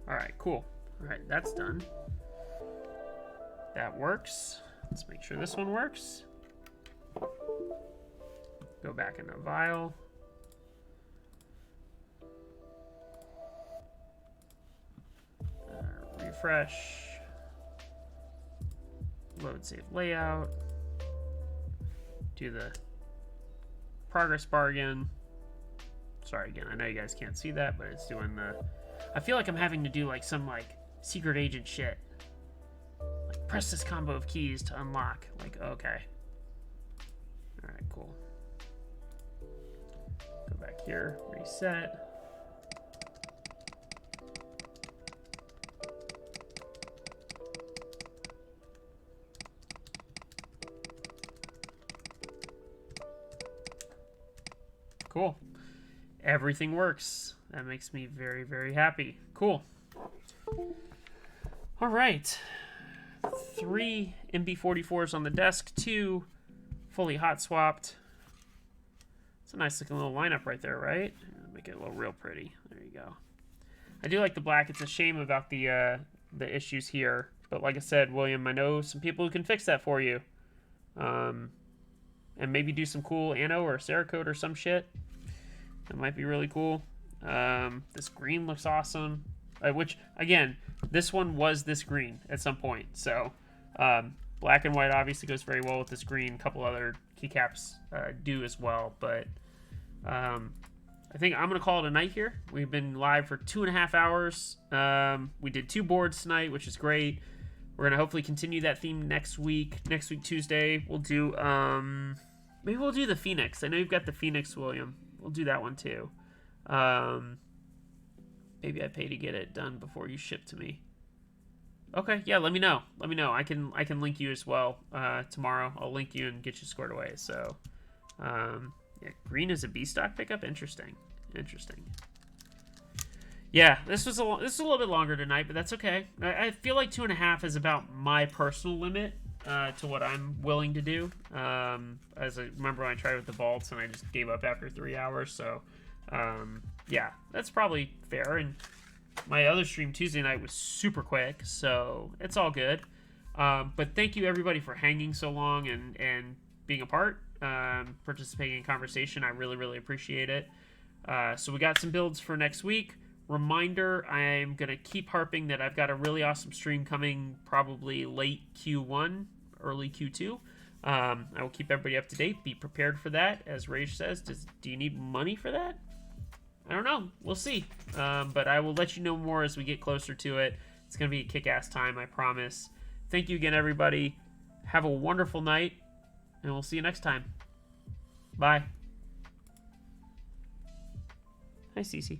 Alright, cool. Alright, that's done. That works. Let's make sure this one works. Go back into Vile. Refresh. Load save layout. Do the progress bar again. Sorry again, I know you guys can't see that, but it's doing the... I feel like I'm having to do like some like secret agent shit. Like press this combo of keys to unlock. Like, okay. Alright, cool. Go back here, reset. Cool. Everything works. That makes me very, very happy. Cool. All right. 3 MB44s on the desk. 2 fully hot swapped. It's a nice looking little lineup right there, right? Make it a little real pretty. There you go. I do like the black. It's a shame about the issues here. But like I said, William, I know some people who can fix that for you. And maybe do some cool Anno or Cerakote or some shit. That might be really cool. This green looks awesome. Which, again, this one was this green at some point. So, black and white obviously goes very well with this green. A couple other keycaps do as well. But I think I'm going to call it a night here. We've been live for 2.5 hours. We did 2 boards tonight, which is great. We're going to hopefully continue that theme next week. Next week, Tuesday, we'll do... maybe we'll do the Phoenix. I know you've got the Phoenix, William. We'll do that one too. Maybe I pay to get it done before you ship to me. Okay, yeah, let me know. Let me know. I can link you as well tomorrow. I'll link you and get you squared away. So, yeah, green is a B stock pickup. Interesting. Interesting. Yeah, this is a little bit longer tonight, but that's okay. I feel like 2.5 is about my personal limit. To what I'm willing to do. As I remember when I tried with the vaults and I just gave up after 3 hours. So, yeah, that's probably fair. And my other stream Tuesday night was super quick, so it's all good. But thank you everybody for hanging so long and being a part, participating in conversation. I really, really appreciate it. So we got some builds for next week. Reminder, I'm going to keep harping that I've got a really awesome stream coming probably late Q1, early Q2. I will keep everybody up to date. Be prepared for that. As Rage says, do you need money for that? I don't know. We'll see. But I will let you know more as we get closer to it. It's going to be a kick-ass time, I promise. Thank you again, everybody. Have a wonderful night, and we'll see you next time. Bye. Hi, Cece.